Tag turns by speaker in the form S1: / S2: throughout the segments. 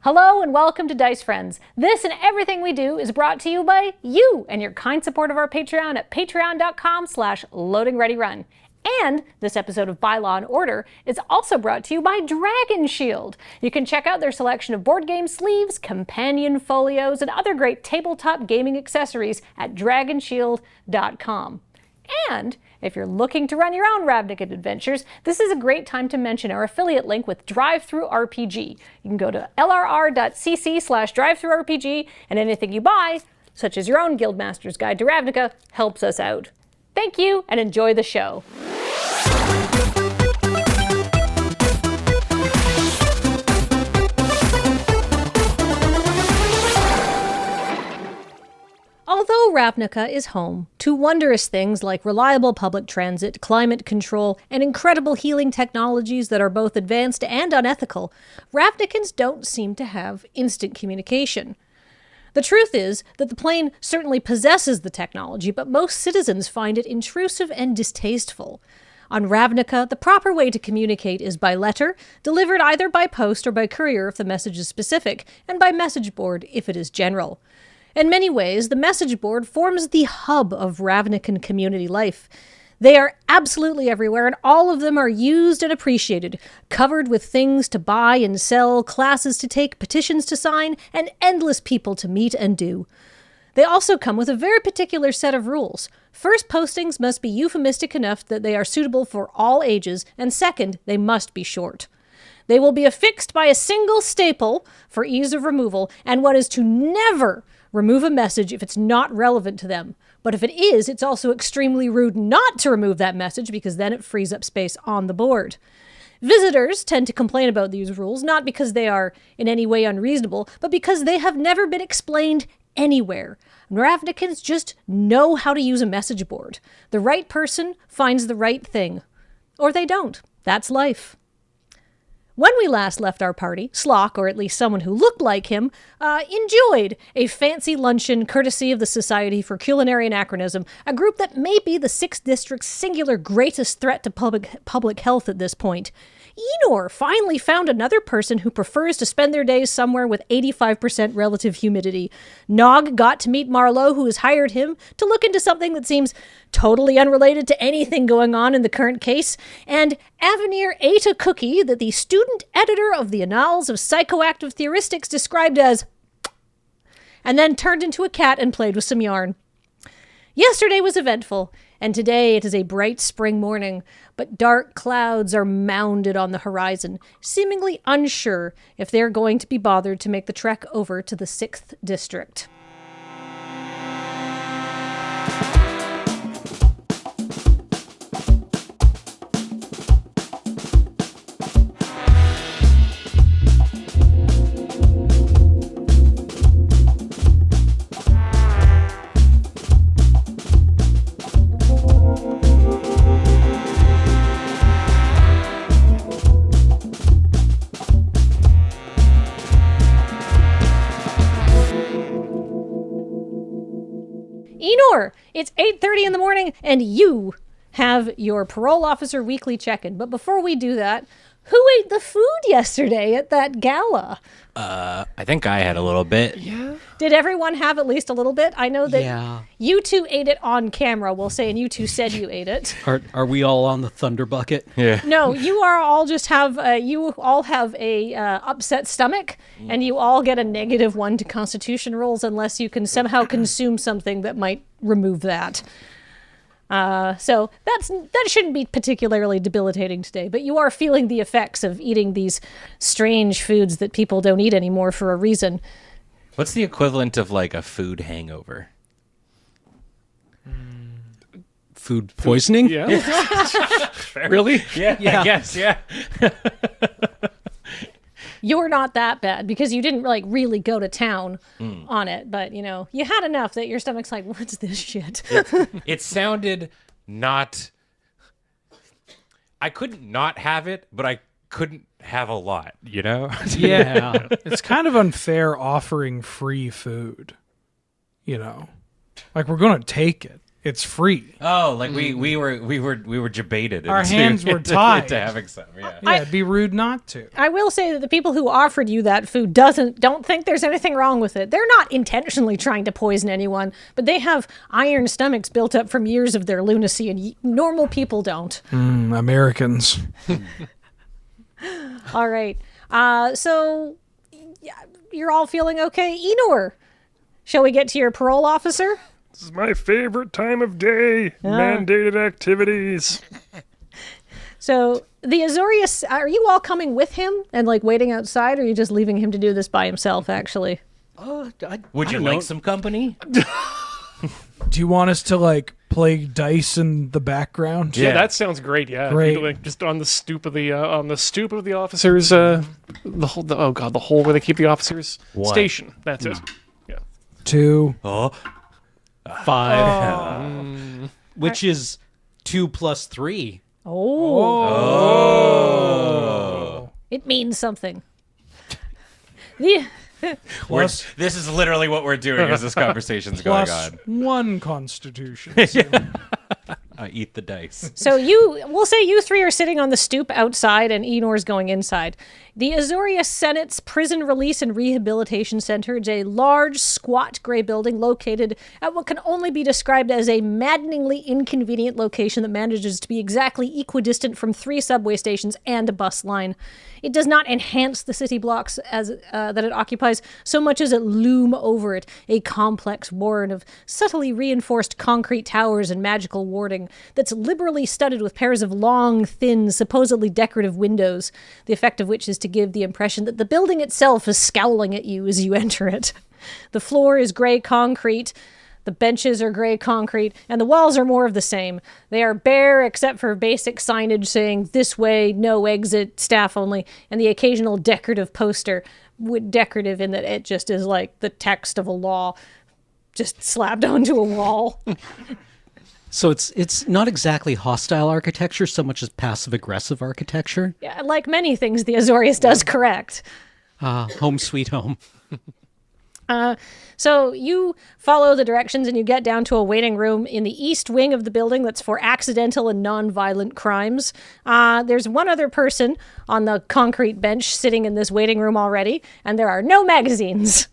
S1: Hello and welcome to Dice Friends. This and everything we do is brought to you by you and your kind support of our Patreon at patreon.com/loadingreadyrun. And this episode of Bylaw and Order is also brought to you by Dragon Shield. You can check out their selection of board game sleeves, companion folios, and other great tabletop gaming accessories at dragonshield.com. And if you're looking to run your own Ravnica adventures, this is a great time to mention our affiliate link with DriveThruRPG. You can go to lrr.cc/DriveThruRPG, and anything you buy, such as your own Guildmaster's Guide to Ravnica, helps us out. Thank you, and enjoy the show. Although Ravnica is home to wondrous things like reliable public transit, climate control, and incredible healing technologies that are both advanced and unethical, Ravnicans don't seem to have instant communication. The truth is that the plane certainly possesses the technology, but most citizens find it intrusive and distasteful. On Ravnica, the proper way to communicate is by letter, delivered either by post or by courier if the message is specific, and by message board if it is general. In many ways, the message board forms the hub of Ravnican community life. They are absolutely everywhere, and all of them are used and appreciated, covered with things to buy and sell, classes to take, petitions to sign, and endless people to meet and do. They also come with a very particular set of rules. First, postings must be euphemistic enough that they are suitable for all ages, and second, they must be short. They will be affixed by a single staple for ease of removal, and one is to never remove a message if it's not relevant to them. But if it is, it's also extremely rude not to remove that message because then it frees up space on the board. Visitors tend to complain about these rules, not because they are in any way unreasonable, but because they have never been explained anywhere. Ravnicans just know how to use a message board. The right person finds the right thing. Or they don't. That's life. When we last left our party, Slock, or at least someone who looked like him, enjoyed a fancy luncheon courtesy of the Society for Culinary Anachronism, a group that may be the 6th District's singular greatest threat to public health at this point. Enor finally found another person who prefers to spend their days somewhere with 85% relative humidity. Nog got to meet Marlowe, who has hired him to look into something that seems totally unrelated to anything going on in the current case. And Avenir ate a cookie that the student editor of the Annals of Psychoactive Theoristics described as and then turned into a cat and played with some yarn. Yesterday was eventful, and today it is a bright spring morning, but dark clouds are mounded on the horizon, seemingly unsure if they're going to be bothered to make the trek over to the 6th District. Enor, it's 8:30 in the morning, and you have your parole officer weekly check-in. But before we do that, who ate the food yesterday at that gala?
S2: I think I had a little bit.
S3: Yeah.
S1: Did everyone have at least a little bit? I know that you two ate it on camera, we'll say, and you two said you ate it.
S3: Are we all on the thunder bucket?
S2: Yeah.
S1: No, you are all just have you all have a upset stomach, and you all get a -1 to Constitution rolls unless you can somehow consume something that might remove that. So that shouldn't be particularly debilitating today, but you are feeling the effects of eating these strange foods that people don't eat anymore for a reason.
S2: What's the equivalent of like a food hangover?
S3: Food poisoning?
S4: Yeah.
S3: Really?
S2: Yeah, I guess, yeah.
S1: You're not that bad because you didn't like really go to town on it, but you know, you had enough that your stomach's like, what's this shit?
S2: It sounded not... I couldn't not have it, but I couldn't have a lot, you know?
S4: Yeah. It's kind of unfair offering free food, you know? Like, we're going to take it. it's free.
S2: Oh, like we were debated.
S4: Our hands were tied
S2: to having some. Yeah.
S4: Yeah, it'd be rude not to.
S1: I will say that the people who offered you that food don't think there's anything wrong with it. They're not intentionally trying to poison anyone, but they have iron stomachs built up from years of their lunacy, and normal people don't.
S4: Americans.
S1: All right. So yeah, you're all feeling okay. Enor, shall we get to your parole officer?
S5: This is my favorite time of day. Mandated activities.
S1: So the Azorius, are you all coming with him and like waiting outside, or are you just leaving him to do this by himself, actually?
S2: Would you like some company?
S4: Do you want us to like play dice in the background?
S5: Yeah, that sounds great. Yeah,
S4: Great.
S5: Like, just on the stoop of the officers. The hole where they keep the officers station. That's it. Yeah.
S4: 2.
S3: 5. Which is 2 plus 3.
S1: Oh. It means something. The
S2: This is literally what we're doing as this conversation's going
S4: Plus
S2: on.
S4: 1 constitution.
S2: I eat the dice.
S1: So we'll say you three are sitting on the stoop outside and Enor's going inside. The Azoria Senate's Prison Release and Rehabilitation Center is a large, squat gray building located at what can only be described as a maddeningly inconvenient location that manages to be exactly equidistant from 3 subway stations and a bus line. It does not enhance the city blocks that it occupies so much as it loom over it, a complex warren of subtly reinforced concrete towers and magical warding that's liberally studded with pairs of long, thin, supposedly decorative windows, the effect of which is to give the impression that the building itself is scowling at you as you enter it. The floor is gray concrete, the benches are gray concrete, and the walls are more of the same. They are bare except for basic signage saying, "This way, no exit, staff only," and the occasional decorative poster, decorative in that it just is like the text of a law just slapped onto a wall.
S3: So it's not exactly hostile architecture so much as passive-aggressive architecture.
S1: Yeah, like many things the Azorius does correct.
S3: Home sweet home.
S1: So you follow the directions and you get down to a waiting room in the east wing of the building that's for accidental and non-violent crimes. There's one other person on the concrete bench sitting in this waiting room already, and there are no magazines.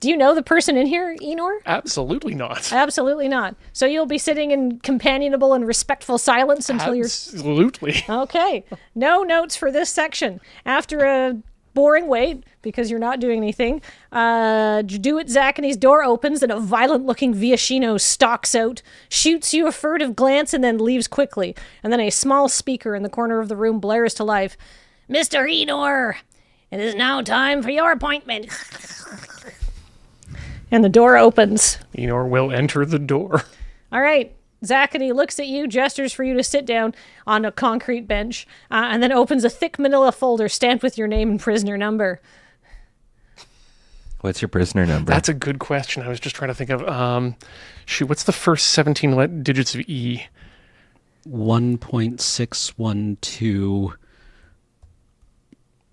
S1: Do you know the person in here, Enor?
S5: Absolutely not.
S1: Absolutely not. So you'll be sitting in companionable and respectful silence until
S5: Absolutely.
S1: Okay. No notes for this section. After a boring wait, because you're not doing anything, Judith Zacchany's door opens and a violent-looking Viashino stalks out, shoots you a furtive glance, and then leaves quickly. And then a small speaker in the corner of the room blares to life. "Mr. Enor, it is now time for your appointment." And the door opens.
S5: Enor will enter the door.
S1: All right. Zacchany looks at you, gestures for you to sit down on a concrete bench, and then opens a thick manila folder stamped with your name and prisoner number.
S2: What's your prisoner number?
S5: That's a good question. I was just trying to think of, what's the first 17 digits of E?
S3: 1.612.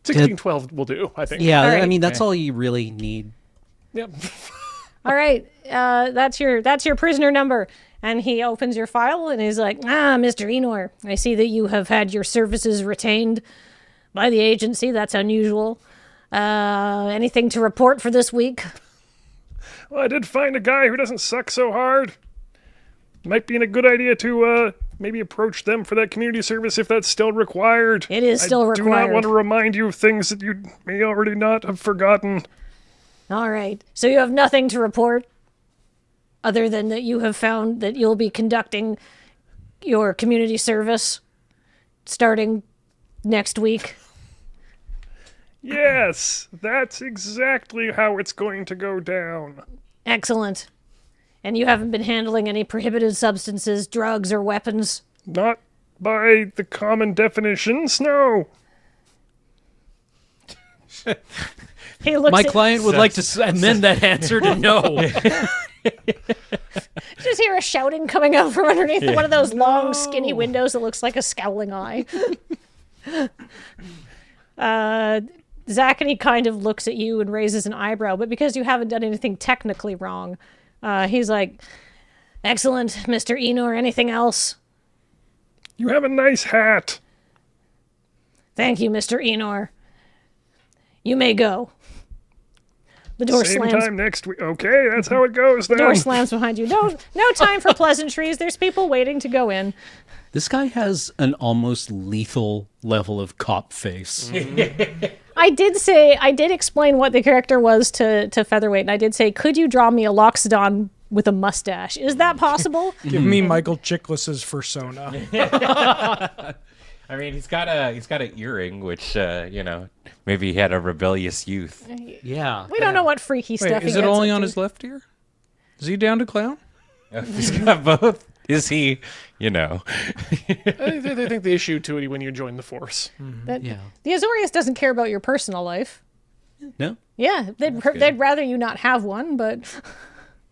S5: 1612 will do, I think.
S3: Yeah,
S1: All right.
S3: I mean, that's all you really need.
S5: Yep.
S1: All right, that's your prisoner number. And he opens your file and he's like, Mr. Enor, I see that you have had your services retained by the agency. That's unusual. Anything to report for this week?
S5: Well, I did find a guy who doesn't suck so hard. Might be a good idea to maybe approach them for that community service if that's still required.
S1: It is still
S5: I do not
S1: required.
S5: want to remind you of things that you may already not have forgotten.
S1: All right. So you have nothing to report other than that you have found that you'll be conducting your community service starting next week?
S5: Yes, that's exactly how it's going to go down.
S1: Excellent. And you haven't been handling any prohibited substances, drugs, or weapons?
S5: Not by the common definitions, no.
S1: He looks
S3: My
S1: at,
S3: client would like to amend that answer to no.
S1: just hear a shouting coming out from underneath one of those long, skinny windows that looks like a scowling eye. Zacchany kind of looks at you and raises an eyebrow, but because you haven't done anything technically wrong, he's like, Excellent, Mr. Enor. Anything else?
S5: You have a nice hat.
S1: Thank you, Mr. Enor. You may go. The door
S5: Same
S1: slams.
S5: time next week. Okay, that's how it goes then.
S1: The door slams behind you. No time for pleasantries. There's people waiting to go in.
S3: This guy has an almost lethal level of cop face.
S1: I did explain what the character was to Featherweight, and I did say, could you draw me a Loxodon with a mustache? Is that possible?
S4: Give me Michael Chiklis's persona.
S2: I mean, he's got an earring, which maybe he had a rebellious youth.
S3: Yeah.
S1: We don't know what freaky stuff
S4: Wait,
S1: he
S4: is it
S1: gets
S4: only
S1: up
S4: on
S1: to.
S4: his left ear? Is he down to clown?
S2: He's got both. Is he?
S5: I think they issue to it when you join the force.
S3: Yeah.
S1: The Azorius doesn't care about your personal life.
S3: No?
S1: Yeah, they'd rather you not have one, but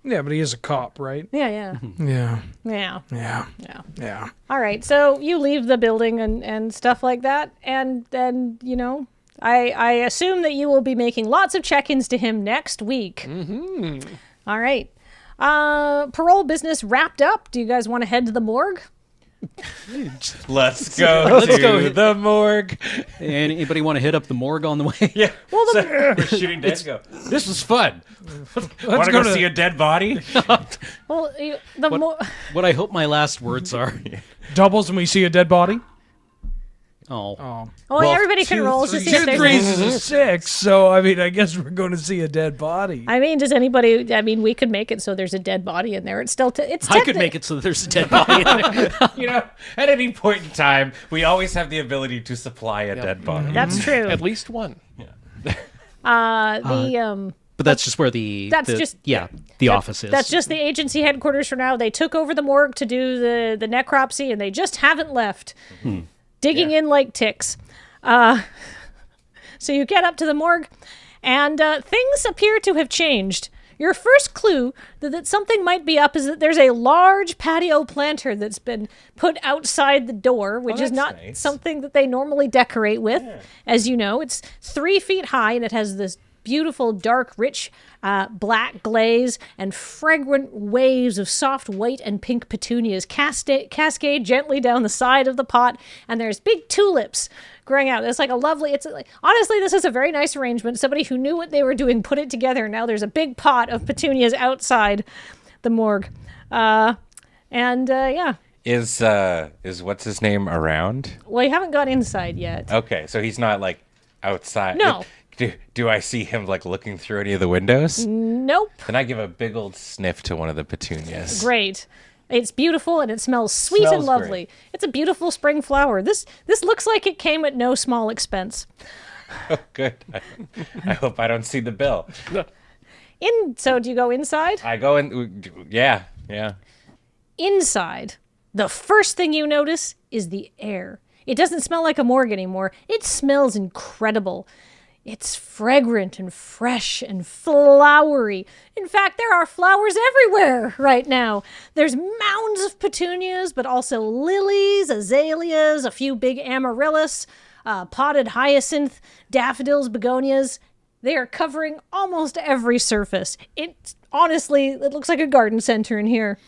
S4: Yeah, but he is a cop, right?
S1: yeah.
S4: Yeah.
S1: All right, so you leave the building and stuff like that, and then, I assume that you will be making lots of check-ins to him next week. Mm-hmm. All right. Parole business wrapped up. Do you guys want to head to the morgue?
S2: Let's go to the morgue.
S3: Anybody want to hit up the morgue on the way?
S2: Yeah.
S1: Well,
S2: We're shooting dead. This was fun. Want to go see a dead body?
S1: Well,
S3: What I hope my last words are.
S4: Doubles when we see a dead body?
S3: Oh.
S1: well, everybody can roll just to see if
S4: Two
S1: there's...
S4: threes is a 6, so I mean, I guess we're going to see a dead body.
S1: I mean, does anybody... I mean, we could make it so there's a dead body in there. It's still...
S3: I could make it so that there's a dead body in there.
S2: At any point in time, we always have the ability to supply a dead body.
S1: That's true.
S5: At least one.
S3: But that's just where the office is.
S1: That's just the agency headquarters for now. They took over the morgue to do the necropsy, and they just haven't left. Digging in like ticks. So you get up to the morgue, and things appear to have changed. Your first clue that something might be up is that there's a large patio planter that's been put outside the door, which is not something that they normally decorate with. Yeah. As you know, it's 3 feet high, and it has this beautiful, dark, rich black glaze and fragrant waves of soft white and pink petunias cascade gently down the side of the pot, and there's big tulips growing out. It's like a lovely, honestly, this is a very nice arrangement. Somebody who knew what they were doing put it together, and now there's a big pot of petunias outside the morgue.
S2: Is what's his name around?
S1: Well, you haven't got inside yet.
S2: Okay, so he's not like outside.
S1: No.
S2: Do I see him like looking through any of the windows?
S1: Nope.
S2: Then I give a big old sniff to one of the petunias.
S1: Great. It's beautiful and it smells sweet and lovely.
S2: Great.
S1: It's a beautiful spring flower. This looks like it came at no small expense.
S2: Oh, good. I hope I don't see the bill.
S1: So do you go inside?
S2: I go in. Yeah.
S1: Inside, the first thing you notice is the air. It doesn't smell like a morgue anymore. It smells incredible. It's fragrant and fresh and flowery. In fact, there are flowers everywhere right now. There's mounds of petunias, but also lilies, azaleas, a few big amaryllis, potted hyacinth, daffodils, begonias. They are covering almost every surface. It looks like a garden center in here.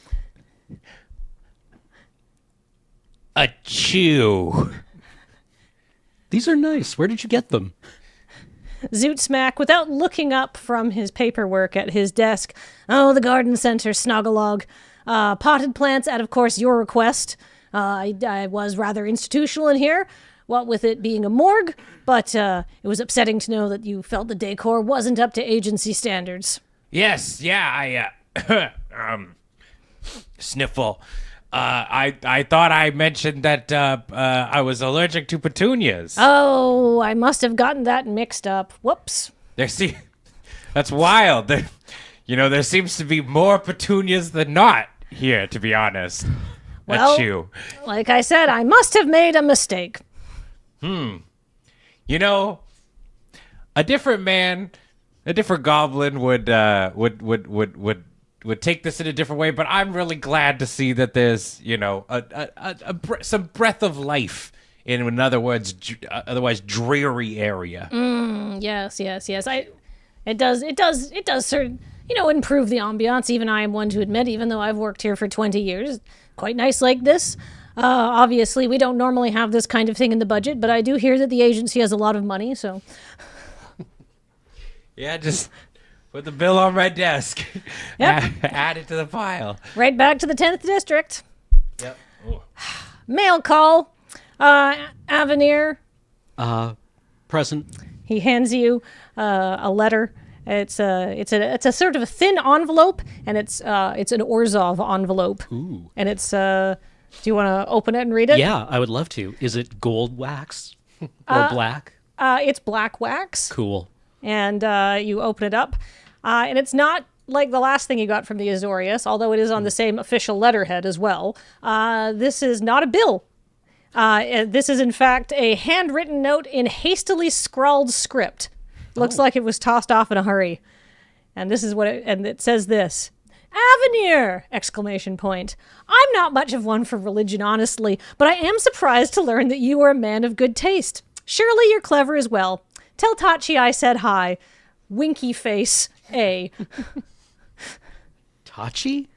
S2: Achoo.
S3: These are nice. Where did you get them?
S1: Zoot Smack, without looking up from his paperwork at his desk. Oh, the garden center, Snoggalog. Potted plants at, of course, your request. I was rather institutional in here, what with it being a morgue, but it was upsetting to know that you felt the decor wasn't up to agency standards.
S2: Yes, yeah, I sniffle. I thought I mentioned that I was allergic to petunias.
S1: Oh, I must have gotten that mixed up. Whoops.
S2: That's wild. There seems to be more petunias than not here, to be honest.
S1: Well,
S2: Achoo.
S1: Like I said, I must have made a mistake.
S2: A different man, a different goblin would take this in a different way, but I'm really glad to see that there's, some breath of life in other words, otherwise dreary area.
S1: Yes. It does improve the ambiance. Even I am one to admit, even though I've worked here for 20 years, quite nice like this. Obviously, we don't normally have this kind of thing in the budget, but I do hear that the agency has a lot of money, so...
S2: Yeah, just put the bill on my desk.
S1: Yep.
S2: Add it to the pile.
S1: Right back to the 10th District.
S2: Yep. Ooh.
S1: Mail call. Avenir.
S3: Present.
S1: He hands you a letter. It's a sort of a thin envelope, and it's an Orzhov envelope.
S3: Ooh.
S1: And it's do you want to open it and read it?
S3: Yeah, I would love to. Is it gold wax or black?
S1: It's black wax.
S3: Cool.
S1: And you open it up, and it's not like the last thing you got from the Azorius, although it is on the same official letterhead as well. This is not a bill. This is, in fact, a handwritten note in hastily scrawled script. Looks like it was tossed off in a hurry. And this is and it says this. Avenir! Exclamation point. I'm not much of one for religion, honestly, but I am surprised to learn that you are a man of good taste. Surely you're clever as well. Tell Tachi I said hi. Winky face, A.
S3: Tachi?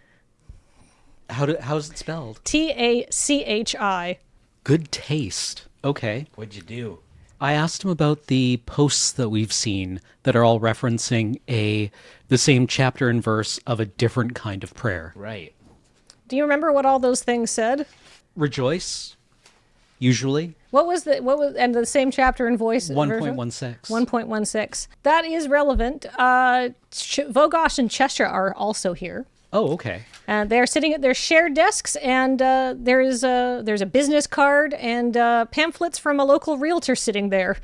S3: How's it spelled?
S1: Tachi.
S3: Good taste. Okay.
S2: What'd you do?
S3: I asked him about the posts that we've seen that are all referencing the same chapter and verse of a different kind of prayer.
S2: Right.
S1: Do you remember what all those things said?
S3: Rejoice, usually.
S1: And the same chapter and voice?
S3: 1.16.
S1: 1.16. That is relevant. Vogosh and Cheshire are also here.
S3: Oh, okay.
S1: They're sitting at their shared desks, and there's a business card and pamphlets from a local realtor sitting there.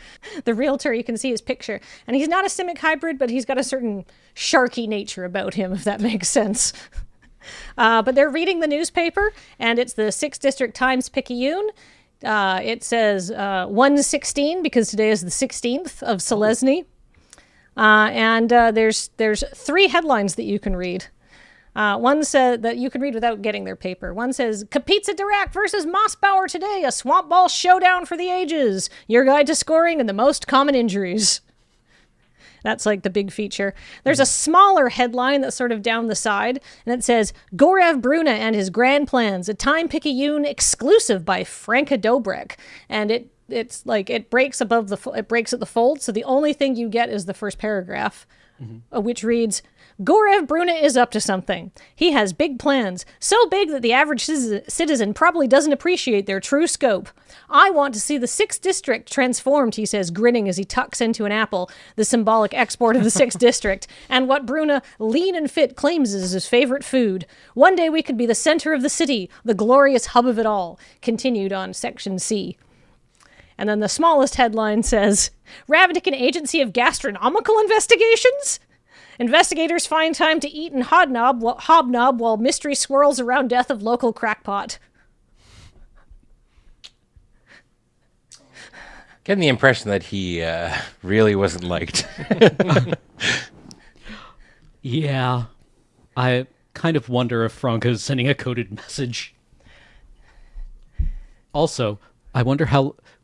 S1: The realtor, you can see his picture. And he's not a Simic hybrid, but he's got a certain sharky nature about him, if that makes sense. But they're reading the newspaper, and it's the 6th District Times-Picayune. It says 116, because today is the 16th of Selesny. And there's 3 headlines that you can read. One said that you can read without getting their paper. One says, Kapitsa Dirac versus Mossbauer today, a swamp ball showdown for the ages. Your guide to scoring and the most common injuries. That's like the big feature. There's a smaller headline that's sort of down the side, and it says, Gorev Bruna and his grand plans, a Time-Picayune exclusive by Franka Dobrek. And it's like, it breaks at the fold, so the only thing you get is the first paragraph, which reads, Gorev Bruna is up to something. He has big plans, so big that the average citizen probably doesn't appreciate their true scope. I want to see the 6th District transformed, he says, grinning as he tucks into an apple, the symbolic export of the 6th District, and what Bruna, lean and fit, claims is his favorite food. One day we could be the center of the city, the glorious hub of it all, continued on Section C. And then the smallest headline says, Ravnican Agency of Gastronomical Investigations? Investigators find time to eat and hobnob while mystery swirls around death of local crackpot.
S2: Getting the impression that he really wasn't liked.
S3: Yeah. I kind of wonder if Franka is sending a coded message. Also, I wonder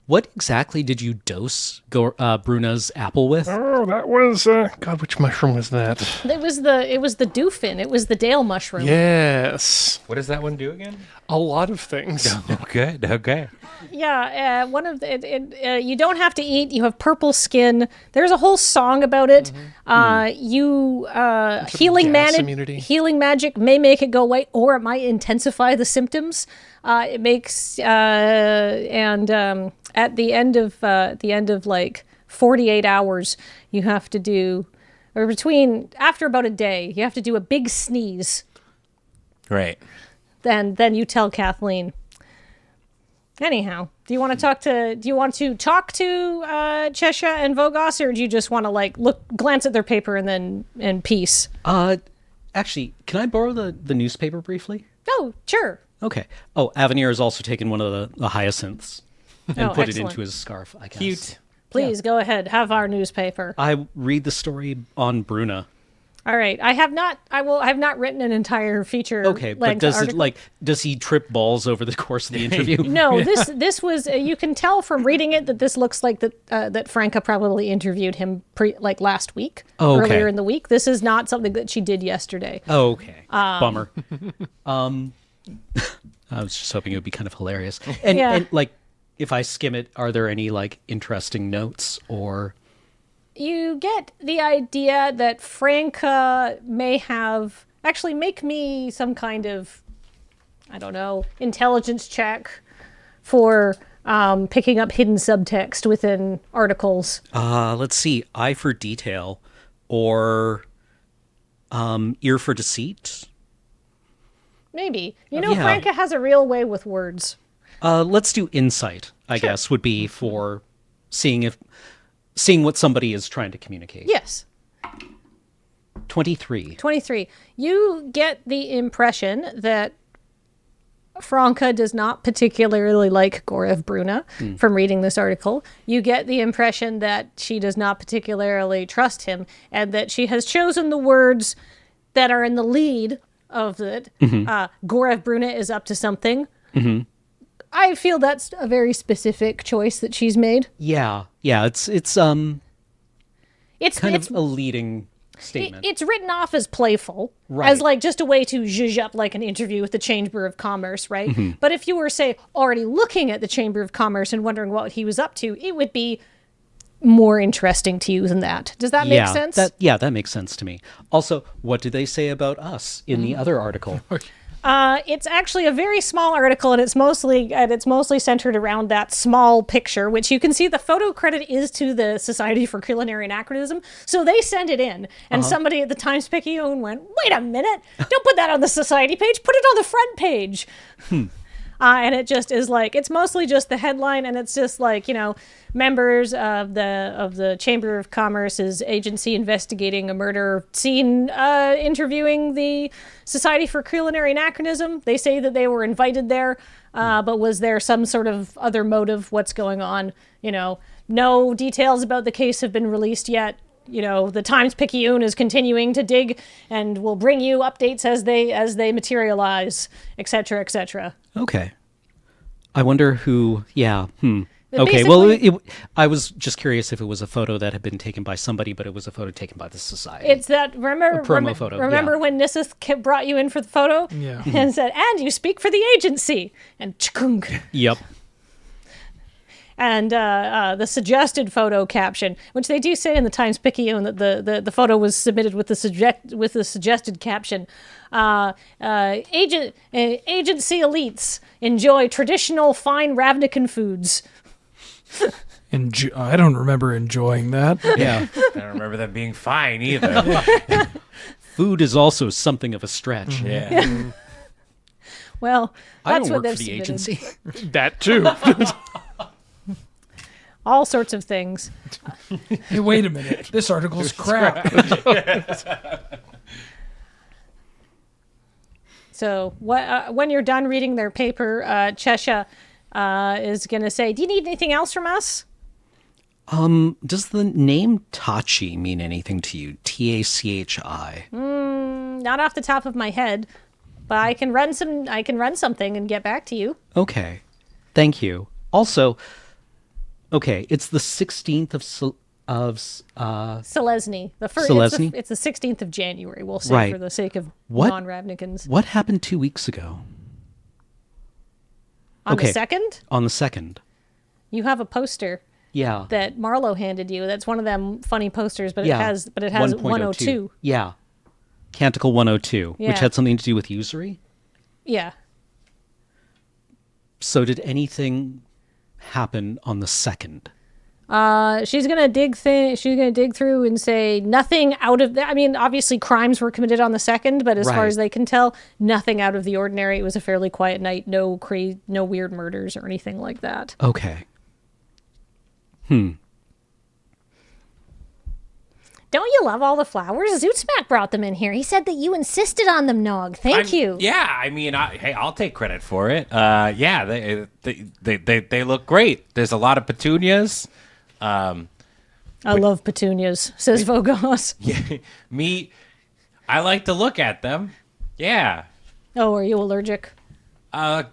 S3: what exactly did you dose Bruna's apple with?
S5: Oh, that was God. Which mushroom was that?
S1: It was the doofen. It was the Dale mushroom.
S5: Yes,
S2: What does that one do again?
S5: a lot of things.
S2: Oh, good. Okay.
S1: Yeah, one of the you don't have to eat. You have purple skin. There's a whole song about it. Healing healing magic may make it go away, or it might intensify the symptoms. It makes at the end of like 48 hours, you have to do, or after about a day, you have to do a big sneeze.
S2: Right.
S1: Then you tell Kathleen. Anyhow, do you want to talk to Cheshire and Vogos, or do you just want to glance at their paper and peace?
S3: Actually, can I borrow the newspaper briefly?
S1: Oh, sure.
S3: Okay. Oh, Avenir has also taken one of the hyacinths and put it into his scarf, I guess.
S2: Cute.
S1: Please go ahead. Have our newspaper.
S3: I read the story on Bruna.
S1: All right. I have not written an entire feature.
S3: Okay, but
S1: length article.
S3: does he trip balls over the course of the interview?
S1: No, this was you can tell from reading it that this looks like that Franca probably interviewed him last week,
S3: Oh, okay.
S1: earlier in the week. This is not something that she did yesterday.
S3: Oh, okay. Bummer. I was just hoping it would be kind of hilarious. And,
S1: Yeah.
S3: and like, if I skim it, are there any like interesting notes or?
S1: You get the idea that Franca may have actually make me some kind of, I don't know, intelligence check for picking up hidden subtext within articles.
S3: Let's see. Eye for detail, or ear for deceit.
S1: Maybe. You
S3: Yeah.
S1: Franca has a real way with words.
S3: Let's do insight. I guess would be for seeing what somebody is trying to communicate.
S1: Yes.
S3: 23.
S1: 23. You get the impression that Franca does not particularly like Gorev Bruna from reading this article. You get the impression that she does not particularly trust him and that she has chosen the words that are in the lead of it. Gorev Bruna is up to something. I feel that's a very specific choice that she's made.
S3: Yeah. It's kind
S1: It's
S3: of a leading statement.
S1: It's written off as playful,
S3: Right.
S1: as like just a way to zhuzh up like an interview with the Chamber of Commerce, right? But if you were, say, already looking at the Chamber of Commerce and wondering what he was up to, it would be more interesting to you than that. Does that make sense?
S3: That makes sense to me. Also, what do they say about us in the other article?
S1: It's actually a very small article, and it's mostly centered around that small picture, which you can see the photo credit is to the Society for Culinary Anachronism. So they send it in, and somebody at the Times-Picayune went, "Wait a minute! Don't put that on the Society page. Put it on the front page." And it just is like, it's mostly just the headline, and it's just like, members of the Chamber of Commerce's agency investigating a murder scene, interviewing the Society for Culinary Anachronism. They say that they were invited there, but was there some sort of other motive? What's going on? No details about the case have been released yet. The Times-Picayune is continuing to dig and will bring you updates as they materialize, etc., etc.
S3: Okay. I wonder who. Yeah.
S1: But
S3: Okay. Well,
S1: basically-
S3: I was just curious if it was a photo that had been taken by somebody, but it was a photo taken by the society.
S1: It's that
S3: promo photo,
S1: Remember
S3: yeah.
S1: when Nissa brought you in for the photo?
S4: Yeah.
S1: And said, "And you speak for the agency." And chkunk.
S3: Yep.
S1: And the suggested photo caption, which they do say in the Times-Picayune that the photo was submitted with the suggested caption, agency elites enjoy traditional fine Ravnican foods.
S4: I don't remember enjoying that.
S3: Yeah.
S2: I don't remember them being fine either.
S3: Food is also something of a stretch.
S2: Yeah.
S1: Well,
S3: I
S1: that's
S3: don't
S1: what
S3: work
S1: they've
S3: for the
S1: submitted.
S3: agency.
S5: That too.
S1: All sorts of things.
S4: Hey, wait a minute. This article's crap.
S1: So when you're done reading their paper, Chesha is going to say, "Do you need anything else from us?"
S3: Does the name Tachi mean anything to you? Tachi.
S1: Not off the top of my head, but I can run something and get back to you.
S3: Okay. Thank you. Also, okay, it's the 16th of
S1: Selesny.
S3: Selesny?
S1: It's the 16th of January, we'll say,
S3: Right.
S1: for the sake of
S3: What?
S1: non-Ravnikans.
S3: What happened 2 weeks ago?
S1: On
S3: okay.
S1: the 2nd,
S3: On the 2nd.
S1: you have a poster
S3: Yeah.
S1: that Marlowe handed you. That's one of them funny posters, but
S3: yeah.
S1: it has 102.
S3: Yeah. Canticle 102, which
S1: Yeah.
S3: had something to do with usury.
S1: Yeah.
S3: So did anything happen on the 2nd?
S1: She's gonna dig through and say nothing out of that. I mean, obviously crimes were committed on the 2nd, but as far
S3: Right.
S1: as they can tell, nothing out of the ordinary. It was a fairly quiet night. No weird murders or anything like that.
S3: Okay.
S1: Don't you love all the flowers? Zootsmack brought them in here. He said that you insisted on them, Nog. Thank you.
S2: Yeah, I mean, hey, I'll take credit for it. Yeah, they look great. There's a lot of petunias.
S1: I love petunias, says Vogos.
S2: Yeah, me I like to look at them. Yeah.
S1: Oh, are you allergic?
S2: I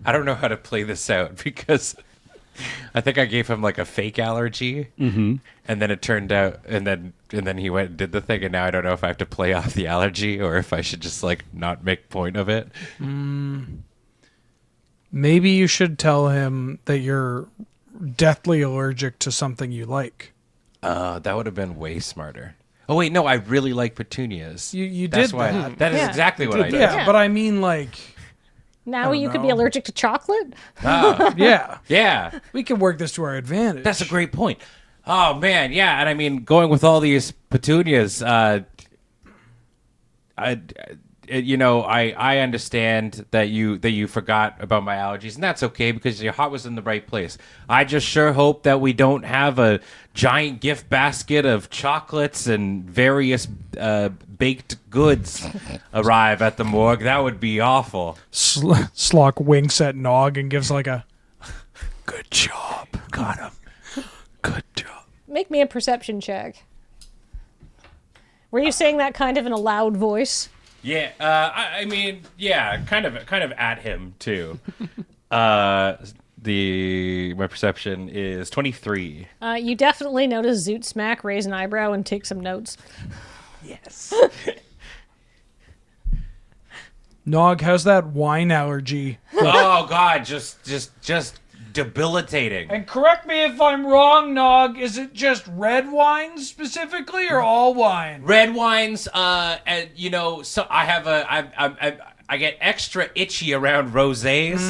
S2: don't know how to play this out because I think I gave him like a fake allergy, and then it turned out, and then he went and did the thing, and now I don't know if I have to play off the allergy or if I should just like not make point of it.
S4: Maybe you should tell him that you're deathly allergic to something you like.
S2: That would have been way smarter. Oh wait, no, I really like petunias.
S4: You
S2: That's
S4: did
S2: why.
S4: that.
S2: That is
S1: Yeah.
S2: exactly what I did.
S4: Yeah,
S1: Yeah.
S4: but I mean, like,
S1: Now
S4: don't
S1: you could be
S4: know.
S1: allergic to chocolate?
S4: yeah,
S2: Yeah.
S4: we can work this to our advantage.
S2: That's a great point. Oh man, yeah, and I mean, going with all these petunias, I understand that you forgot about my allergies, and that's okay because your heart was in the right place. I just sure hope that we don't have a giant gift basket of chocolates and various baked goods arrive at the morgue. That would be awful.
S4: Slock winks at Nog and gives like a good job. Got him. Good job.
S1: Make me a perception check. Were you saying that kind of in a loud voice?
S2: Yeah, I mean, yeah, kind of at him too. My perception is 23.
S1: You definitely notice Zoot Smack raise an eyebrow and take some notes.
S2: Yes.
S4: Nog, how's that wine allergy?
S2: Oh God, just debilitating.
S4: And correct me if I'm wrong, Nog. Is it just red wine specifically, or all wine?
S2: Red wines, and so I have I get extra itchy around rosés.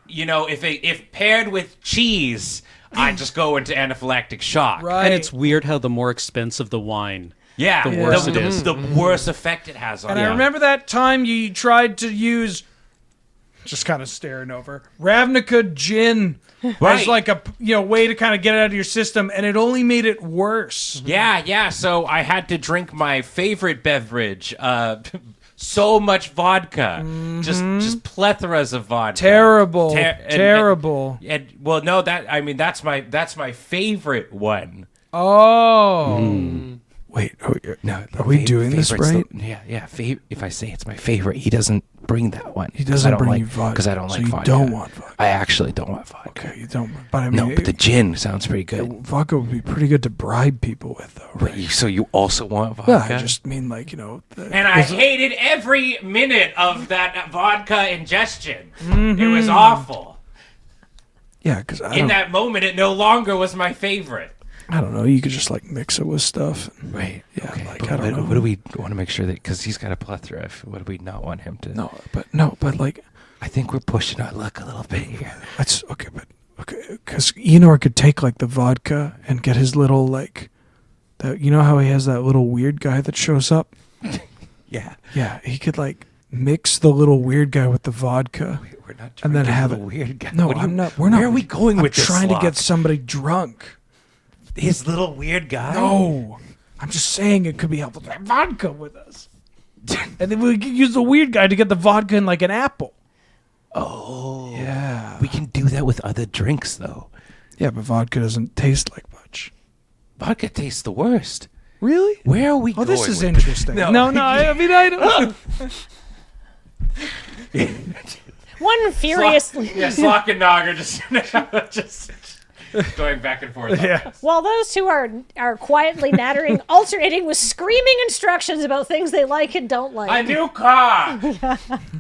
S2: If paired with cheese, I just go into anaphylactic shock.
S4: Right.
S3: And it's weird how the more expensive the wine,
S2: Yeah,
S3: the worse it is.
S2: The worse effect it has on
S4: And
S2: you.
S4: I remember that time you tried to use, just kind of staring over, Ravnica gin as
S2: Right.
S4: like a way to kind of get it out of your system, and it only made it worse.
S2: Yeah. So I had to drink my favorite beverage. So much vodka, just plethoras of vodka.
S4: Terrible,
S2: and-
S4: terrible.
S2: Well, no, that's my favorite one.
S4: Oh.
S5: Wait,
S2: No,
S5: are we doing this right?
S2: Yeah. If I say it's my favorite, he doesn't bring that one.
S5: He doesn't bring you vodka.
S2: Because I don't
S5: so
S2: like
S5: you
S2: vodka.
S5: don't want vodka.
S2: I actually don't want vodka.
S5: Okay, you don't. But I mean,
S2: No, but the gin sounds pretty good.
S5: vodka would be pretty good to bribe people with, though, right?
S2: So you also want vodka?
S5: Yeah, I just mean like
S2: And I hated every minute of that vodka ingestion. It was awful.
S5: yeah, because
S2: In that moment, it no longer was my favorite.
S5: I don't know. You could just like mix it with stuff.
S2: Right.
S5: Yeah,
S2: Okay.
S5: like,
S2: But
S5: I don't know.
S2: what do we want to make sure that, because he's got a plethora, what do we not want him to?
S5: No, but like
S2: I think we're pushing our luck a little bit here.
S5: that's okay. But okay, because Enor could take like the vodka and get his little like that. You know how he has that little weird guy that shows up?
S2: Yeah.
S5: Yeah, he could like mix the little weird guy with the vodka.
S2: We're not
S5: And then
S2: drinking
S5: have
S2: the
S5: it-
S2: weird guy.
S5: No,
S2: What do you-
S5: I'm not. We're not.
S2: Where are we going
S5: I'm
S2: with this?
S5: trying to get
S2: Slock?
S5: somebody drunk.
S2: his little weird guy.
S5: No, I'm just saying it could be helpful to have vodka with us. And then we could use the weird guy to get the vodka in like an apple.
S2: Oh.
S5: Yeah.
S2: We can do that with other drinks, though.
S5: Yeah, but vodka doesn't taste like much.
S2: Vodka tastes the worst.
S5: Really?
S2: Where are we
S5: Oh,
S2: going?
S5: this is
S2: with
S5: interesting.
S2: No.
S5: No, I mean, I don't.
S1: One furiously.
S2: Yeah, Slock and Nog are just going back and forth.
S5: Yeah.
S1: While those two are quietly nattering, alternating with screaming instructions about things they like and don't like.
S2: A new car.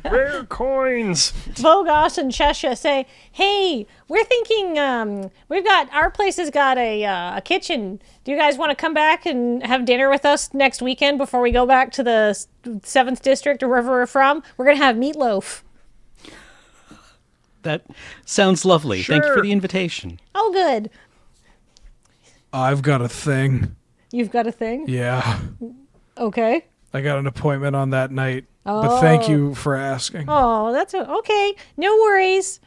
S5: Rare coins.
S1: Vogos and Cheshire say, "Hey, we're thinking our place has got a kitchen. Do you guys want to come back and have dinner with us next weekend before we go back to the 7th district or wherever we're from? We're going to have meatloaf."
S3: That sounds lovely. Thank you
S5: Sure.
S3: for the invitation.
S1: Oh, good.
S5: I've got a thing.
S1: You've got a thing?
S5: Yeah.
S1: Okay.
S5: I got an appointment on that night. But thank you for asking.
S1: Oh, that's okay. No worries.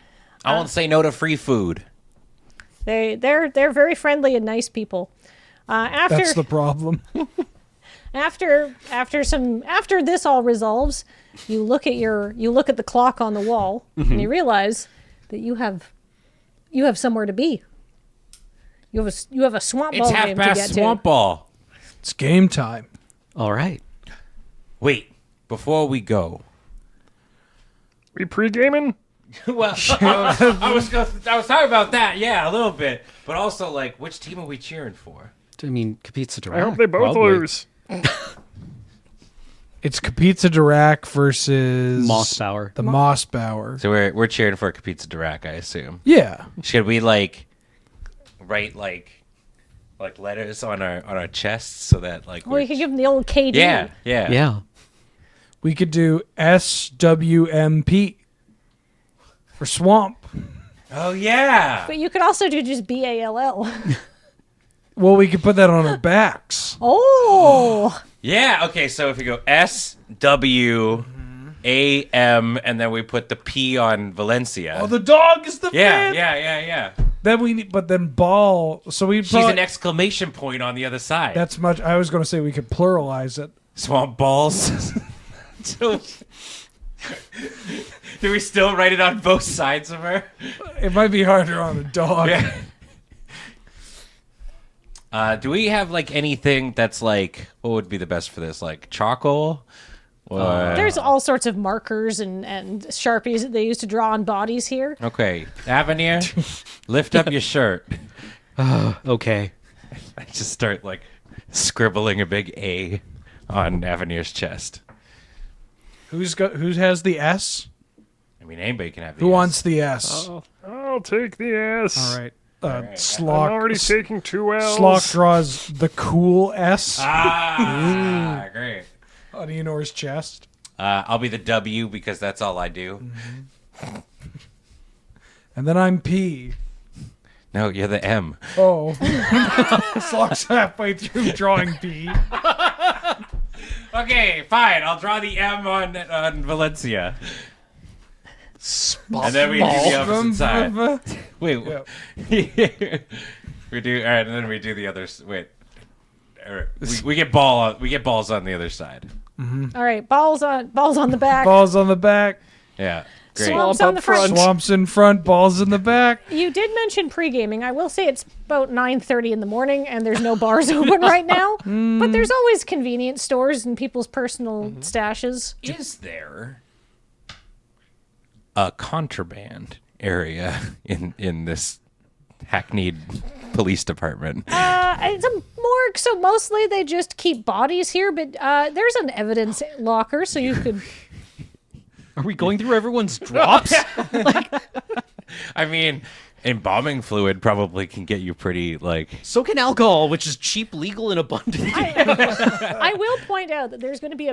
S2: I won't say no to free food.
S1: They're very friendly and nice people.
S5: That's the problem.
S1: After this all resolves, you look at the clock on the wall and you realize that you have somewhere to be. You have a swamp ball
S2: It's
S1: game to
S2: half
S1: get
S2: past swamp ball.
S4: It's game time.
S3: All right.
S2: Wait, before we go.
S5: We pre-gaming?
S2: Well, I was talking about that, yeah, a little bit. But also, like, which team are we cheering for?
S3: I mean, Kapitsa Dirac.
S5: I hope they both
S3: probably.
S5: lose.
S4: It's Kapitsa Dirac versus
S3: Mossbauer.
S4: The Mossbauer.
S2: So we're cheering for Kapitsa Dirac, I assume.
S4: Yeah.
S2: Should we write like letters on our chests so that
S1: Well, you could give them the old KD.
S2: yeah.
S3: Yeah.
S4: We could do SWMP for Swamp.
S2: Oh yeah.
S1: But you could also do just BALL.
S4: Well, we could put that on our backs.
S1: Oh.
S2: Yeah. Okay. So if you go SWAM and then we put the P on Valencia.
S4: Oh, the dog is the
S2: yeah,
S4: fan.
S2: yeah.
S4: Then we need, but then ball. So we.
S2: She's an exclamation point on the other side.
S4: That's much. I was going to say we could pluralize it.
S2: Swamp balls. So, do we still write it on both sides of her?
S4: It might be harder on a dog.
S2: Yeah. Do we have like anything that's like what would be the best for this? Like charcoal? Or...
S1: There's all sorts of markers and Sharpies that they use to draw on bodies here.
S2: Okay. Avenir, lift up your shirt.
S3: Okay.
S2: I just start like scribbling a big A on Avenir's chest.
S4: Who has the S?
S2: I mean, anybody can have the
S4: Who
S2: S.
S4: wants the S?
S5: I'll take the S.
S4: All right.
S5: I'm
S4: Slock.
S5: already taking 2 L's.
S4: Slock draws the cool S
S2: Great.
S4: on Eonor's chest.
S2: I'll be the W because that's all I do.
S4: And then I'm P.
S2: No, you're the M.
S4: Oh. Slock's halfway through drawing P.
S2: Okay, fine. I'll draw the M on Valencia. And then we do the opposite side. Wait.
S4: Yep.
S2: We do, all right, and then we do the other. Wait. All right, we get balls on the other side.
S1: All right, balls on the back.
S4: Balls on the back.
S2: Yeah. Great.
S1: Swamps on the front.
S4: Swamps in front, balls in the back.
S1: You did mention pre-gaming. I will say it's about 9:30 in the morning, and there's no bars open right now. But there's always convenience stores and people's personal stashes.
S2: Is there a contraband area in this hackneyed police department?
S1: It's a morgue, so mostly they just keep bodies here. But there's an evidence locker, so you could.
S3: Are we going through everyone's drops?
S2: I mean, embalming fluid probably can get you pretty like.
S3: So can alcohol, which is cheap, legal, and abundant.
S1: I will point out that there's going to be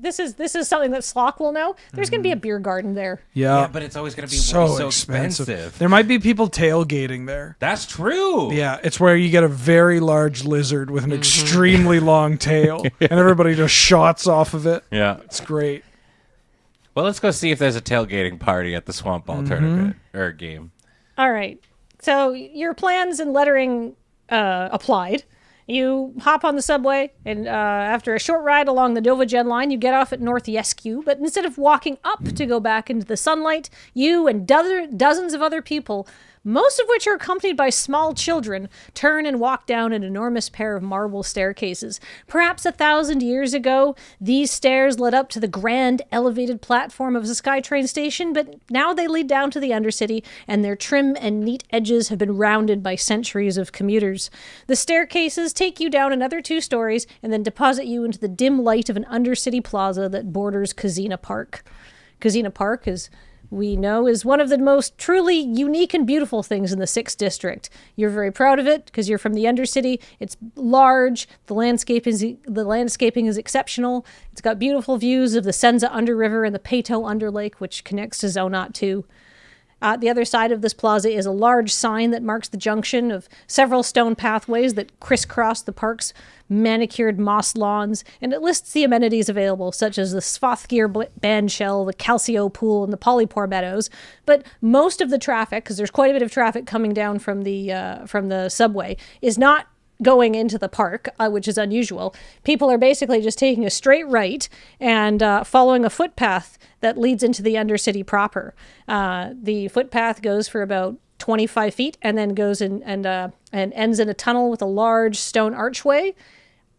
S1: this is something that Slock will know. There's going to be a beer garden there.
S2: Yeah, but it's always going to be
S4: so
S2: expensive.
S4: There might be people tailgating there.
S2: That's true.
S4: Yeah, it's where you get a very large lizard with an extremely long tail, and everybody just shots off of it.
S2: Yeah.
S4: It's great.
S2: Well, let's go see if there's a tailgating party at the Swamp Ball tournament or game.
S1: All right. So your plans and lettering applied. You hop on the subway, and after a short ride along the Dovagen line, you get off at North Yescu. But instead of walking up to go back into the sunlight, you and dozens of other people, most of which are accompanied by small children, turn and walk down an enormous pair of marble staircases. Perhaps 1,000 years ago, these stairs led up to the grand elevated platform of the SkyTrain station, but now they lead down to the Undercity, and their trim and neat edges have been rounded by centuries of commuters. The staircases take you down another 2 stories and then deposit you into the dim light of an Undercity plaza that borders Kazina Park. Kazina Park, as we know, is one of the most truly unique and beautiful things in the 6th District. You're very proud of it because you're from the Undercity. It's large. The landscaping is exceptional. It's got beautiful views of the Senza Underriver and the Peyto Underlake, which connects to Zonot 2. The other side of this plaza is a large sign that marks the junction of several stone pathways that crisscross the park's manicured moss lawns, and it lists the amenities available, such as the Svathgir bandshell, the Calcio pool, and the Polypore meadows. But most of the traffic, because there's quite a bit of traffic coming down from the subway, is not going into the park, which is unusual. People are basically just taking a straight right and following a footpath that leads into the Undercity proper. The footpath goes for about 25 feet and then goes in and ends in a tunnel with a large stone archway.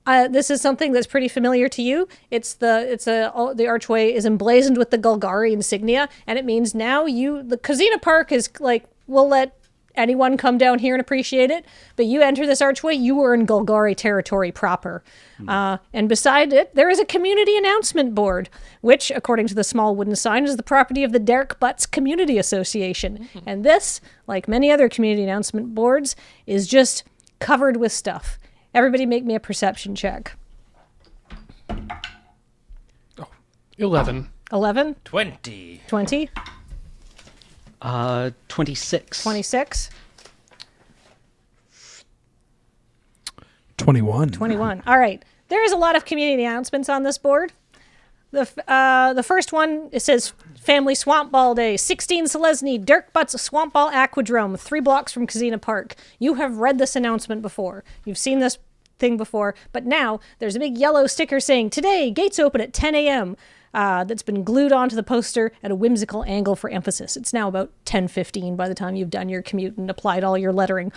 S1: This is something that's pretty familiar to you. The archway is emblazoned with the Golgari insignia, and it means now the Kazina Park is like, we'll let anyone come down here and appreciate it, but you enter this archway, you are in Golgari territory proper. And beside it, there is a community announcement board, which, according to the small wooden sign, is the property of the Derek Butts Community Association. And this, like many other community announcement boards, is just covered with stuff. Everybody make me a perception check.
S6: 11.
S1: 11?
S2: 20.
S1: 20?
S3: 26.
S1: 26?
S4: 21.
S1: 21. All right. There is a lot of community announcements on this board. The first one, it says Family Swamp Ball Day, 16 Selesny, Dirk Butts Swamp Ball Aquadrome, 3 blocks from Kazina Park. You have read this announcement before. You've seen this thing before, but now there's a big yellow sticker saying, today, gates open at 10 a.m. That's been glued onto the poster at a whimsical angle for emphasis. It's now about 10:15 by the time you've done your commute and applied all your lettering.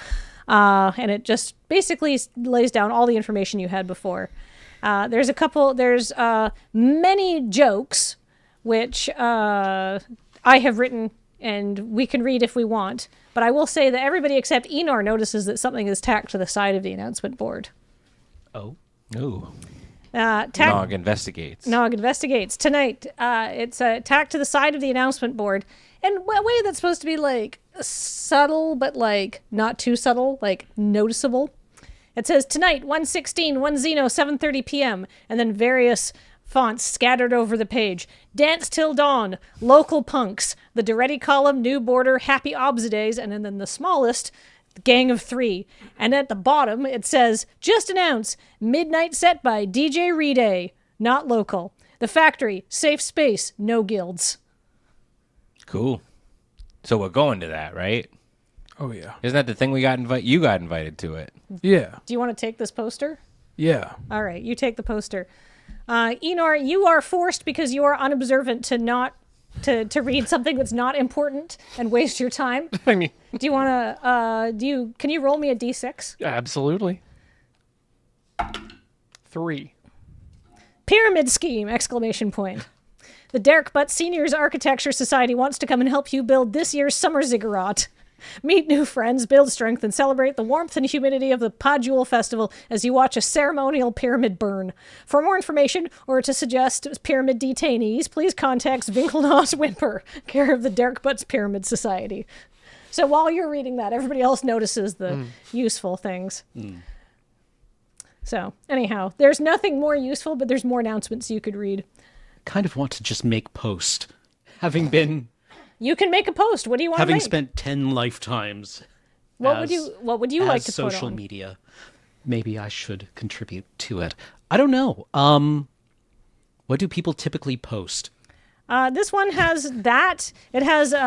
S1: And it just basically lays down all the information you had before. There's many jokes, which I have written and we can read if we want. But I will say that everybody except Enor notices that something is tacked to the side of the announcement board.
S3: Oh.
S2: Ooh. Nog investigates.
S1: Nog investigates. Tonight, it's tacked to the side of the announcement board in a way that's supposed to be like subtle, but like not too subtle, like noticeable. It says, tonight, 1:16, 1 Xeno, 7:30 p.m., and then various fonts scattered over the page. Dance till dawn, local punks, the Duretti column, new border, happy Obsidays, and then the smallest, Gang of 3. And at the bottom, it says, just announce, midnight set by DJ Reday, not local. The factory, safe space, no guilds.
S2: Cool. So we're going to that, right?
S4: Oh, yeah.
S2: Isn't that the thing you got invited to it?
S4: Yeah.
S1: Do you want to take this poster?
S4: Yeah.
S1: All right, you take the poster. Enor, you are forced because you are unobservant to not to read something that's not important and waste your time.
S6: I mean,
S1: Do you want to? Can you roll me a d6?
S6: absolutely. 3.
S1: Pyramid scheme! Exclamation point. The Derek Butt Seniors Architecture Society wants to come and help you build this year's summer ziggurat. Meet new friends, build strength, and celebrate the warmth and humidity of the Padule Festival as you watch a ceremonial pyramid burn. For more information or to suggest pyramid detainees, please contact Winkelnos Wimper, care of the Derek Butts Pyramid Society. So while you're reading that, everybody else notices the useful things. So anyhow, there's nothing more useful, but there's more announcements you could read.
S3: Kind of want to just make post. Having been...
S1: You can make a post. What do you want to make?
S3: Having spent 10 lifetimes
S1: What would you like to put on?
S3: social media, maybe I should contribute to it. I don't know. What do people typically post?
S1: This one has that. It has an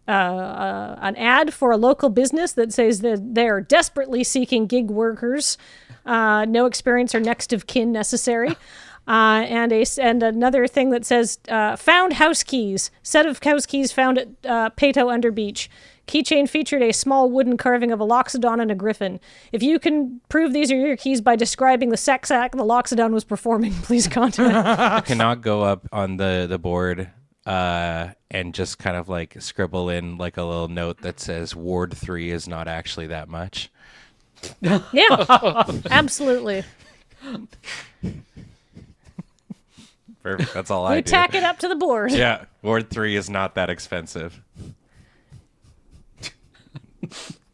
S1: ad for a local business that says that they're desperately seeking gig workers. No experience or next of kin necessary. And another thing that says found house keys. Set of house keys found at Pato Underbeach. Keychain featured a small wooden carving of a loxodon and a griffin. If you can prove these are your keys by describing the sex act the loxodon was performing, please contact.
S2: Cannot go up on the board and just kind of like scribble in like a little note that says Ward 3 is not actually that much.
S1: Yeah, absolutely.
S2: Perfect. That's all I
S1: You
S2: do.
S1: tack it up to the board.
S2: Yeah, Ward 3 is not that expensive.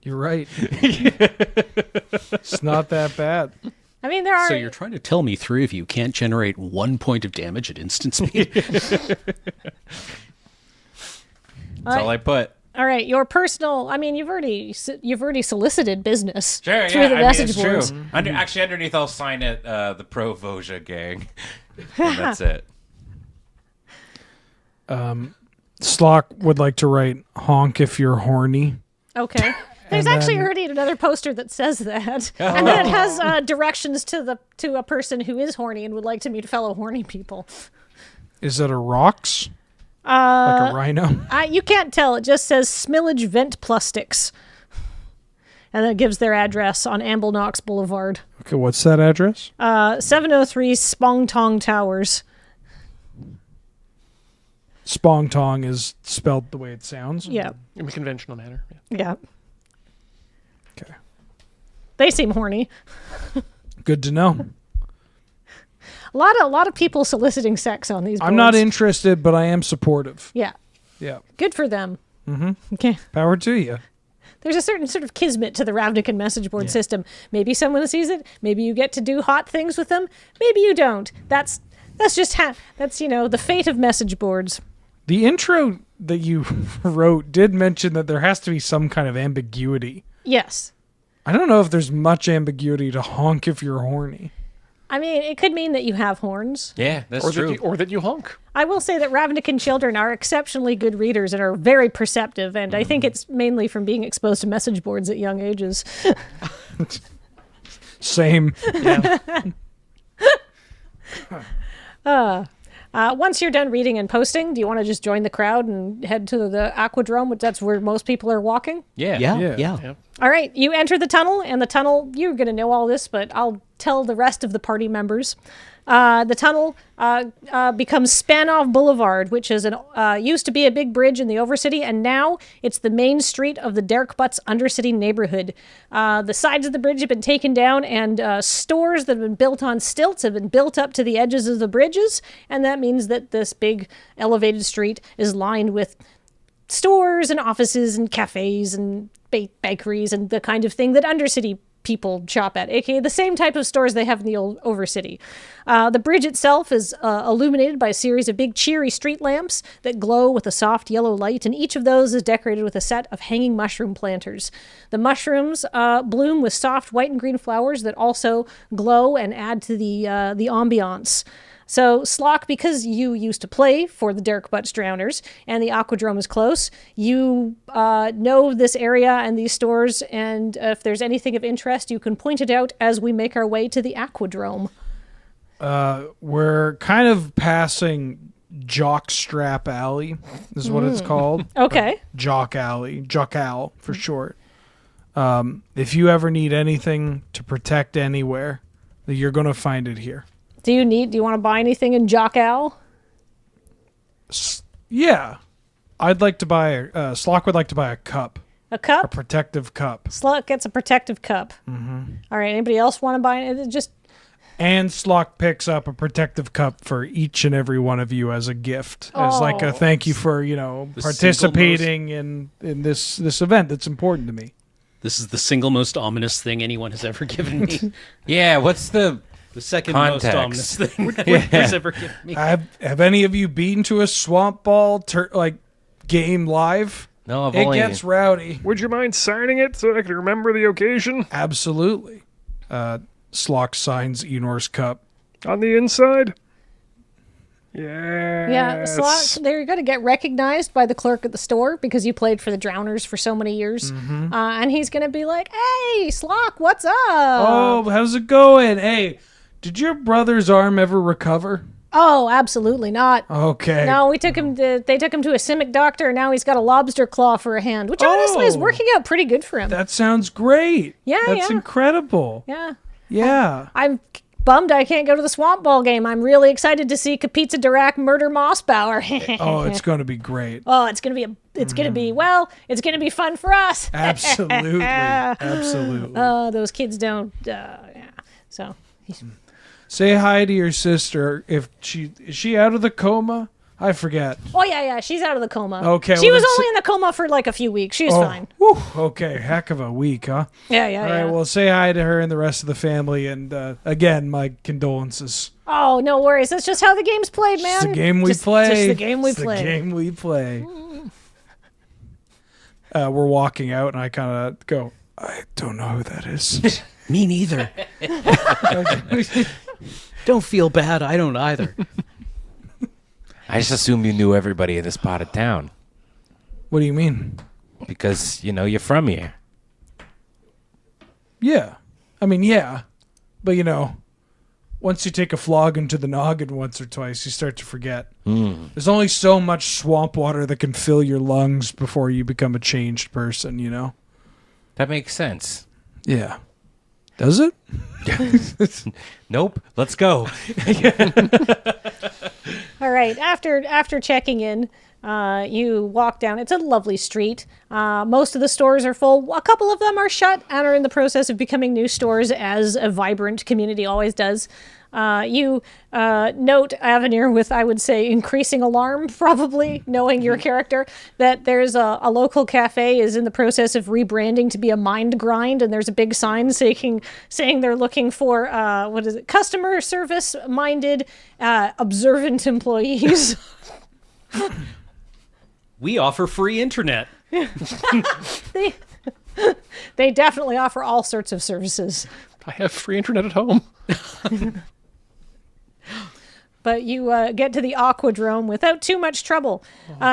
S4: You're right. It's not that bad.
S1: I mean, there are.
S3: So you're trying to tell me 3 of you can't generate 1 point of damage at instant speed?
S2: That's all I put.
S1: All right, your personal. I mean, you've already solicited business
S2: Sure,
S1: through
S2: yeah,
S1: the
S2: I mean,
S1: message
S2: it's
S1: boards.
S2: true. Actually, underneath I'll sign it, the Pro Voja gang. And that's it.
S4: Slock would like to write honk if you're horny.
S1: Okay. There's actually already another poster that says that, and then it has directions to a person who is horny and would like to meet fellow horny people.
S4: Is it a rocks? Like a rhino?
S1: You can't tell. It just says Smillage Vent Plastics. And then it gives their address on Amble Knox Boulevard.
S4: Okay, what's that address?
S1: 703 Spong Tong Towers.
S4: Spong Tong is spelled the way it sounds.
S1: Yeah.
S6: In a conventional manner. Yeah.
S1: Yeah.
S4: Okay.
S1: They seem horny.
S4: Good to know.
S1: A lot of people soliciting sex on these boards.
S4: I'm not interested, but I am supportive.
S1: Yeah.
S4: Yeah.
S1: Good for them. Mm-hmm. Okay.
S4: Power to you.
S1: There's a certain sort of kismet to the Ravnican message board system. Maybe someone sees it. Maybe you get to do hot things with them. Maybe you don't. That's just that's the fate of message boards.
S4: The intro that you wrote did mention that there has to be some kind of ambiguity.
S1: Yes.
S4: I don't know if there's much ambiguity to honk if you're horny.
S1: I mean, it could mean that you have horns.
S2: Yeah, that's
S6: Or
S2: true.
S6: that you honk.
S1: I will say that Ravnican children are exceptionally good readers and are very perceptive, and I think it's mainly from being exposed to message boards at young ages.
S4: Same.
S6: Yeah.
S1: Once you're done reading and posting, do you want to just join the crowd and head to the Aquadrome, which that's where most people are walking?
S2: Yeah.
S3: Yeah.
S1: All right, you enter the tunnel, and the tunnel, you're going to know all this, but I'll tell the rest of the party members. The tunnel becomes Spanoff Boulevard, which is used to be a big bridge in the Overcity, and now it's the main street of the Derek Butts Undercity neighborhood. The sides of the bridge have been taken down, and stores that have been built on stilts have been built up to the edges of the bridges, and that means that this big elevated street is lined with stores and offices and cafes and bakeries and the kind of thing that Undercity people shop at, aka the same type of stores they have in the old Overcity. The bridge itself is illuminated by a series of big cheery street lamps that glow with a soft yellow light, and each of those is decorated with a set of hanging mushroom planters. The mushrooms bloom with soft white and green flowers that also glow and add to the ambiance. So, Slock, because you used to play for the Derek Butts Drowners and the Aquadrome is close, you know this area and these stores, and if there's anything of interest, you can point it out as we make our way to the Aquadrome.
S4: We're kind of passing Jockstrap Alley, is what it's called.
S1: Okay.
S4: Jock Alley. Jockal, for short. If you ever need anything to protect anywhere, you're going to find it here.
S1: Do you want to buy anything in Jock Al?
S4: Yeah. I'd like to buy Slock would like to buy a cup.
S1: A cup?
S4: A protective cup.
S1: Slock gets a protective cup. Mm-hmm. All right, anybody else want to buy it?
S4: And Slock picks up a protective cup for each and every one of you as a gift. As like a thank you for, participating in this event that's important to me.
S3: This is the single most ominous thing anyone has ever given me.
S2: Yeah, what's the
S3: second
S2: context?
S3: most ominous thing anyone's ever given me.
S4: Have any of you been to a swamp ball game live?
S2: No,
S4: It gets rowdy.
S5: Would you mind signing it so I can remember the occasion?
S4: Absolutely. Slock signs Enor's cup.
S5: On the inside? Yes.
S1: Yeah, Slock, they're going to get recognized by the clerk at the store because you played for the Drowners for so many years. Mm-hmm. And he's going to be like, hey, Slock, what's up?
S4: Oh, how's it going? Hey, did your brother's arm ever recover?
S1: Oh, absolutely not.
S4: Okay.
S1: No, they took him to a Simic doctor, and now he's got a lobster claw for a hand, which honestly is working out pretty good for him.
S4: That sounds great.
S1: Yeah,
S4: That's incredible.
S1: Yeah.
S4: Yeah.
S1: I'm bummed I can't go to the Swamp Ball game. I'm really excited to see Kapitza Dirac murder Mossbauer.
S4: Oh, it's going to be great.
S1: Oh, it's going to be fun for us.
S4: Absolutely. Absolutely.
S1: Those kids don't, So.
S4: Say hi to your sister. Is she out of the coma? I forget.
S1: Oh, yeah, she's out of the coma.
S4: Okay.
S1: She was only in the coma for like a few weeks. She was fine.
S4: Whew, okay, heck of a week, huh?
S1: Yeah.
S4: All right, well, say hi to her and the rest of the family, and again, my condolences.
S1: Oh, no worries. That's just how the game's played, man.
S4: It's the game we play.
S1: Just the game we play.
S4: The game we play. We're walking out, and I kind of go, I don't know who that is.
S3: Me neither. Don't feel bad. I don't either.
S2: I just assume you knew everybody in this part of town
S4: What do you mean?
S2: because, you're from here.
S4: Yeah. I mean, yeah. But, once you take a flogging to the noggin once or twice, you start to forget. There's only so much swamp water that can fill your lungs before you become a changed person,
S2: That makes sense.
S4: Yeah. Does it?
S2: Nope. Let's go.
S1: All right. After checking in, you walk down. It's a lovely street. Most of the stores are full. A couple of them are shut and are in the process of becoming new stores, as a vibrant community always does. You note, Avenir, with, I would say, increasing alarm, probably, knowing your character, that there's a local cafe is in the process of rebranding to be a Mind Grind, and there's a big sign saying they're looking for, customer service-minded, observant employees.
S3: We offer free internet.
S1: They definitely offer all sorts of services.
S6: I have free internet at home.
S1: But you get to the Aquadrome without too much trouble.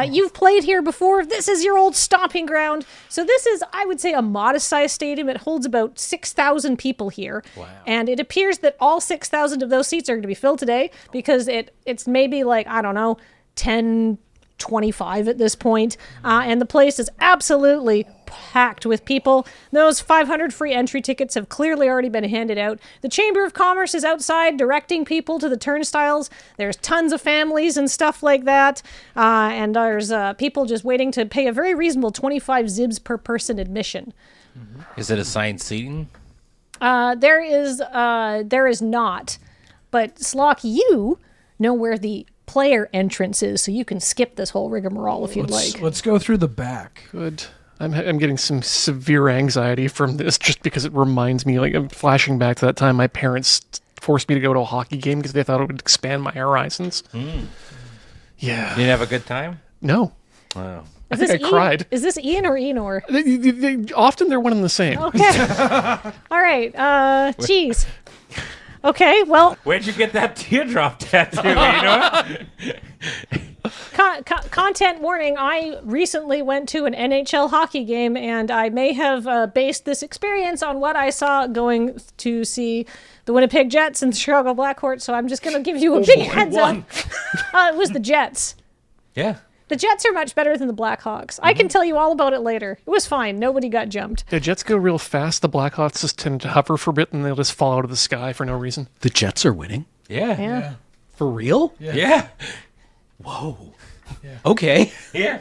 S1: You've played here before. This is your old stomping ground. So this is, I would say, a modest-sized stadium. It holds about 6,000 people here. Wow. And it appears that all 6,000 of those seats are going to be filled today because it's maybe like, I don't know, 10-25 at this point. And the place is absolutely packed with people. Those 500 free entry tickets have clearly already been handed out. The Chamber of Commerce is outside directing people to the turnstiles. There's tons of families and stuff like that. And there's people just waiting to pay a very reasonable 25 zibs per person admission.
S2: Is it assigned seating?
S1: There is not. But Slock, you know where the player entrance is, so you can skip this whole rigmarole if you'd like.
S4: Let's go through the back.
S6: Good. I'm getting some severe anxiety from this just because it reminds me, like, I'm flashing back to that time my parents forced me to go to a hockey game because they thought it would expand my horizons. Yeah.
S2: You didn't have a good time?
S6: No.
S2: Wow.
S6: I think I cried.
S1: Is this Ian or Enor?
S6: Often they're one and the same.
S1: Okay. All right. Geez. Okay, well...
S2: Where'd you get that teardrop tattoo, you know?
S1: Content warning, I recently went to an NHL hockey game, and I may have based this experience on what I saw going to see the Winnipeg Jets and the Chicago Blackhawks, so I'm just going to give you a big heads up. It was the Jets.
S2: Yeah.
S1: The Jets are much better than the Blackhawks. I can tell you all about it later. It was fine. Nobody got jumped.
S6: The Jets go real fast. The Blackhawks just tend to hover for a bit, and they'll just fall out of the sky for no reason.
S3: The Jets are winning?
S2: Yeah.
S3: For real?
S2: Yeah.
S3: Whoa. Yeah. Okay.
S2: Yeah.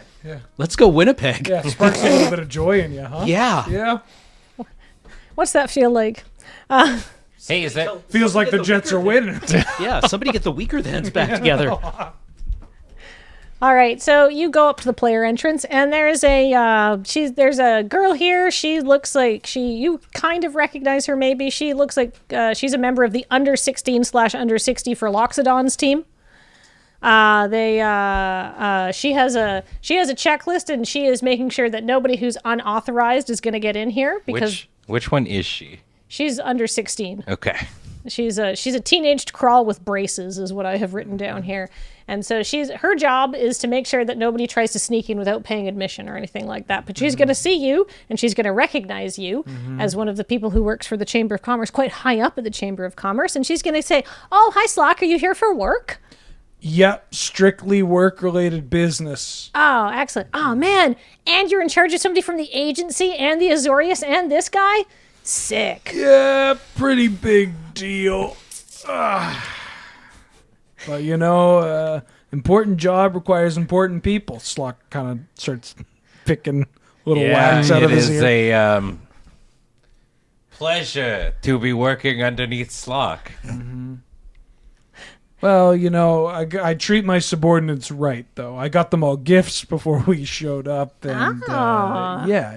S3: Let's go Winnipeg.
S4: Yeah, sparks a little bit of joy in you, huh?
S3: Yeah.
S4: Yeah.
S1: What's that feel like?
S2: Hey, is that...
S4: Feels like the Jets are winning.
S3: Yeah, somebody get the weaker thans back together.
S1: All right, so you go up to the player entrance, and there's a girl here. She looks like you kind of recognize her. Maybe she looks like she's a member of the under 16/under 60 for Loxodon's team. She has a checklist, and she is making sure that nobody who's unauthorized is going to get in here because
S2: which one is she?
S1: She's under 16.
S2: Okay.
S1: She's a teenaged crawl with braces is what I have written down here. And so her job is to make sure that nobody tries to sneak in without paying admission or anything like that. But she's going to see you, and she's going to recognize you as one of the people who works for the Chamber of Commerce, quite high up at the Chamber of Commerce. And she's going to say, "Oh, hi, Slock. Are you here for work?"
S4: Yep, strictly work-related business.
S1: Oh, excellent. Oh, man. And you're in charge of somebody from the agency and the Azorius and this guy? Sick.
S4: Yeah, pretty big deal. But, important job requires important people. Slock kind of starts picking little wax out of his ear.
S2: It is a pleasure to be working underneath Slock.
S4: Mm-hmm. Well, I treat my subordinates right, though. I got them all gifts before we showed up, and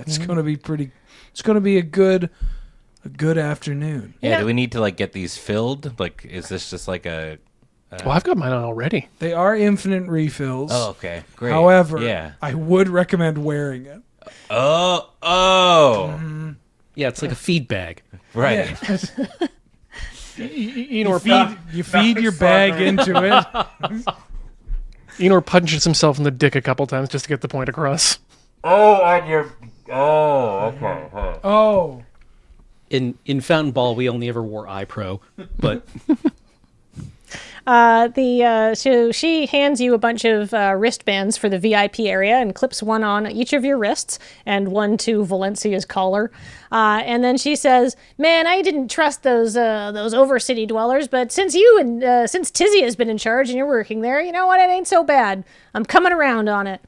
S4: it's going to be it's going to be a good afternoon.
S2: Yeah, do we need to get these filled? Is this just like a...
S6: Well, I've got mine on already.
S4: They are infinite refills.
S2: Oh, okay. Great.
S4: However, I would recommend wearing it.
S2: Oh.
S4: Mm-hmm.
S3: Yeah, it's like a feed bag.
S2: Right.
S4: You feed your bag into it.
S6: Enor punches himself in the dick a couple times just to get the point across.
S2: Oh, on your... Oh, okay. Huh.
S4: Oh.
S3: In Fountain Ball, we only ever wore iPro, but...
S1: So she hands you a bunch of wristbands for the VIP area and clips one on each of your wrists and one to Valencia's collar. And then she says, "Man, I didn't trust those over-city dwellers, but since Tizzy has been in charge and you're working there, you know what? It ain't so bad. I'm coming around on it."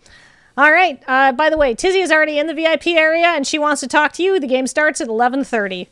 S1: All right. By the way, Tizzy is already in the VIP area and she wants to talk to you. The game starts at 11:30.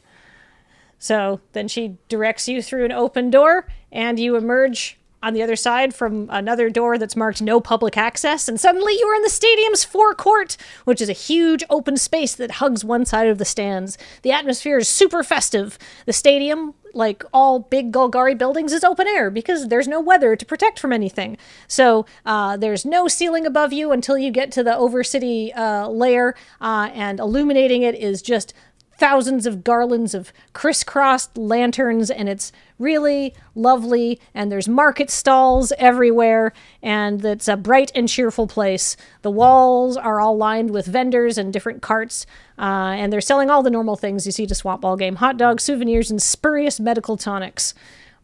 S1: So then she directs you through an open door, and you emerge on the other side from another door that's marked no public access, and suddenly you are in the stadium's forecourt, which is a huge open space that hugs one side of the stands. The atmosphere is super festive. The stadium, like all big Golgari buildings, is open air because there's no weather to protect from anything. So there's no ceiling above you until you get to the over-city layer, and illuminating it is just thousands of garlands of crisscrossed lanterns, and it's really lovely, and there's market stalls everywhere, and it's a bright and cheerful place. The walls are all lined with vendors and different carts, and they're selling all the normal things you see at a swamp ball game: hot dogs, souvenirs, and spurious medical tonics.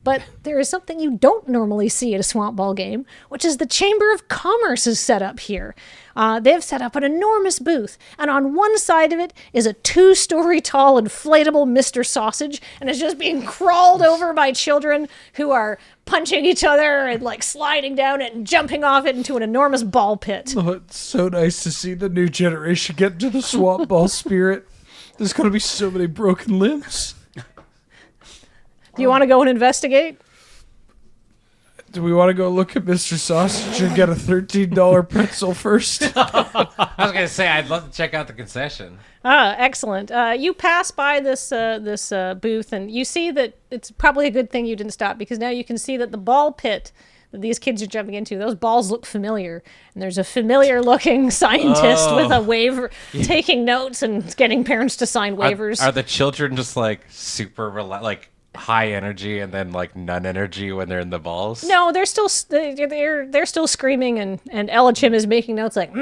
S1: But there is something you don't normally see at a swamp ball game, which is the Chamber of Commerce is set up here. They've set up an enormous booth, and on one side of it is a 2-story tall inflatable Mr. Sausage, and it's just being crawled over by children who are punching each other and like sliding down it and jumping off it into an enormous ball pit.
S4: Oh, it's so nice to see the new generation get into the swamp ball spirit. There's going to be so many broken limbs.
S1: Do you want to go and investigate?
S4: Do we want to go look at Mr. Sausage and get a $13 pretzel first?
S2: I was going to say, I'd love to check out the concession.
S1: Excellent. You pass by this booth, and you see that it's probably a good thing you didn't stop, because now you can see that the ball pit that these kids are jumping into, those balls look familiar. And there's a familiar-looking scientist with a waiver, taking notes and getting parents to sign waivers.
S2: Are the children just like super high energy and then like none energy when they're in the balls?
S1: No, they're still screaming, and Elichim is making notes like,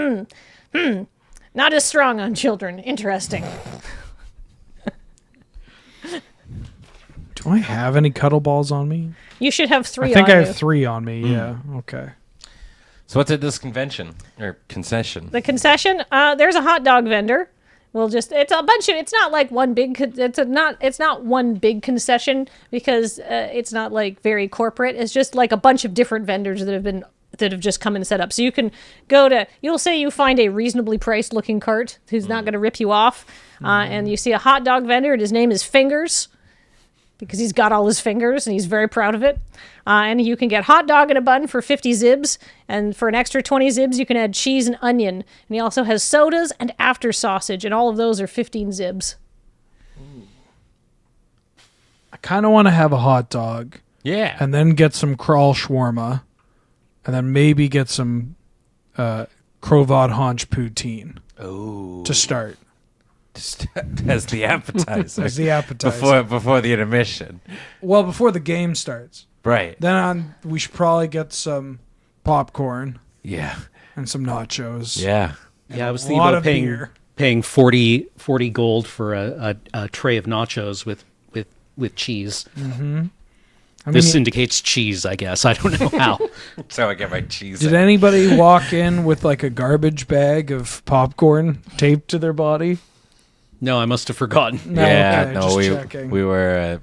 S1: not as strong on children. Interesting.
S4: Do I have any cuddle balls on me?
S1: You should have 3 on
S4: I think
S1: you.
S4: I have 3 on me, yeah. Okay.
S2: So what's at this convention or concession?
S1: The concession, there's a hot dog vendor. It's a bunch of, it's not like one big, it's not one big concession, because it's not like very corporate. It's just like a bunch of different vendors that have just come and set up. So you can you'll say you find a reasonably priced looking cart who's not going to rip you off. And you see a hot dog vendor, and his name is Fingers, because he's got all his fingers and he's very proud of it. And you can get hot dog in a bun for 50 zibs, and for an extra 20 zibs you can add cheese and onion. And he also has sodas and after sausage, and all of those are 15 zibs.
S4: I kind of want to have a hot dog.
S2: Yeah.
S4: And then get some crawl shawarma, and then maybe get some cravat haunch poutine.
S2: Oh.
S4: To start.
S2: As the appetizer.
S4: As the appetizer.
S2: Before the intermission.
S4: Well, before the game starts.
S2: Right.
S4: Then we should probably get some popcorn.
S2: Yeah.
S4: And some nachos.
S2: Yeah.
S3: Yeah, I was thinking about paying 40 gold for a tray of nachos with cheese.
S4: Mm-hmm.
S3: This indicates cheese, I guess. I don't know how.
S2: That's how I get my cheese.
S4: Did anybody walk in with like a garbage bag of popcorn taped to their body?
S3: No, I must have forgotten.
S4: No,
S2: yeah,
S4: okay,
S2: no,
S4: just
S2: we
S4: checking.
S2: we were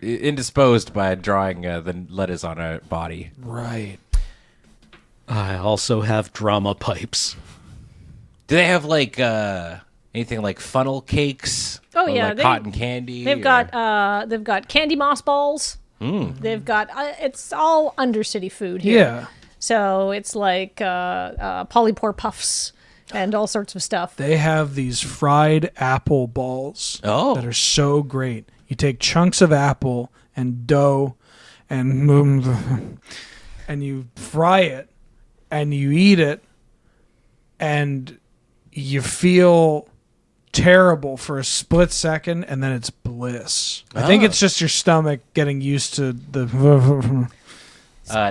S2: indisposed by drawing the letters on our body.
S4: Right.
S3: I also have drama pipes.
S2: Do they have like anything like funnel cakes?
S1: Oh
S2: or
S1: yeah,
S2: like cotton candy.
S1: They've got candy moss balls. They've got it's all Undercity food here.
S4: Yeah.
S1: So it's like polypore puffs and all sorts of stuff.
S4: They have these fried apple balls that are so great. You take chunks of apple and dough and you fry it and you eat it and you feel terrible for a split second, and then it's bliss. I think it's just your stomach getting used to the...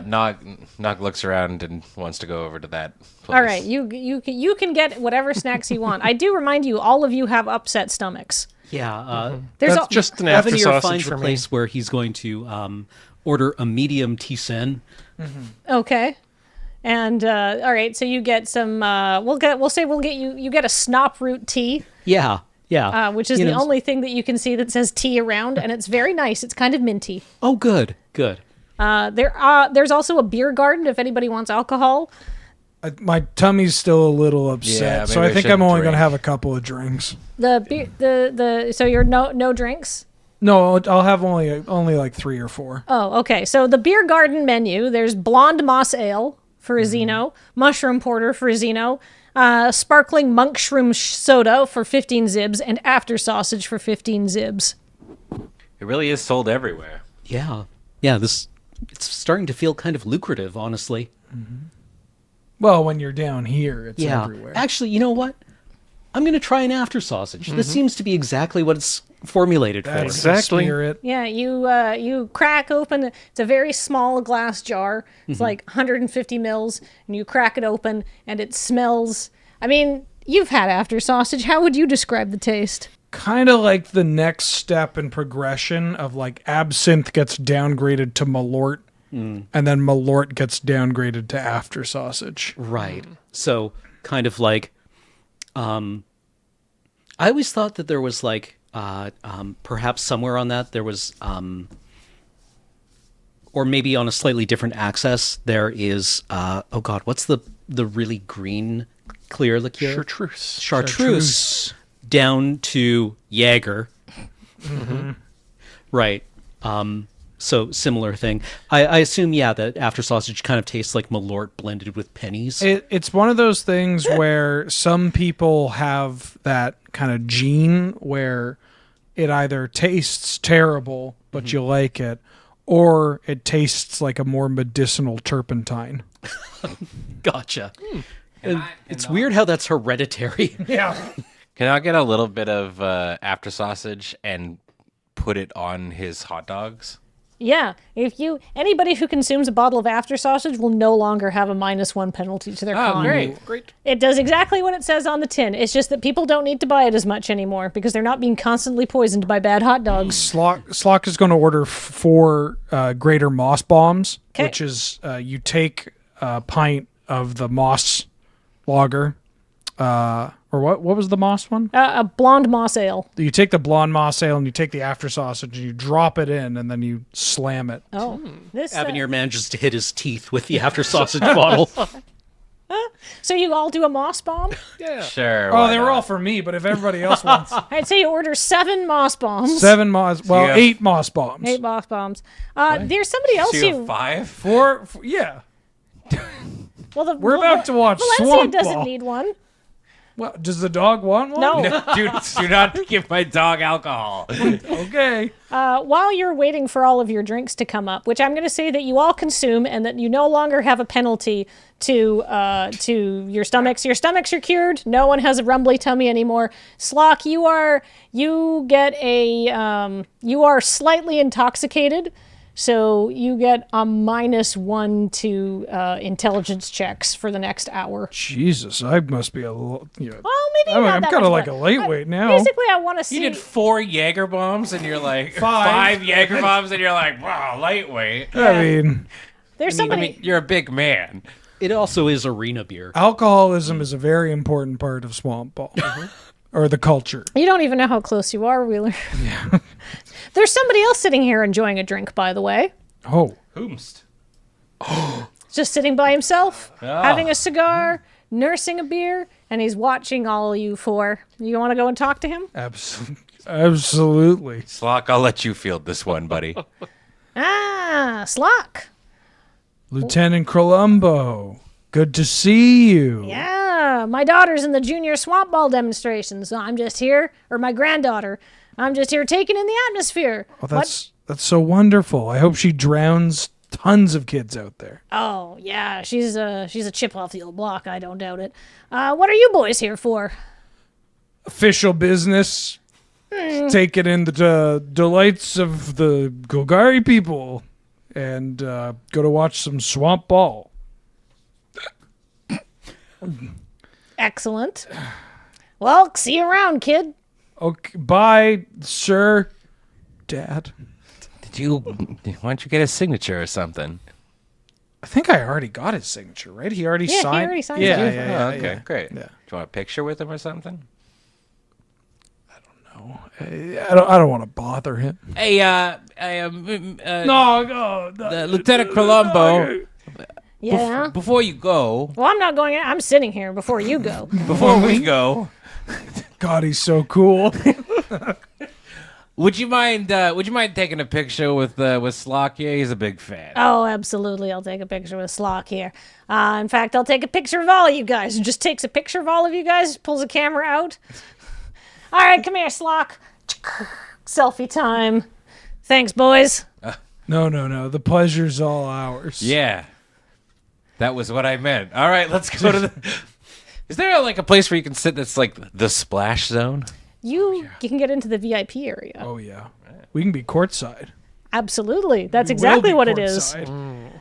S2: Nog looks around and wants to go over to that place.
S1: All right, you can get whatever snacks you want. I do remind you, all of you have upset stomachs.
S3: Yeah,
S6: that's just an after
S3: Avenir
S6: sausage
S3: finds
S6: for
S3: a
S6: me.
S3: place where he's going to order a medium tisane.
S1: Okay. And all right, so you get some. We'll get you. You get a snop root tea,
S3: Yeah, yeah.
S1: which is
S3: You
S1: the
S3: know,
S1: only thing that you can see that says tea around, and it's very nice. It's kind of minty.
S3: Oh, good, good.
S1: There's also a beer garden if anybody wants alcohol.
S4: My tummy's still a little upset,
S2: Yeah,
S4: so
S2: maybe
S4: I
S2: I
S4: think I'm
S2: shouldn't
S4: only going to
S2: drink.
S4: have a couple of drinks.
S1: So you're no drinks.
S4: No, I'll have only like 3 or 4.
S1: Oh, okay. So the beer garden menu, there's blonde moss ale for a Zeno, mushroom porter for a Zeno, sparkling monk shroom soda for 15 zibs, and after sausage for 15 zibs.
S2: It really is sold everywhere.
S3: Yeah, yeah. It's starting to feel kind of lucrative, honestly.
S4: Well, when you're down here, it's
S3: Yeah.
S4: everywhere.
S3: Actually, you know what? I'm going to try an after sausage. This seems to be exactly what it's formulated for.
S4: That's the
S6: Exactly.
S4: spirit.
S1: Yeah, you crack open. It's a very small glass jar. It's like 150 mils, and you crack it open, and it smells. I mean, you've had after sausage. How would you describe the taste?
S4: Kind of like the next step in progression of like absinthe gets downgraded to Malort, and then Malort gets downgraded to after sausage.
S3: Right. So, kind of like, I always thought that there was like, perhaps somewhere on that there was, or maybe on a slightly different axis there is, oh God, what's the really green clear liqueur?
S6: Chartreuse.
S3: Chartreuse down to Jaeger. Right. So similar thing. I assume, yeah, that after sausage kind of tastes like Malort blended with pennies.
S4: It's one of those things where some people have that kind of gene where it either tastes terrible, but you like it, or it tastes like a more medicinal turpentine.
S3: Gotcha. It's weird how that's hereditary.
S4: Yeah.
S2: Can I get a little bit of after sausage and put it on his hot dogs?
S1: Yeah, anybody who consumes a bottle of after sausage will no longer have a -1 penalty to their con.
S2: Great.
S1: It does exactly what it says on the tin. It's just that people don't need to buy it as much anymore because they're not being constantly poisoned by bad hot dogs.
S4: Slock is going to order 4 greater moss bombs,
S1: 'Kay.
S4: which is you take a pint of the moss lager, or what was the moss one?
S1: A blonde moss ale.
S4: You take the blonde moss ale and you take the after sausage and you drop it in and then you slam it.
S1: Oh, this.
S3: Avenir manages to hit his teeth with the after sausage bottle.
S1: So you all do a moss bomb?
S2: Sure.
S4: Oh,
S2: why
S4: they were
S2: not?
S4: all for me, but if everybody else wants
S1: I'd say you order 7 moss bombs.
S4: 7 moss, well,
S2: Yeah.
S4: 8 moss bombs.
S1: 8 moss bombs. There's somebody else
S2: So you
S1: you.
S2: have 5?
S4: 4, yeah.
S1: Well,
S4: We're about to watch
S1: Valencia
S4: Swamp
S1: doesn't
S4: Ball.
S1: need one.
S4: Well, does the dog want one?
S1: No.
S2: Do not give my dog alcohol.
S4: Okay.
S1: While you're waiting for all of your drinks to come up, which I'm going to say that you all consume and that you no longer have a penalty to your stomachs. Your stomachs are cured. No one has a rumbly tummy anymore. Slock, you are slightly intoxicated. So you get a -1 to intelligence checks for the next hour.
S4: Jesus, I must be a little. Yeah.
S1: Well, maybe
S4: I'm
S1: not that
S4: kind of
S1: much
S4: like a
S1: better.
S4: lightweight now.
S1: Basically, I want to see.
S2: You did 4 Jaeger bombs and you're like
S4: 5.
S2: Jaeger bombs and you're like, wow, lightweight.
S4: I mean,
S1: There's
S2: I
S1: somebody.
S2: mean, you're a big man.
S3: It also is arena beer.
S4: alcoholism is a very important part of Swamp Ball. Or the culture.
S1: You don't even know how close you are, Wheeler. There's somebody else sitting here enjoying a drink, by the way.
S4: Oh.
S2: Whomst.
S1: Just sitting by himself, having a cigar, nursing a beer, and he's watching all you 4. You want to go and talk to him?
S4: Absolutely.
S2: Slock, I'll let you field this one, buddy.
S1: Slock.
S4: Lieutenant Columbo, good to see you.
S1: Yeah, my daughter's in the junior swamp ball demonstration, so I'm just here, or my granddaughter. I'm just here taking in the atmosphere.
S4: Oh, that's so wonderful. I hope she drowns tons of kids out there.
S1: Oh, yeah, she's a chip off the old block, I don't doubt it. What are you boys here for?
S4: Official business. Taking in the delights of the Golgari people. And go to watch some Swamp Ball.
S1: Excellent. Well, see you around, kid.
S4: Okay, bye, sir. Dad.
S2: Why don't you get a signature or something?
S4: I think I already got his signature, right? He already signed.
S1: He already signed
S4: Yeah,
S1: it.
S4: yeah,
S2: Oh, okay, great.
S4: Yeah.
S2: Do you want a picture with him or something?
S4: No, I don't want to bother him.
S2: Hey, I am
S4: No,
S2: Lieutenant Colombo.
S1: Yeah.
S2: Before you go,
S1: Well, I'm not going. I'm sitting here before you go.
S2: before we go,
S4: God, he's so cool.
S2: would you mind taking a picture with Slock here? He's a big fan.
S1: Oh, absolutely. I'll take a picture with Slock here. In fact, I'll take a picture of all of you guys. Just takes a picture of all of you guys, pulls a camera out. All right, come here, Slock. Selfie time. Thanks, boys.
S4: No. The pleasure's all ours.
S2: Yeah, that was what I meant. All right, let's go to the. Is there like a place where you can sit that's like the splash zone?
S1: You can get into the VIP area.
S4: Oh yeah. We can be courtside.
S1: Absolutely. That's
S4: We will
S1: exactly
S4: be
S1: what it is.
S4: courtside.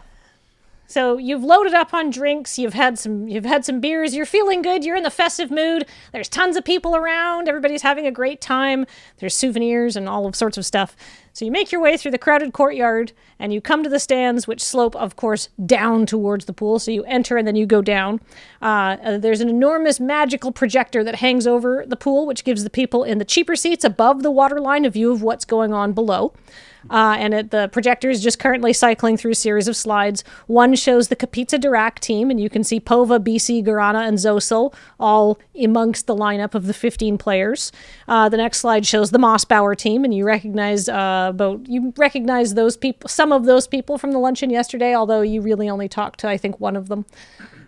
S1: So you've loaded up on drinks, you've had some beers, you're feeling good, you're in the festive mood. There's tons of people around, everybody's having a great time. There's souvenirs and all of sorts of stuff. So you make your way through the crowded courtyard and you come to the stands, which slope, of course, down towards the pool. So you enter and then you go down. There's an enormous magical projector that hangs over the pool, which gives the people in the cheaper seats above the waterline a view of what's going on below. The projector is just currently cycling through a series of slides. One shows the Kapitsa Dirac team, and you can see Pova, BC, Garana, and Zosil all amongst the lineup of the 15 players. The next slide shows the Mossbauer team, and you recognize those people, some of those people from the luncheon yesterday, although you really only talked to, I think, one of them.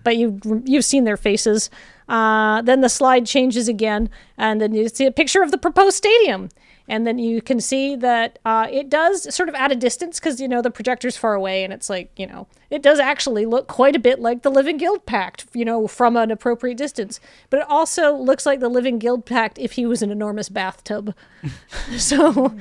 S1: But you've seen their faces. Then the slide changes again, and then you see a picture of the proposed stadium. And then you can see that it does sort of at a distance because, the projector's far away and it's like, it does actually look quite a bit like the Living Guild Pact, from an appropriate distance. But it also looks like the Living Guild Pact if he was an enormous bathtub. So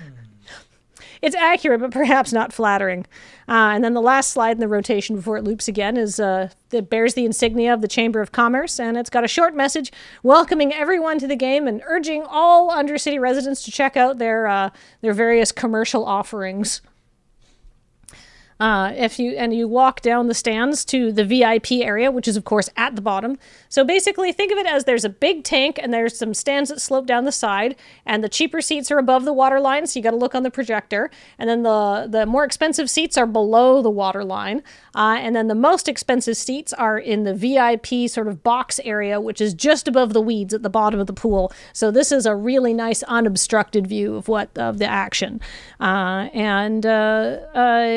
S1: it's accurate, but perhaps not flattering. And then the last slide in the rotation before it loops again is that bears the insignia of the Chamber of Commerce, and it's got a short message welcoming everyone to the game and urging all Undercity residents to check out their various commercial offerings. You walk down the stands to the VIP area, which is of course at the bottom. So basically think of it as there's a big tank and there's some stands that slope down the side, and the cheaper seats are above the water line, so you got to look on the projector. And then the more expensive seats are below the water line. And then the most expensive seats are in the VIP sort of box area, which is just above the weeds at the bottom of the pool. So this is a really nice unobstructed view of the action.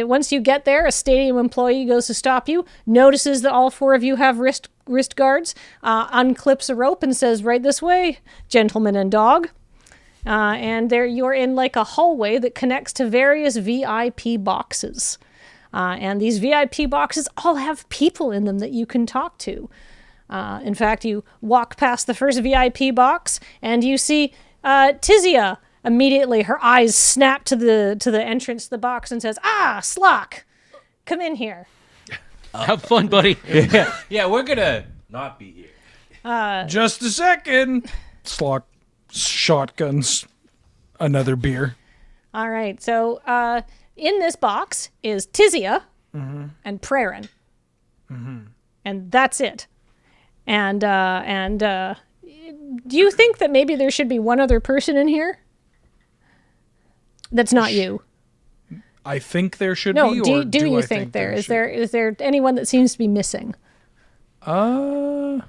S1: Once you get there, a stadium employee goes to stop you, notices that all four of you have wrist guards, unclips a rope and says, "Right this way, gentleman and dog." And there you're in like a hallway that connects to various VIP boxes. And these VIP boxes all have people in them that you can talk to. In fact, you walk past the first VIP box and you see Tizia. Immediately, her eyes snap to the entrance to the box and says, Slock, come in here.
S3: Have fun, buddy.
S2: Yeah, we're gonna not be here.
S4: Just a second. Slock shotguns another beer.
S1: All right, so in this box is Tizia and Prarin. And that's it. And do you think that maybe there should be one other person in here? That's not you.
S4: I think there should
S1: No,
S4: be.
S1: do you think there is there is there anyone that seems to be missing?
S4: No.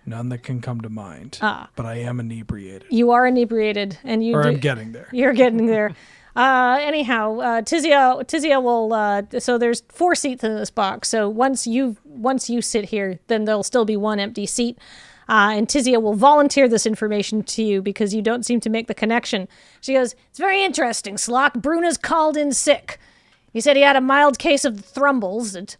S4: None that can come to mind. But I am inebriated.
S1: You are inebriated, and
S4: I'm getting there.
S1: You're getting there. Anyhow, Tizia will. So there's 4 seats in this box. So once you sit here, then there'll still be 1 empty seat. And Tizia will volunteer this information to you because you don't seem to make the connection. She goes, "It's very interesting, Slock. Bruna's called in sick. He said he had a mild case of the thrumbles, and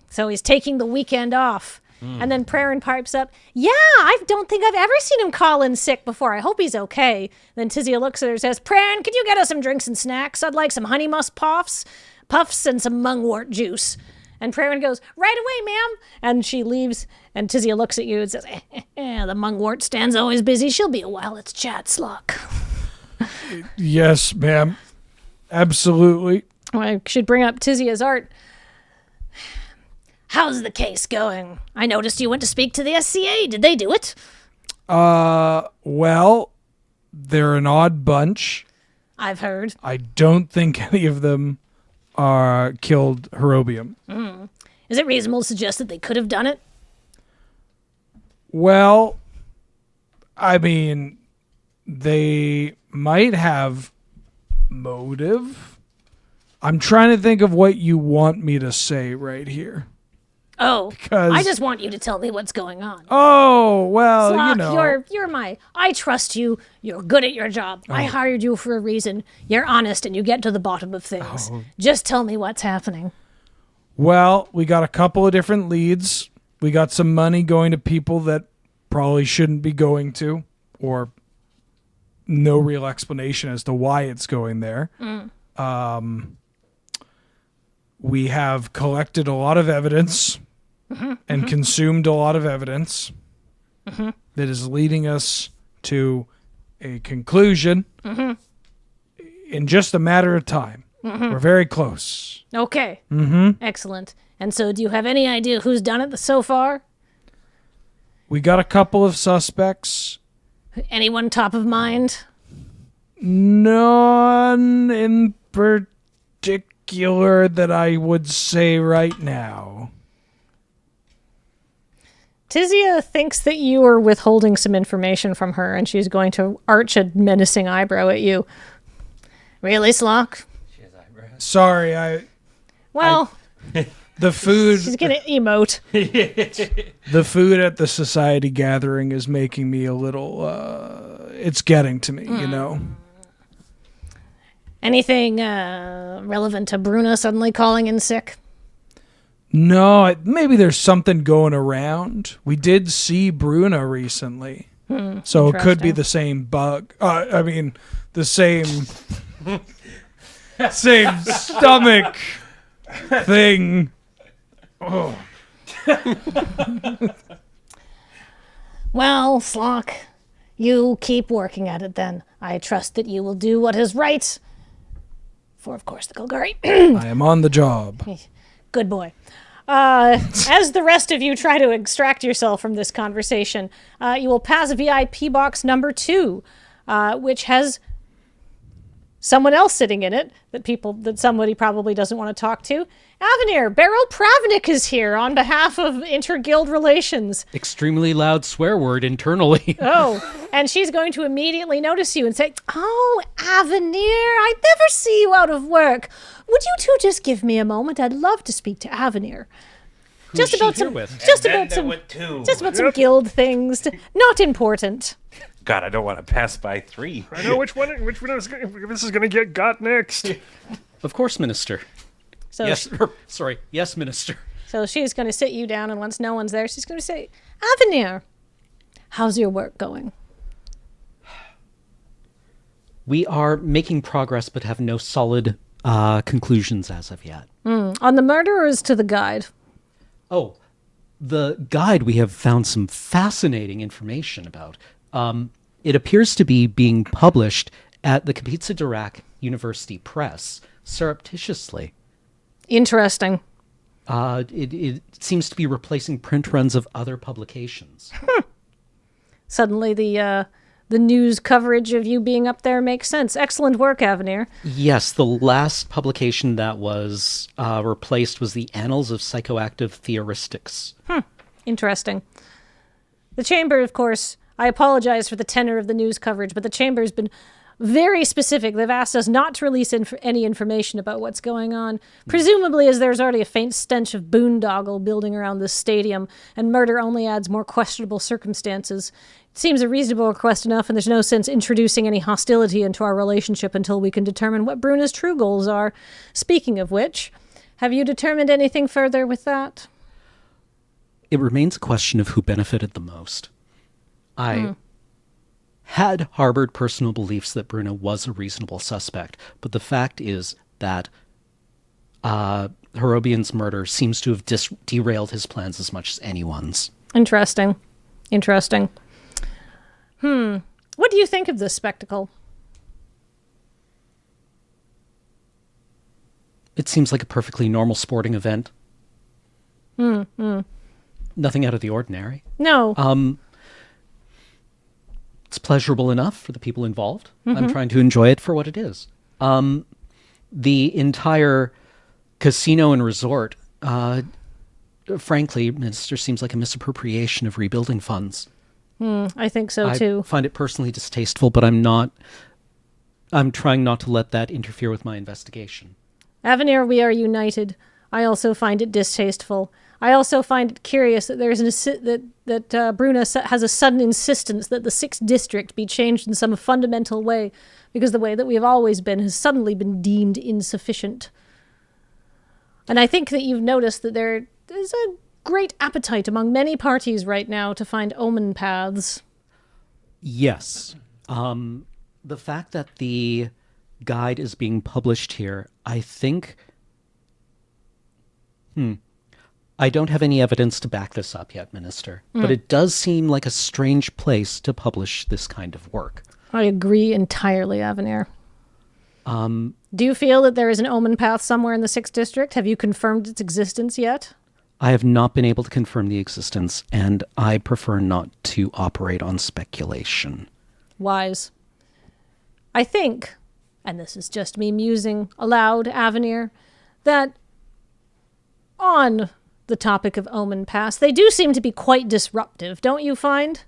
S1: so he's taking the weekend off." And then Prarin pipes up, "Yeah, I don't think I've ever seen him call in sick before. I hope he's okay." Then Tizia looks at her and says, "Prarin, could you get us some drinks and snacks? I'd like some honey musk puffs, and some mungwort juice." And Prarin goes, "Right away, ma'am." And she leaves, and Tizia looks at you and says, the mungwort stand's always busy. She'll be a while. Let's chat, Slock.
S4: Yes, ma'am. Absolutely.
S1: I should bring up Tizia's art. How's the case going? I noticed you went to speak to the SCA. Did they do it?
S4: Well, they're an odd bunch.
S1: I've heard.
S4: I don't think any of them killed Herobium.
S1: Is it reasonable to suggest that they could have done it?
S4: Well, I mean, they might have motive. I'm trying to think of what you want me to say right here.
S1: Oh,
S4: Because-
S1: I just want you to tell me what's going on.
S4: Oh, well,
S1: Slock,
S4: you know.
S1: you're my. I trust you. You're good at your job. I hired you for a reason. You're honest and you get to the bottom of things. Just tell me what's happening.
S4: Well, we got a couple of different leads. We got some money going to people that probably shouldn't be going to, or no real explanation as to why it's going there. We have collected a lot of evidence and consumed a lot of evidence that is leading us to a conclusion in just a matter of time. We're very close.
S1: Okay. Excellent. And so, do you have any idea who's done it so far?
S4: We got a couple of suspects.
S1: Anyone top of mind?
S4: None in particular that I would say right now.
S1: Tizia thinks that you are withholding some information from her, and she's going to arch a menacing eyebrow at you. Really, Slock?
S4: Sorry,
S1: Well,
S4: the food
S1: she's gonna emote.
S4: the food at the society gathering is making me a little it's getting to me, you know.
S1: Anything relevant to Bruna suddenly calling in sick?
S4: No, maybe there's something going around. We did see Bruna recently. So it could be
S1: Interesting.
S4: the same bug. I mean, the same same stomach thing. Oh.
S1: Well, Slock, you keep working at it then. I trust that you will do what is right. For, of course, the Golgari.
S4: I am on the job.
S1: Good boy. As the rest of you try to extract yourself from this conversation, you will pass VIP box number 2, which has someone else sitting in it that somebody probably doesn't want to talk to. Avenir, Beryl Pravnik is here on behalf of Interguild Relations.
S3: Extremely loud swear word internally.
S1: Oh, and she's going to immediately notice you and say, "Oh, Avenir, I never see you out of work. Would you two just give me a moment? I'd love to speak to Avenir. Just about some guild things. Not important."
S2: God, I don't want to pass by 3.
S5: I know which one this is going to get got next.
S3: Of course, Minister.
S1: So,
S3: Yes, Minister.
S1: so she's going to sit you down, and once no one's there, she's going to say, "Avenir, how's your work going?"
S3: We are making progress, but have no solid conclusions as of yet.
S1: On the murderers to the guide.
S3: Oh, the guide we have found some fascinating information about. It appears to be being published at the Kapitsa Dirac University Press surreptitiously.
S1: Interesting.
S3: It seems to be replacing print runs of other publications.
S1: Suddenly the news coverage of you being up there makes sense. Excellent work, Avenir.
S3: Yes, the last publication that was replaced was the Annals of Psychoactive Theoristics.
S1: Interesting. The Chamber, of course, I apologize for the tenor of the news coverage, but the Chamber has been very specific. They've asked us not to release any information about what's going on, presumably as there's already a faint stench of boondoggle building around this stadium, and murder only adds more questionable circumstances. It seems a reasonable request enough, and there's no sense introducing any hostility into our relationship until we can determine what Bruna's true goals are. Speaking of which, have you determined anything further with that?
S3: It remains a question of who benefited the most. I had harbored personal beliefs that Bruna was a reasonable suspect, but the fact is that Herobian's murder seems to have derailed his plans as much as anyone's.
S1: Interesting. What do you think of this spectacle?
S3: It seems like a perfectly normal sporting event. Nothing out of the ordinary.
S1: No.
S3: It's pleasurable enough for the people involved. I'm trying to enjoy it for what it is. The entire casino and resort, frankly, Minister, seems like a misappropriation of rebuilding funds.
S1: I think so,
S3: I
S1: too.
S3: find it personally distasteful, but I'm trying not to let that interfere with my investigation.
S1: Avenir, we are united. I also find it distasteful. I also find it curious that there's that Bruna has a sudden insistence that the 6th district be changed in some fundamental way, because the way that we have always been has suddenly been deemed insufficient. And I think that you've noticed that there is a great appetite among many parties right now to find omen paths.
S3: Yes. The fact that the guide is being published here, I think... I don't have any evidence to back this up yet, Minister, but it does seem like a strange place to publish this kind of work.
S1: I agree entirely, Avenir. Do you feel that there is an omen path somewhere in the 6th district? Have you confirmed its existence yet?
S3: I have not been able to confirm the existence, and I prefer not to operate on speculation.
S1: Wise. I think, and this is just me musing aloud, Avenir, that on the topic of omen paths, they do seem to be quite disruptive, don't you find?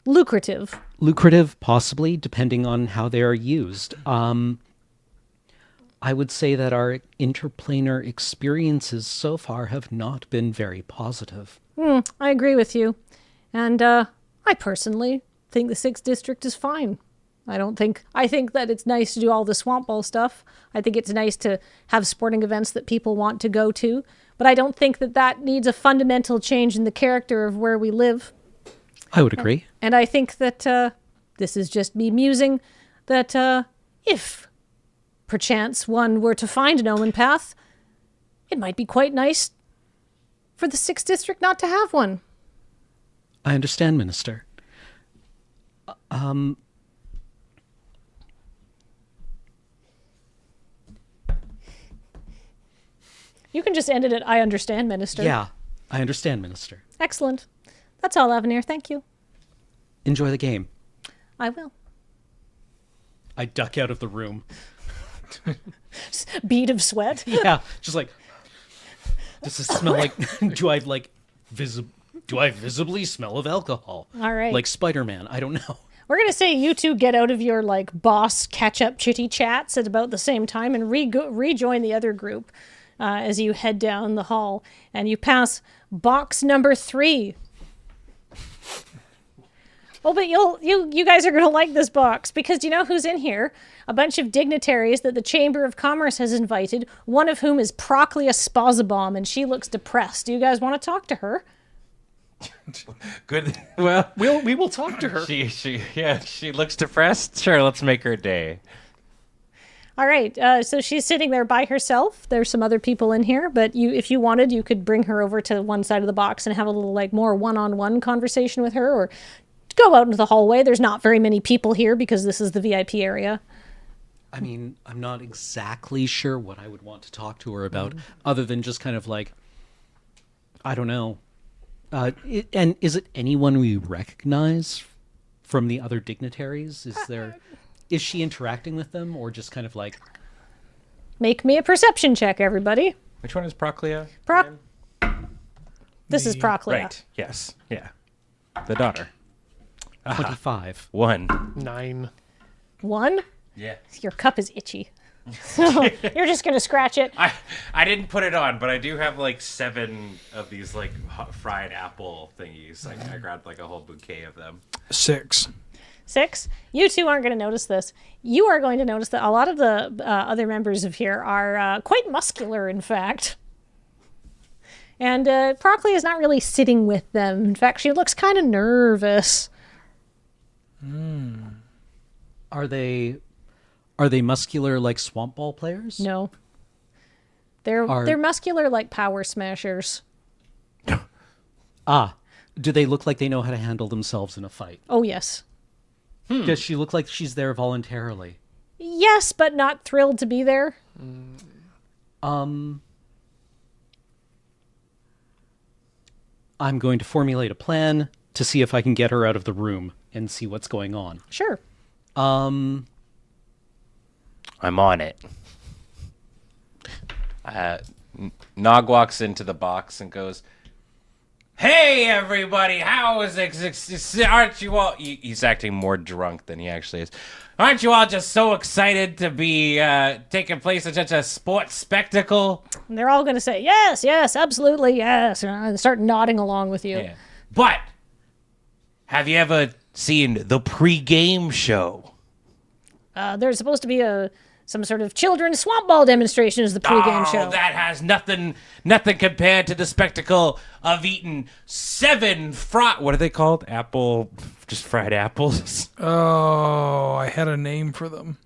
S1: Lucrative.
S3: Lucrative, possibly, depending on how they are used. I would say that our interplanar experiences so far have not been very positive.
S1: I agree with you. And I personally think the 6th district is fine. I think that it's nice to do all the swamp ball stuff. I think it's nice to have sporting events that people want to go to. But I don't think that that needs a fundamental change in the character of where we live.
S3: I would agree.
S1: And I think that this is just me musing, that if perchance one were to find an omen path, it might be quite nice for the 6th district not to have one.
S3: I understand, Minister.
S1: You can just end it at I understand, Minister.
S3: Yeah, I understand, Minister.
S1: Excellent. That's all, Avenir. Thank you.
S3: Enjoy the game.
S1: I will.
S3: I duck out of the room.
S1: Bead of sweat.
S3: Yeah, just like, does it smell like, do I visibly smell of alcohol?
S1: All right.
S3: Like Spider-Man, I don't know.
S1: We're going to say you two get out of your boss catch-up chitty chats at about the same time and rejoin the other group as you head down the hall. And you pass box number 3. Oh, but you guys are going to like this box, because do you know who's in here? A bunch of dignitaries that the Chamber of Commerce has invited, one of whom is Proclea Spazabom, and she looks depressed. Do you guys want to talk to her?
S2: Good. Well,
S6: We will talk to her.
S2: she looks depressed. Sure, let's make her day.
S1: All right, so she's sitting there by herself. There's some other people in here, but if you wanted, you could bring her over to one side of the box and have a little more one-on-one conversation with her, or go out into the hallway. There's not very many people here because this is the VIP area.
S3: I mean, I'm not exactly sure what I would want to talk to her about, other than just kind of I don't know. And is it anyone we recognize from the other dignitaries? Is she interacting with them, or just kind of
S1: Make me a perception check, everybody.
S2: Which one is Proclea?
S1: This is Proclea.
S2: Right. Yes. Yeah. The daughter.
S3: 25?
S2: 1.
S6: 9.
S1: 1?
S2: Yeah.
S1: Your cup is itchy. So you're just going to scratch it.
S2: I didn't put it on, but I do have 7 of these hot fried apple thingies. I grabbed a whole bouquet of them.
S4: 6.
S1: 6? You two aren't going to notice this. You are going to notice that a lot of the other members of here are quite muscular, in fact. And Proclea is not really sitting with them. In fact, she looks kind of nervous.
S3: Are they muscular like swamp ball players?
S1: No. They're muscular like power smashers.
S3: Do they look like they know how to handle themselves in a fight?
S1: Oh, yes.
S3: Does she look like she's there voluntarily?
S1: Yes, but not thrilled to be there.
S3: I'm going to formulate a plan to see if I can get her out of the room and see what's going on.
S1: Sure.
S2: I'm on it. Nog walks into the box and goes, "Hey, everybody! How is it? Aren't you all?" He's acting more drunk than he actually is. Aren't you all just so excited to be taking place in such a sports spectacle?
S1: And they're all going to say, yes, yes, absolutely, yes. And start nodding along with you.
S2: Yeah. But have you ever seen the pre-game show?
S1: There's supposed to be some sort of children's swamp ball demonstration as the pregame show.
S2: That has nothing compared to the spectacle of eating 7 what are they called? Just fried apples?
S4: Oh, I had a name for them.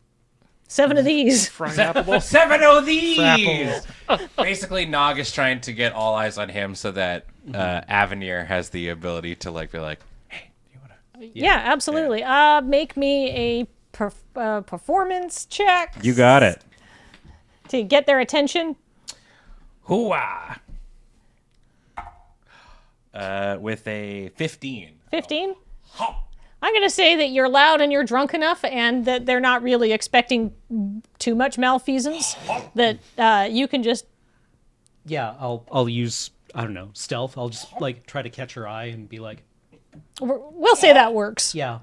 S1: 7 of these.
S6: Fried apple balls.
S2: 7 of these!
S4: Frapples.
S2: Basically, Nog is trying to get all eyes on him so that Avenir has the ability to be like, hey, you want to...
S1: Yeah, absolutely. Make me a performance check.
S2: You got it.
S1: To get their attention.
S2: Hooah! With a 15.
S1: 15? I'm going to say that you're loud and you're drunk enough and that they're not really expecting too much malfeasance, that you can just...
S3: Yeah, I'll use, I don't know, stealth. I'll just try to catch her eye and be like,
S1: We'll say that works.
S3: yeah.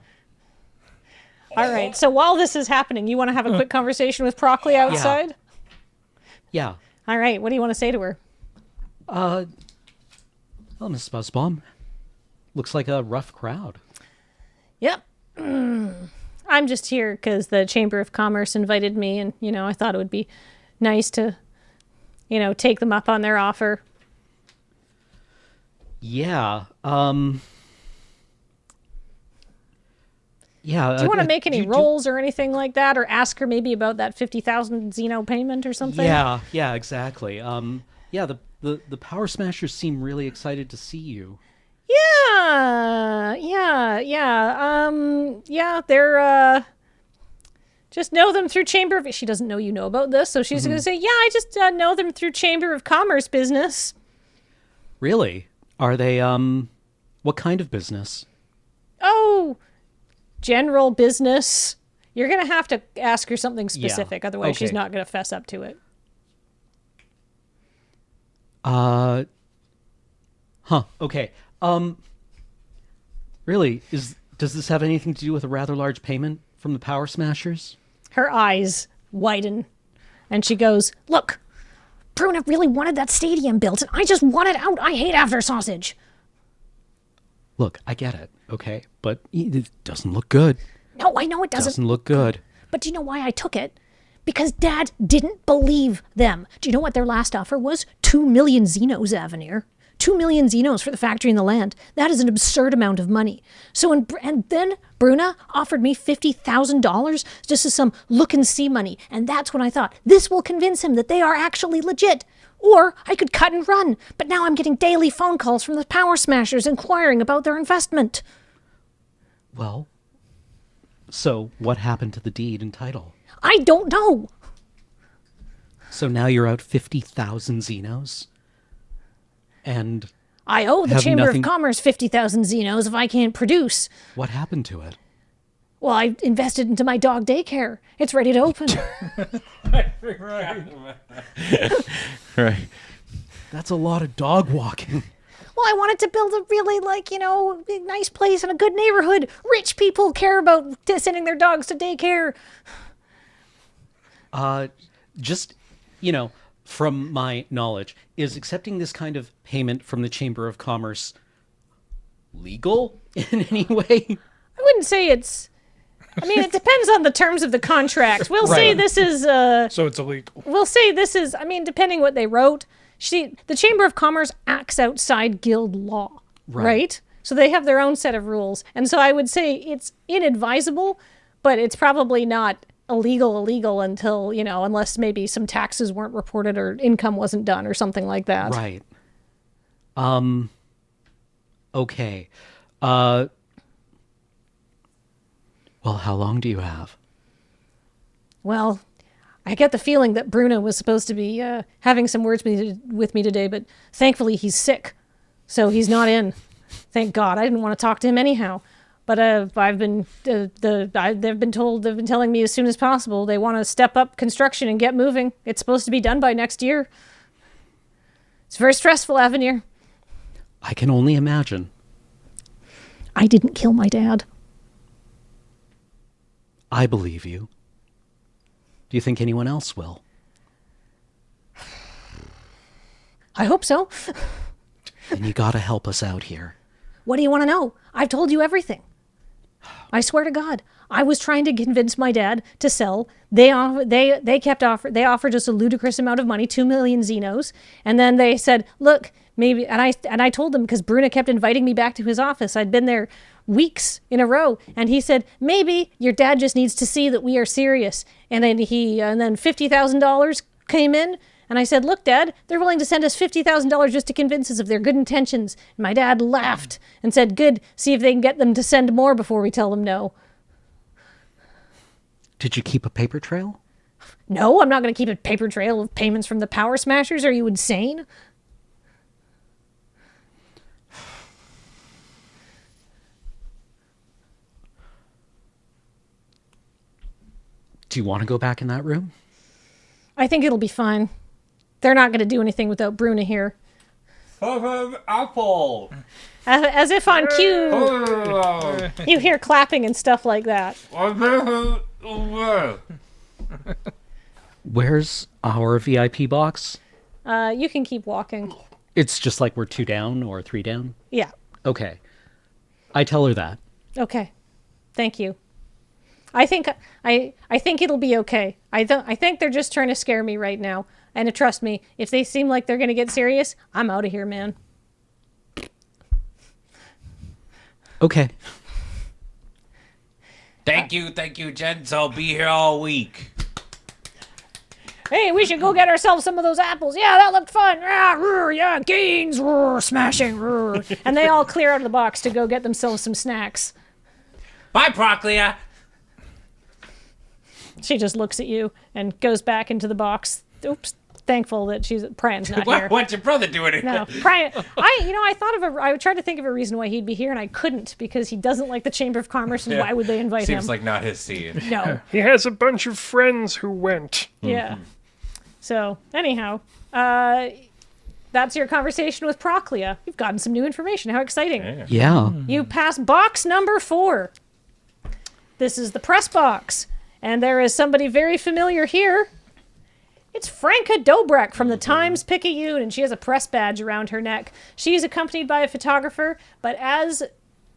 S1: All right, so while this is happening, you want to have a quick conversation with Procly outside?
S3: Yeah.
S1: All right, what do you want to say to her?
S3: Well, Mrs. Buzzbomb, looks like a rough crowd.
S1: Yep. I'm just here because the Chamber of Commerce invited me, and, I thought it would be nice to, take them up on their offer.
S3: Yeah. Yeah.
S1: Do you want to make any rolls or anything like that, or ask her maybe about that 50,000 Xeno payment or something?
S3: Yeah, exactly. Yeah, the Power Smashers seem really excited to see you.
S1: Yeah. They're just know them through Chamber of... She doesn't know you know about this, so she's going to say, yeah, I just know them through Chamber of Commerce business.
S3: Really? Are they, what kind of business?
S1: Oh, general business. You're going to have to ask her something specific, otherwise she's not going to fess up to it.
S3: Okay. Really, does this have anything to do with a rather large payment from the Power Smashers?
S1: Her eyes widen, and she goes, look, Bruna really wanted that stadium built, and I just want it out. I hate after sausage.
S3: Look, I get it, okay? But it doesn't look good.
S1: No, I know it doesn't.
S3: Doesn't look good.
S1: But do you know why I took it? Because Dad didn't believe them. Do you know what their last offer was? 2 million Xenos, Avenir. 2 million Xenos for the factory and the land. That is an absurd amount of money. And then Bruna offered me $50,000 just as some look and see money. And that's when I thought, this will convince him that they are actually legit. Or I could cut and run. But now I'm getting daily phone calls from the Power Smashers inquiring about their investment.
S3: Well, so what happened to the deed and title?
S1: I don't know.
S3: So now you're out 50,000 Xenos? And
S1: I owe the
S3: have
S1: Chamber
S3: nothing-
S1: of Commerce 50,000 Xenos if I can't produce.
S3: what happened to it?
S1: Well, I invested into my dog daycare. It's ready to open.
S2: Right.
S3: That's a lot of dog walking.
S1: Well, I wanted to build a really, nice place in a good neighborhood. Rich people care about sending their dogs to daycare.
S3: Just, from my knowledge, is accepting this kind of payment from the Chamber of Commerce legal in any way?
S1: I wouldn't say it's... it depends on the terms of the contract. We'll say
S3: Right.
S1: this is...
S4: So it's illegal.
S1: We'll say this is... depending what they wrote. The Chamber of Commerce acts outside guild law, right? So they have their own set of rules. And so I would say it's inadvisable, but it's probably not illegal until, unless maybe some taxes weren't reported or income wasn't done or something like that.
S3: Right. Okay. Well, how long do you have?
S1: Well, I get the feeling that Bruno was supposed to be having some words with me today, but thankfully he's sick, so he's not in. Thank God. I didn't want to talk to him anyhow. But they've been telling me as soon as possible they want to step up construction and get moving. It's supposed to be done by next year. It's very stressful, Avenir.
S3: I can only imagine.
S1: I didn't kill my dad.
S3: I believe you. Do you think anyone else will?
S1: I hope so.
S3: Then you gotta help us out here.
S1: What do you want to know? I've told you everything. I swear to God, I was trying to convince my dad to sell. They offered us a ludicrous amount of money, 2 million Xenos, and then they said, "Look, maybe." And I told them because Bruna kept inviting me back to his office. I'd been there weeks in a row, and he said, "Maybe your dad just needs to see that we are serious." And then $50,000 came in. And I said, "Look, Dad, they're willing to send us $50,000 just to convince us of their good intentions." And my dad laughed and said, "Good, see if they can get them to send more before we tell them no."
S3: Did you keep a paper trail?
S1: No, I'm not going to keep a paper trail of payments from the Power Smashers. Are you insane?
S3: Do you want to go back in that room?
S1: I think it'll be fine. They're not going to do anything without Bruna here.
S2: Apple.
S1: As if on cue, you hear clapping and stuff like that.
S3: Where's our VIP box?
S1: You can keep walking.
S3: It's just like we're 2 down or 3 down?
S1: Yeah.
S3: Okay. I tell her that.
S1: Okay. Thank you. I think it'll be okay. I think they're just trying to scare me right now. And trust me, if they seem like they're going to get serious, I'm out of here, man.
S3: Okay.
S2: Thank you, gents. I'll be here all week.
S1: Hey, we should go get ourselves some of those apples. Yeah, that looked fun. Yeah, gains, smashing. And they all clear out of the box to go get themselves some snacks.
S2: Bye, Proclia.
S1: She just looks at you and goes back into the box. Oops. Thankful that Pran's not here.
S2: What's your brother doing here?
S1: No, Pran. I tried to think of a reason why he'd be here, and I couldn't because he doesn't like the Chamber of Commerce, and why would they invite him?
S2: Seems like not his scene.
S1: No.
S5: He has a bunch of friends who went.
S1: Yeah. So, anyhow, that's your conversation with Proclia. You've gotten some new information. How exciting.
S3: Yeah.
S1: You pass box number 4. This is the press box. And there is somebody very familiar here. It's Franka Dobrak from the Times-Picayune, and she has a press badge around her neck. She's accompanied by a photographer, but as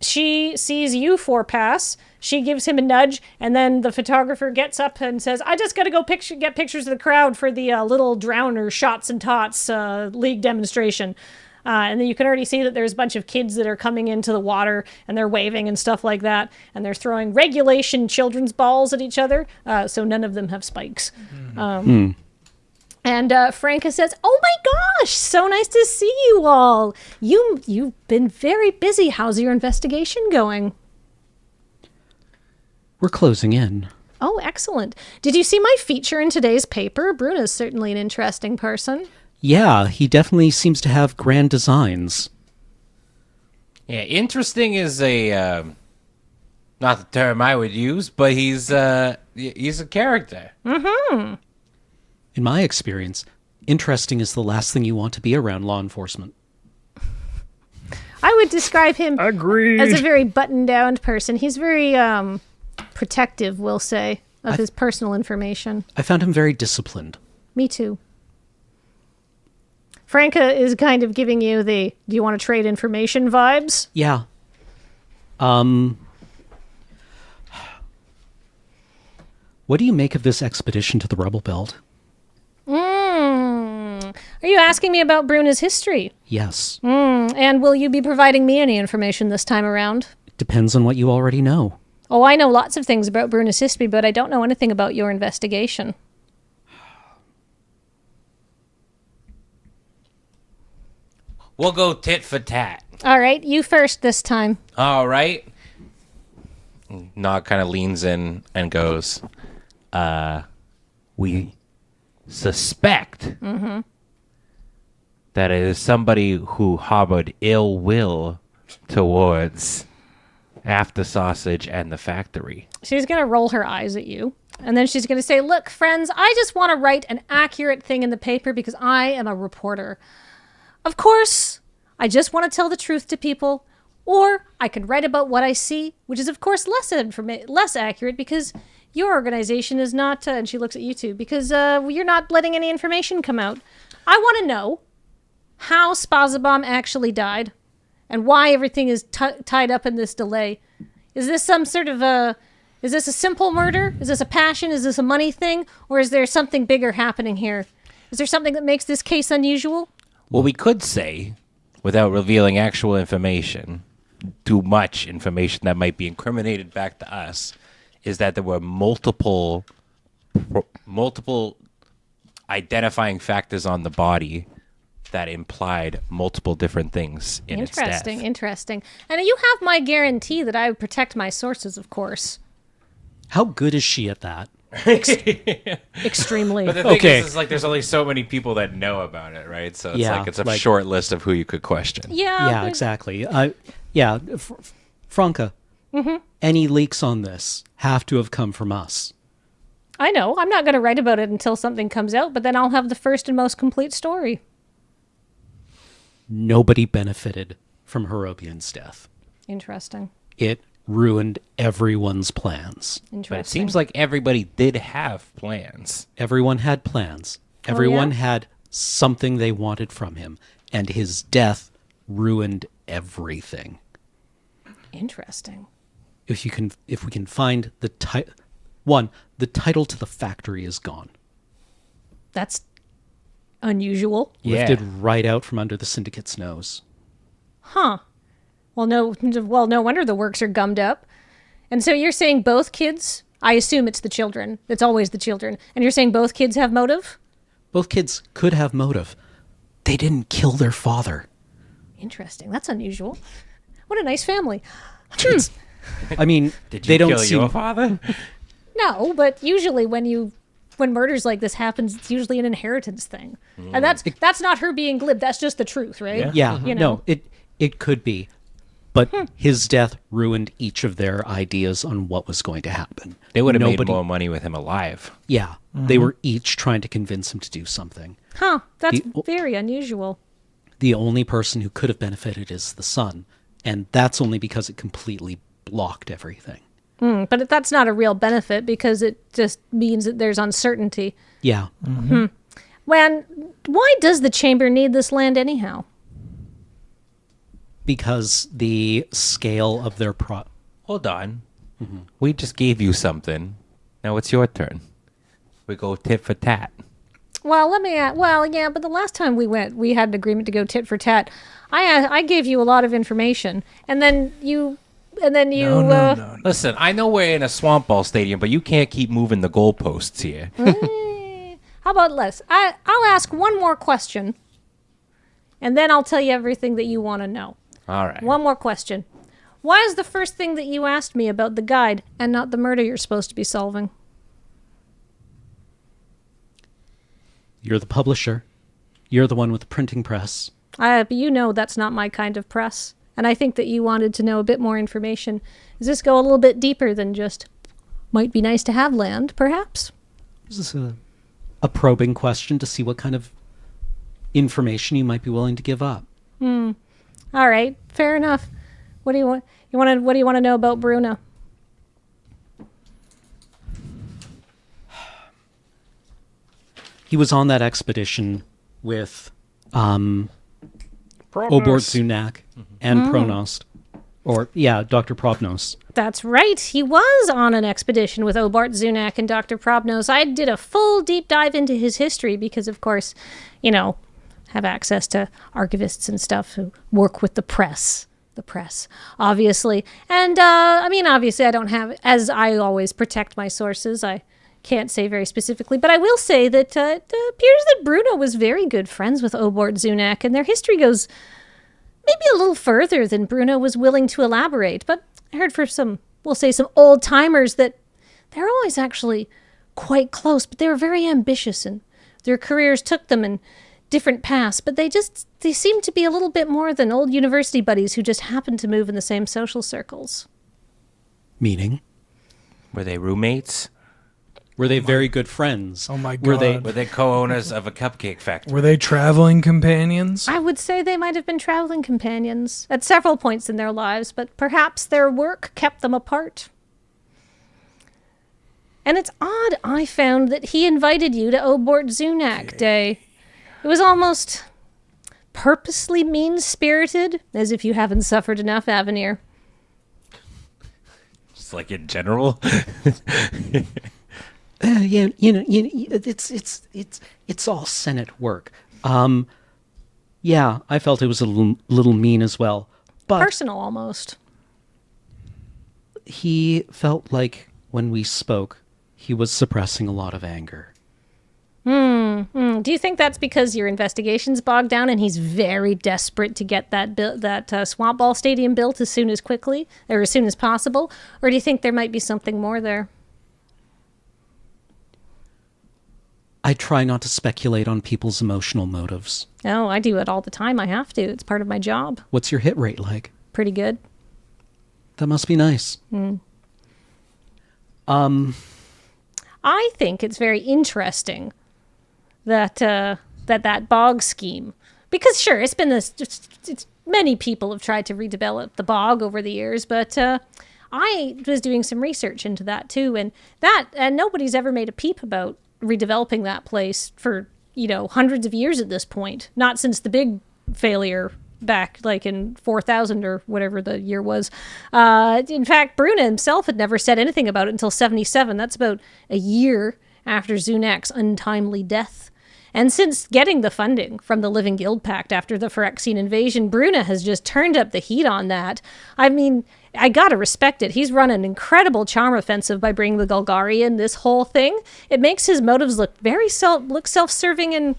S1: she sees you 4 pass, she gives him a nudge, and then the photographer gets up and says, "I just got to go get pictures of the crowd for the Little Drowner Shots and Tots League demonstration." And then you can already see that there's a bunch of kids that are coming into the water, and they're waving and stuff like that, and they're throwing regulation children's balls at each other, so none of them have spikes. And Franka says, "Oh my gosh, so nice to see you all. You've been very busy. How's your investigation going?"
S3: We're closing in.
S1: Oh, excellent. Did you see my feature in today's paper? Bruna's certainly an interesting person.
S3: Yeah, he definitely seems to have grand designs.
S2: Yeah, interesting is a not the term I would use, but he's a character.
S1: Mm-hmm.
S3: In my experience, interesting is the last thing you want to be around law enforcement.
S1: I would describe him
S5: Agreed.
S1: as a very buttoned-down person. He's very protective, we'll say, of his personal information.
S3: I found him very disciplined.
S1: Me too. Franka is kind of giving you the "do you want to trade information" vibes.
S3: Yeah. What do you make of this expedition to the Rubble Belt?
S1: Are you asking me about Bruna's history?
S3: Yes.
S1: And will you be providing me any information this time around?
S3: Depends on what you already know.
S1: Oh, I know lots of things about Bruna's history, but I don't know anything about your investigation.
S2: We'll go tit for tat.
S1: All right, you first this time.
S2: All right. Nog kind of leans in and goes, we suspect that it is somebody who harbored ill will towards After Sausage and the factory.
S1: She's going to roll her eyes at you. And then she's going to say, look, friends, I just want to write an accurate thing in the paper because I am a reporter. Of course, I just want to tell the truth to people. Or I could write about what I see, which is, of course, less accurate because your organization is not, and she looks at you two, because you're not letting any information come out. I want to know how Spazabom actually died and why everything is tied up in this delay. Is this some sort of is this a simple murder? Is this a passion? Is this a money thing? Or is there something bigger happening here? Is there something that makes this case unusual?
S2: Well, we could say, without revealing actual information, too much information that might be incriminated back to us, is that there were multiple identifying factors on the body that implied multiple different things in its death.
S1: Interesting. And you have my guarantee that I would protect my sources, of course.
S3: How good is she at that?
S1: Extremely.
S2: But the thing is like there's only so many people that know about it, right? So it's a short list of who you could question.
S1: Yeah,
S3: exactly. Franca, any leaks on this have to have come from us.
S1: I know. I'm not going to write about it until something comes out, but then I'll have the first and most complete story.
S3: Nobody benefited from Herobion's death.
S1: Interesting.
S3: It ruined everyone's plans.
S2: But it seems like everybody did have plans.
S3: Everyone had plans. Everyone had something they wanted from him, and his death ruined everything.
S1: Interesting.
S3: If we can find the the title to the factory is gone.
S1: That's unusual.
S3: Lifted right out from under the syndicate's nose.
S1: Huh. Well, no wonder the works are gummed up. And so you're saying both kids, I assume it's the children. It's always the children. And you're saying both kids have motive?
S3: Both kids could have motive. They didn't kill their father.
S1: Interesting. That's unusual. What a nice family.
S3: I mean,
S2: Did you
S3: they don't
S2: kill
S3: seem...
S2: your father?
S1: No, but usually when murders like this happens, it's usually an inheritance thing. And that's not her being glib. That's just the truth, right?
S3: Yeah,
S1: You know?
S3: no, it could be. But his death ruined each of their ideas on what was going to happen.
S2: They would have made more money with him alive.
S3: Yeah, they were each trying to convince him to do something.
S1: Huh, that's very unusual.
S3: The only person who could have benefited is the son, and that's only because it completely blocked everything.
S1: But that's not a real benefit because it just means that there's uncertainty.
S3: Yeah.
S1: Why does the chamber need this land anyhow?
S3: Because the scale of their
S2: Hold on. We just gave you something. Now it's your turn. We go tit for tat.
S1: Well, but the last time we went, we had an agreement to go tit for tat. I gave you a lot of information, and then you.
S4: No.
S2: Listen, I know we're in a swamp ball stadium, but you can't keep moving the goalposts here.
S1: How about this? I'll ask one more question, and then I'll tell you everything that you want to know.
S2: All right.
S1: One more question. Why is the first thing that you asked me about the guide and not the murder you're supposed to be solving?
S3: You're the publisher. You're the one with the printing press.
S1: But you know that's not my kind of press. And I think that you wanted to know a bit more information. Does this go a little bit deeper than just, might be nice to have land, perhaps?
S3: This is a probing question to see what kind of information you might be willing to give up.
S1: All right, fair enough. What do you want? What do you want to know about Bruna?
S3: He was on that expedition with Obort Zunak and Pronost. Dr. Probnos.
S1: That's right. He was on an expedition with Obart Zunak and Dr. Probnos. I did a full deep dive into his history because, of course, have access to archivists and stuff who work with the press. The press, obviously. And, obviously I don't have, as I always protect my sources, I can't say very specifically, but I will say that it appears that Bruno was very good friends with Obort Zunak, and their history goes maybe a little further than Bruno was willing to elaborate. But I heard from some old-timers that they're always actually quite close, but they were very ambitious, and their careers took them in different paths, but they seemed to be a little bit more than old university buddies who just happened to move in the same social circles.
S3: Meaning?
S2: Were they roommates?
S3: Were they very good friends?
S4: Oh my
S3: Were
S4: God.
S2: Were they co-owners of a cupcake factory?
S4: Were they traveling companions?
S1: I would say they might have been traveling companions at several points in their lives, but perhaps their work kept them apart. And it's odd, I found, that he invited you to Obort Zunak Day. It was almost purposely mean-spirited, as if you haven't suffered enough, Avenir.
S2: Just like in general?
S3: Yeah, it's all Senate work. Yeah, I felt it was a little mean as well. But
S1: Personal, almost.
S3: he felt like when we spoke, he was suppressing a lot of anger.
S1: Do you think that's because your investigation's bogged down and he's very desperate to get that Swamp Ball Stadium built as soon as possible? Or do you think there might be something more there?
S3: I try not to speculate on people's emotional motives.
S1: Oh, I do it all the time. I have to. It's part of my job.
S3: What's your hit rate like?
S1: Pretty good.
S3: That must be nice.
S1: I think it's very interesting that that bog scheme, because sure, it's been many people have tried to redevelop the bog over the years, but I was doing some research into that too, and nobody's ever made a peep about redeveloping that place for hundreds of years at this point. Not since the big failure back like in 4000 or whatever the year was. In fact, Bruna himself had never said anything about it until 77. That's about a year after Zunak's untimely death. And since getting the funding from the Living Guild Pact after the Phyrexian invasion, Bruna has just turned up the heat on that. I mean, I gotta respect it. He's run an incredible charm offensive by bringing the Golgari in this whole thing. It makes his motives look very self-serving in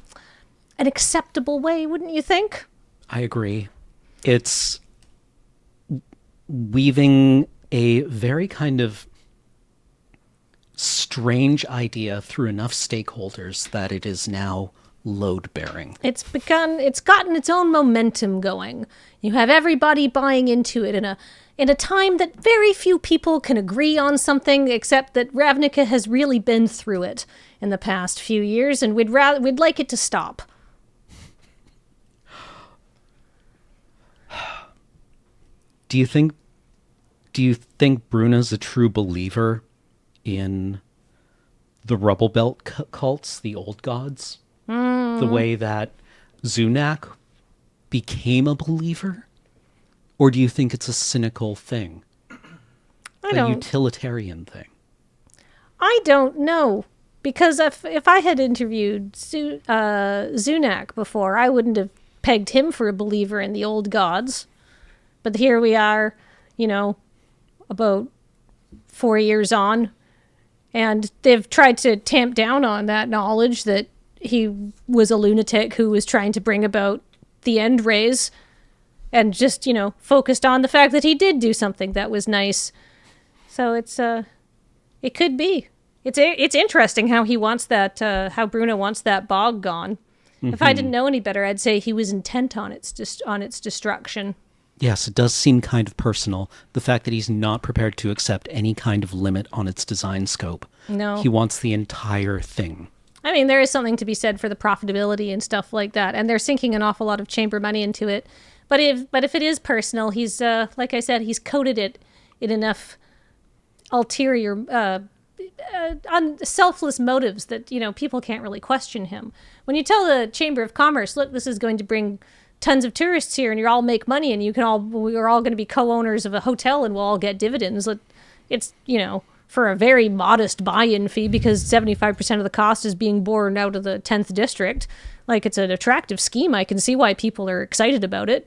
S1: an acceptable way, wouldn't you think?
S3: I agree. It's weaving a very kind of strange idea through enough stakeholders that it is now load-bearing.
S1: It's gotten its own momentum going. You have everybody buying into it in a time that very few people can agree on something, except that Ravnica has really been through it in the past few years, and we'd like it to stop.
S3: Do you think Bruna's a true believer in the Rubble Belt cults, the old gods? The way that Zunak became a believer? Or do you think it's a cynical thing? A utilitarian thing?
S1: I don't know. Because if I had interviewed Zunak before, I wouldn't have pegged him for a believer in the old gods. But here we are, about 4 years on, and they've tried to tamp down on that knowledge that he was a lunatic who was trying to bring about the end rays, and just, focused on the fact that he did do something that was nice. So it could be. It's interesting how he wants that, how Bruna wants that bog gone. Mm-hmm. If I didn't know any better, I'd say he was intent on its destruction.
S3: Yes, it does seem kind of personal, the fact that he's not prepared to accept any kind of limit on its design scope.
S1: No.
S3: He wants the entire thing.
S1: I mean, there is something to be said for the profitability and stuff like that, and they're sinking an awful lot of chamber money into it. But if it is personal, he's, like I said, he's coated it in enough ulterior, selfless motives that, people can't really question him. When you tell the Chamber of Commerce, look, this is going to bring tons of tourists here and you all make money and we're all going to be co-owners of a hotel and we'll all get dividends. It's, for a very modest buy-in fee because 75% of the cost is being borne out of the 10th district. Like, it's an attractive scheme. I can see why people are excited about it.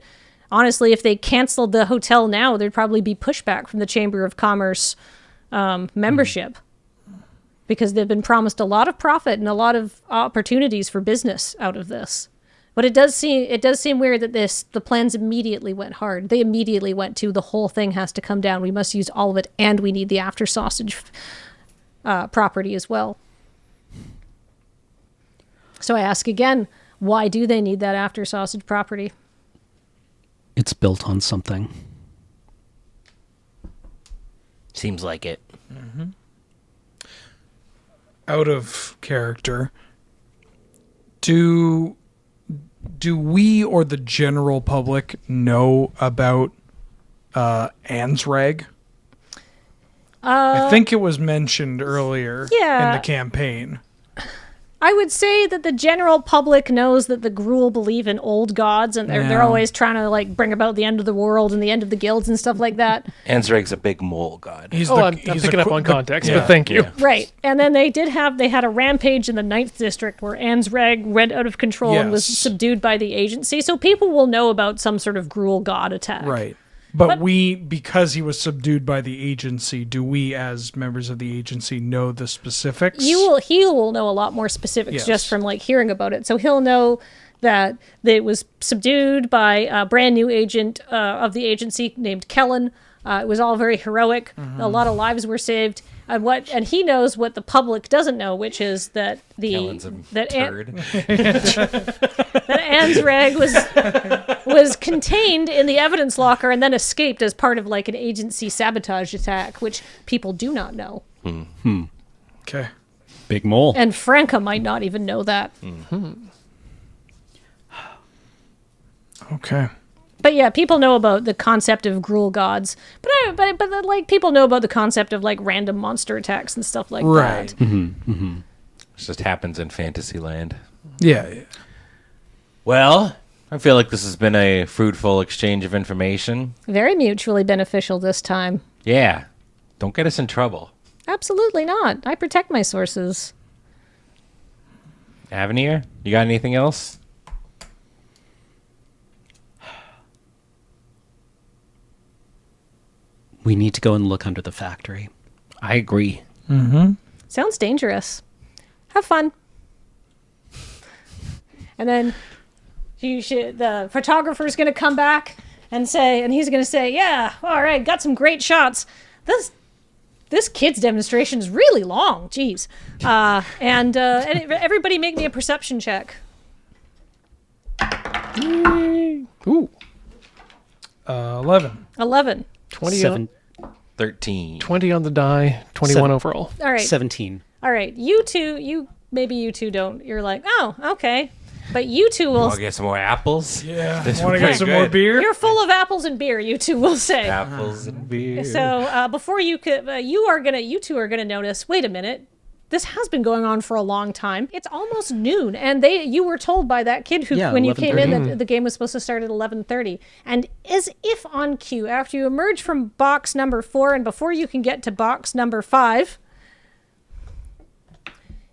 S1: Honestly, if they canceled the hotel now, there'd probably be pushback from the Chamber of Commerce membership because they've been promised a lot of profit and a lot of opportunities for business out of this. But it does seem weird that the plans immediately went hard. They immediately went to the whole thing has to come down. We must use all of it, and we need the after sausage property as well. So I ask again, why do they need that after sausage property?
S3: It's built on something.
S2: Seems like it.
S4: Out of character, do we or the general public know about Ansrag? I think it was mentioned earlier in the campaign.
S1: I would say that the general public knows that the Gruul believe in old gods, and they're always trying to like bring about the end of the world and the end of the guilds and stuff like that.
S2: Ansrag's a big mole god.
S6: I'm picking up on context, but thank you.
S1: Right, and then they had a rampage in the 9th district where Ansrag went out of control and was subdued by the agency. So people will know about some sort of Gruul god attack.
S4: Right. But we, because he was subdued by the agency, do we, as members of the agency, know the specifics?
S1: He will know a lot more specifics just from like hearing about it. So he'll know that it was subdued by a brand new agent of the agency named Kellen. It was all very heroic. A lot of lives were saved. And he knows what the public doesn't know, which is that that Ansrag was contained in the evidence locker and then escaped as part of like an agency sabotage attack, which people do not know.
S4: Okay.
S3: Big mole.
S1: And Franca might not even know that.
S4: Okay.
S1: But yeah, people know about the concept of Gruul gods, but like people know about the concept of like random monster attacks and stuff like that.
S2: It just happens in Fantasyland.
S4: Yeah.
S2: Well, I feel like this has been a fruitful exchange of information.
S1: Very mutually beneficial this time.
S2: Yeah. Don't get us in trouble.
S1: Absolutely not. I protect my sources.
S2: Avenir, you got anything else?
S3: We need to go and look under the factory.
S2: I agree.
S1: Sounds dangerous. Have fun. And then the photographer's going to come back and he's going to say, yeah, all right, got some great shots. This kid's demonstration is really long. Jeez. And everybody make me a perception check.
S6: Ooh.
S4: 11.
S1: 11.
S6: 20
S2: 13.
S6: 20 on the die, 21
S3: Seven.
S6: overall.
S1: All right.
S3: 17.
S1: All right. You two don't. You're like, oh, okay. But you two will.
S2: Want to get some more apples?
S4: Yeah.
S2: This
S4: Want to
S2: would
S4: get
S2: be
S4: some
S2: good.
S4: more beer?
S1: You're full of apples and beer. You two will say.
S2: Apples and beer.
S1: So before you could, you two are gonna notice. Wait a minute. This has been going on for a long time. It's almost noon, and you were told by that kid when you came in that the game was supposed to start at 11:30. And as if on cue, after you emerge from box number 4 and before you can get to box number 5,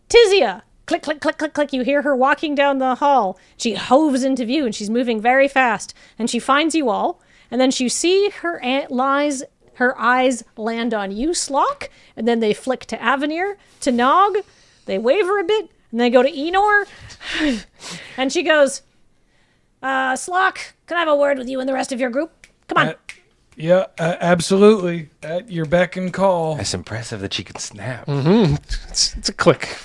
S1: Tizia, click, click, click, click, click. You hear her walking down the hall. She hoves into view, and she's moving very fast. And she finds you all, and then you see her her eyes land on you, Slock, and then they flick to Avenir, to Nog, they waver a bit, and they go to Enor, and she goes, Slock, can I have a word with you and the rest of your group? Come on.
S4: Yeah, absolutely. At your beck and call.
S2: That's impressive that she can snap.
S6: It's a click.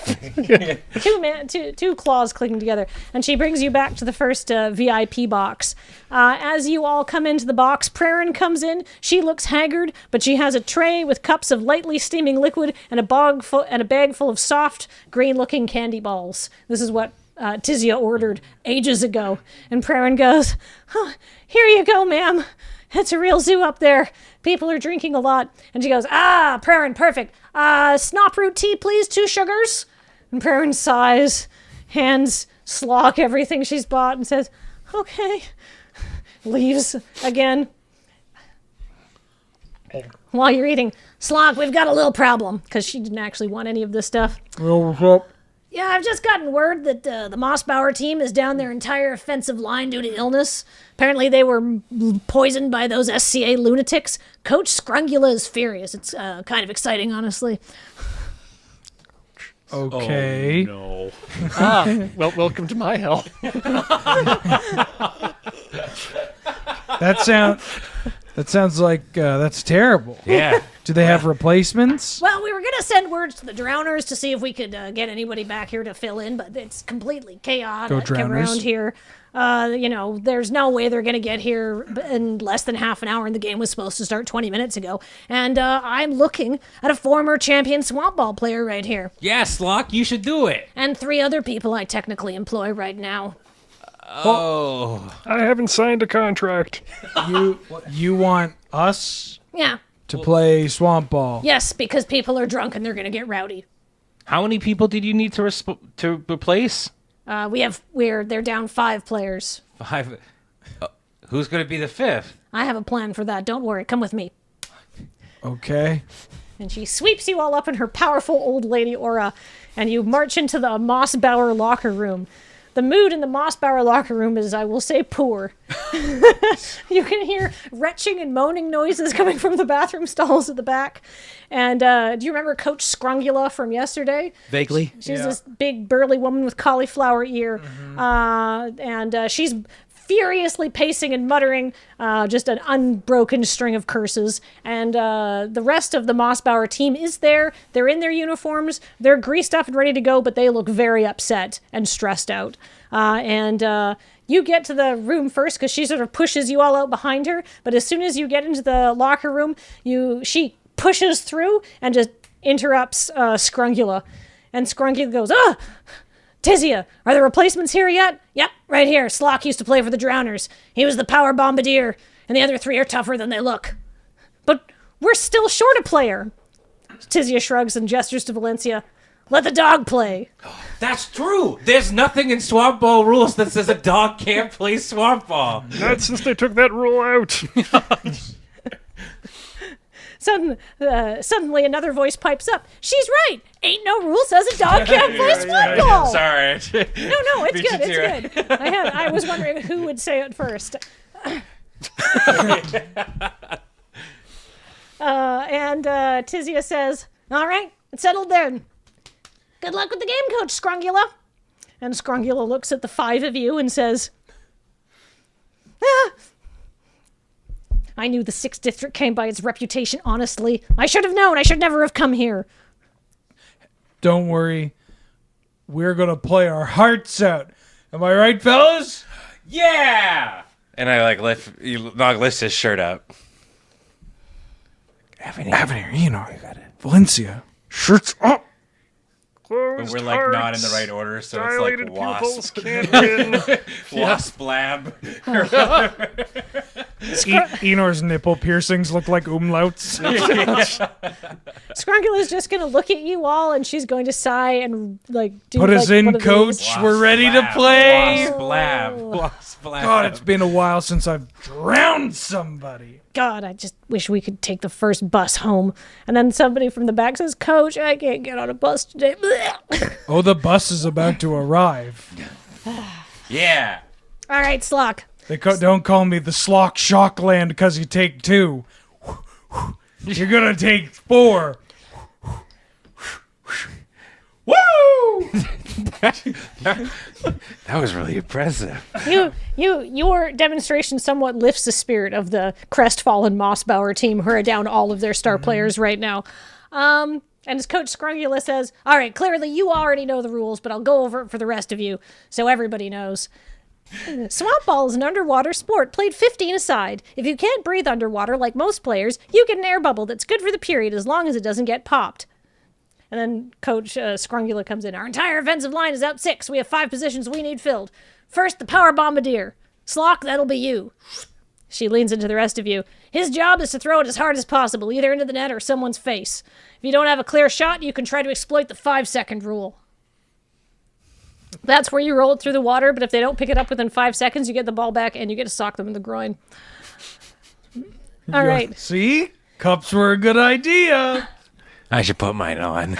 S1: Two claws clicking together, and she brings you back to the first VIP box. As you all come into the box, Prarin comes in. She looks haggard, but she has a tray with cups of lightly steaming liquid and a bag full of soft, green-looking candy balls. This is what Tizia ordered ages ago. And Prarin goes, oh, here you go, ma'am. It's a real zoo up there. People are drinking a lot. And she goes, Prarin, perfect. Snoproot tea, please, 2 sugars. And Prarin sighs, hands Slock everything she's bought and says, okay. Leaves again. While you're eating, Slock, we've got a little problem. Because she didn't actually want any of this stuff. Yeah, I've just gotten word that the Mossbauer team is down their entire offensive line due to illness. Apparently they were poisoned by those SCA lunatics. Coach Scrungula is furious. It's kind of exciting, honestly.
S4: Okay.
S2: Oh, no.
S6: Well, welcome to my hell.
S4: That That sounds like that's terrible.
S2: Yeah.
S4: Do they have replacements?
S1: Well, we were going to send words to the drowners to see if we could get anybody back here to fill in, but it's completely chaotic
S4: Drowners.
S1: around here. There's no way they're going to get here in less than half an hour, and the game was supposed to start 20 minutes ago. And I'm looking at a former champion swamp ball player right here.
S2: Yeah, Slock, you should do it.
S1: And 3 other people I technically employ right now.
S2: Oh.
S5: I haven't signed a contract.
S4: You want us
S1: Yeah.
S4: to play swamp ball?
S1: Yes, because people are drunk and they're going to get rowdy.
S2: How many people did you need to replace?
S1: They're down 5 players.
S2: 5. Who's going to be the 5th?
S1: I have a plan for that. Don't worry. Come with me.
S4: Okay.
S1: And she sweeps you all up in her powerful old lady aura, and you march into the Mossbauer locker room. The mood in the Mossbauer locker room is, I will say, poor. You can hear retching and moaning noises coming from the bathroom stalls at the back. And do you remember Coach Scrungula from yesterday?
S3: Vaguely.
S1: She's this big, burly woman with cauliflower ear. And she's furiously pacing and muttering just an unbroken string of curses. And the rest of the Mossbauer team is there. They're in their uniforms. They're greased up and ready to go, but they look very upset and stressed out. You get to the room first because she sort of pushes you all out behind her. But as soon as you get into the locker room, she pushes through and just interrupts Scrungula. And Scrungula goes, Tizia, are the replacements here yet? Yep, right here. Slock used to play for the Drowners. He was the power bombardier, and the other 3 are tougher than they look. But we're still short a player. Tizia shrugs and gestures to Valencia. Let the dog play.
S2: That's true. There's nothing in Swamp Ball rules that says a dog can't play Swamp Ball.
S5: Not since they took that rule out.
S1: Suddenly another voice pipes up. She's right. Ain't no rule says a dog can't play swamp ball.
S2: Sorry.
S1: No, it's good. It's good. I was wondering who would say it first. And Tizia says, all right, it's settled then. Good luck with the game, Coach Scrungula. And Scrungula looks at the 5 of you and says, I knew the 6th district came by its reputation, honestly. I should have known. I should never have come here.
S4: Don't worry. We're going to play our hearts out. Am I right, fellas?
S2: Yeah. And I Nog lifts his shirt up.
S4: Avenir, Valencia, shirts up.
S5: Closed
S2: But we're
S5: hearts,
S2: not in the right order, so
S5: dilated
S2: it's like
S5: pupils
S2: wasp.
S5: can't win.
S2: Wasp lab.
S4: Enor's nipple piercings look like umlauts.
S1: Scrungula's just going to look at you all, and she's going to sigh and, do
S4: Put us
S1: one
S4: in,
S1: of these.
S4: coach. We're ready to play.
S2: Wasp lab. Wasp lab.
S4: God, it's been a while since I've drowned somebody.
S1: God, I just wish we could take the first bus home. And then somebody from the back says, Coach, I can't get on a bus today.
S4: Oh, the bus is about to arrive.
S2: Yeah.
S1: All right, Slock.
S4: They don't call me the Slock Shockland because you take 2. You're going to take 4.
S2: Woo! That was really impressive.
S1: Your demonstration somewhat lifts the spirit of the crestfallen Mossbauer team who are down all of their star players right now. And as Coach Scrungula says, all right, clearly you already know the rules, but I'll go over it for the rest of you so everybody knows. Swamp ball is an underwater sport played 15 aside. If you can't breathe underwater like most players, you get an air bubble that's good for the period as long as it doesn't get popped. And then Coach Scrungula comes in. Our entire offensive line is out 6. We have 5 positions we need filled. First, the power bombardier. Slock, that'll be you. She leans into the rest of you. His job is to throw it as hard as possible, either into the net or someone's face. If you don't have a clear shot, you can try to exploit the 5-second rule. That's where you roll it through the water, but if they don't pick it up within 5 seconds, you get the ball back and you get to sock them in the groin. All right.
S4: See? Cups were a good idea.
S2: I should put mine on.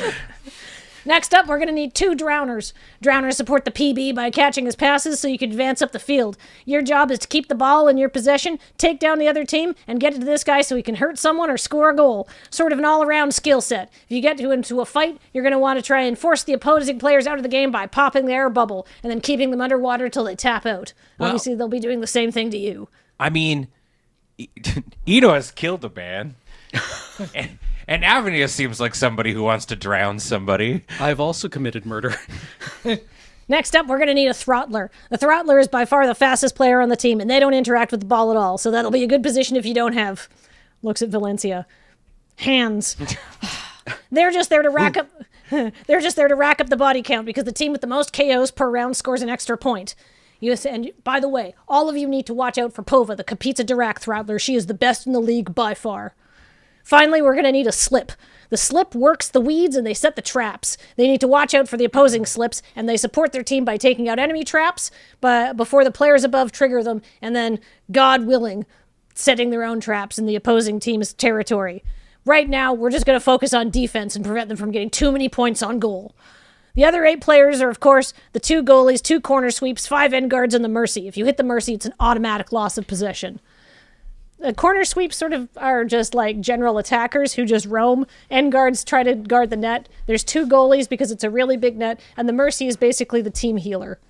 S1: Next up, we're going to need 2 drowners. Drowners support the PB by catching his passes so you can advance up the field. Your job is to keep the ball in your possession, take down the other team, and get it to this guy so he can hurt someone or score a goal. Sort of an all-around skill set. If you get into a fight, you're going to want to try and force the opposing players out of the game by popping the air bubble and then keeping them underwater till they tap out.
S2: Well,
S1: obviously, they'll be doing the same thing to you.
S2: I mean, Eno has killed a man. And Avenir seems like somebody who wants to drown somebody.
S3: I've also committed murder.
S1: Next up, we're going to need a throttler. The throttler is by far the fastest player on the team, and they don't interact with the ball at all, so that'll be a good position if you don't have... Looks at Valencia. Hands. They're just there to rack up... They're just there to rack up the body count because the team with the most KOs per round scores an extra point. And by the way, all of you need to watch out for Pova, the Kapitsa Dirac throttler. She is the best in the league by far. Finally, we're going to need a slip. The slip works the weeds and they set the traps. They need to watch out for the opposing slips, and they support their team by taking out enemy traps before the players above trigger them, and then, God willing, setting their own traps in the opposing team's territory. Right now, we're just going to focus on defense and prevent them from getting too many points on goal. The other 8 players are, of course, the 2 goalies, 2 corner sweeps, 5 end guards, and the Mercy. If you hit the Mercy, it's an automatic loss of possession. The corner sweeps sort of are just like general attackers who just roam. End guards try to guard the net. There's 2 goalies because it's a really big net, and the Mercy is basically the team healer.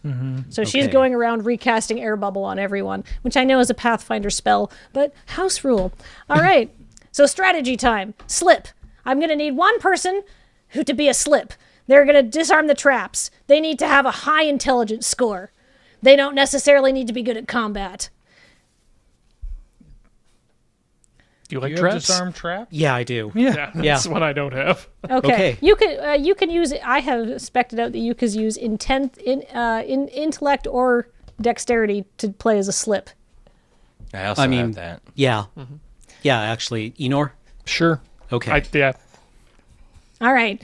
S1: So she's going around recasting air bubble on everyone, which I know is a Pathfinder spell, but house rule. All right, so strategy time. Slip. I'm going to need one person to be a slip. They're going to disarm the traps. They need to have a high intelligence score. They don't necessarily need to be good at combat.
S6: Do you like
S4: You have
S6: traps?
S4: disarm trap?
S3: Yeah, I do.
S4: Yeah.
S6: That's what I don't have.
S1: Okay.
S3: Okay.
S1: You can use. I have spec'd out that you can use intellect or dexterity to play as a slip.
S2: I also have that.
S3: Yeah. Yeah, actually. Enor?
S6: Sure.
S3: Okay.
S6: Yeah.
S1: All right.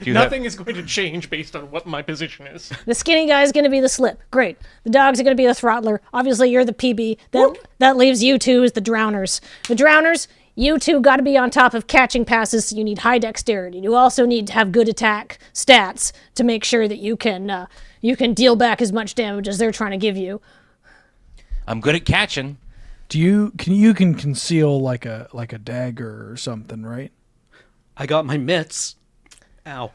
S6: Nothing is going to change based on what my position is.
S1: The skinny guy is going to be the slip. Great. The dogs are going to be the throttler. Obviously, you're the PB. That leaves you 2 as the drowners. The drowners, you 2 got to be on top of catching passes. So you need high dexterity. You also need to have good attack stats to make sure that you can deal back as much damage as they're trying to give you.
S2: I'm good at catching.
S4: You can conceal like a dagger or something, right?
S3: I got my mitts. Ow.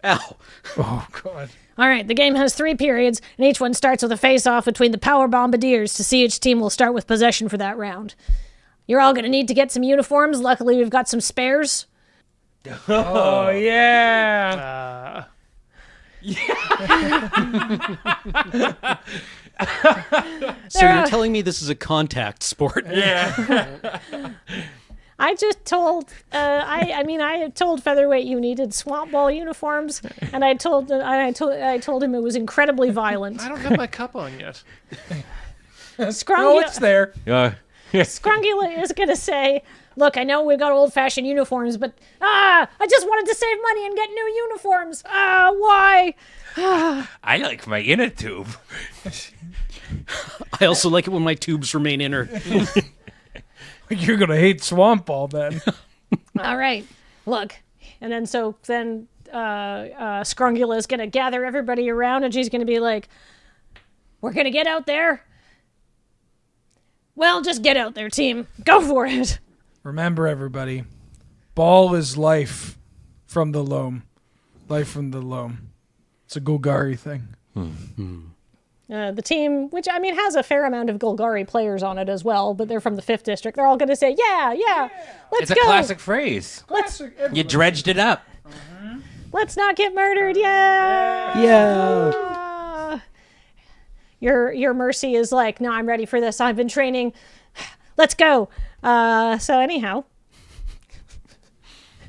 S3: Ow.
S4: Oh God.
S1: All right, the game has 3 periods, and each one starts with a face-off between the Power Bombardiers to see which team will start with possession for that round. You're all going to need to get some uniforms. Luckily, we've got some spares.
S4: Oh yeah.
S3: So you're telling me this is a contact sport?
S1: I just told, I told Featherweight you needed swamp ball uniforms, and I told him it was incredibly violent.
S6: I don't have my cup on yet.
S4: Oh, it's there.
S1: Scrungula is gonna say, "Look, I know we've got old-fashioned uniforms, but I just wanted to save money and get new uniforms. Why?"
S2: I like my inner tube.
S3: I also like it when my tubes remain inner.
S4: You're gonna hate swamp ball then.
S1: All right, look, and then Scrungula is gonna gather everybody around, and she's gonna be like, "We're gonna get out there. Well, just get out there, team. Go for it."
S4: Remember, everybody, ball is life from the loam. Life from the loam. It's a Golgari thing.
S1: The team, which has a fair amount of Golgari players on it as well, but they're from the 5th district. They're all going to say, "Yeah, let's
S2: It's a
S1: go.
S2: classic phrase. You dredged it up.
S1: Let's not get murdered. Yeah,
S3: Yeah.
S1: Your Mercy is like, "No, I'm ready for this. I've been training. Let's go." So anyhow,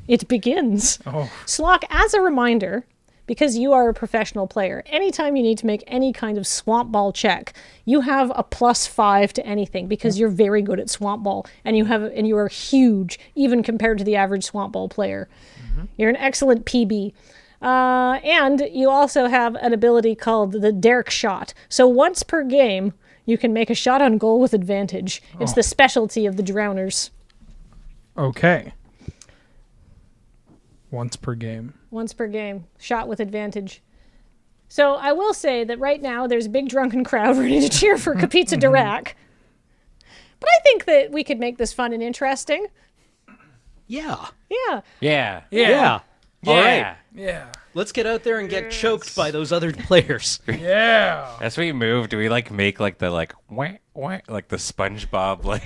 S1: it begins.
S4: Oh.
S1: Slock, as a reminder, because you are a professional player, anytime you need to make any kind of swamp ball check, you have a +5 to anything because you're very good at swamp ball, and you are huge even compared to the average swamp ball player. You're an excellent PB. And you also have an ability called the Derek shot. So once per game, you can make a shot on goal with advantage. It's the specialty of the drowners.
S4: Okay. Once per game.
S1: Once per game, shot with advantage. So I will say that right now there's a big drunken crowd ready to cheer for Kapitsa Dirac. But I think that we could make this fun and interesting.
S3: Yeah.
S1: Yeah.
S2: Yeah.
S3: Yeah. All right.
S4: Yeah.
S3: Let's get out there and get choked by those other players.
S4: Yeah.
S2: As we move, do we like make like the like wah, wah, like the SpongeBob like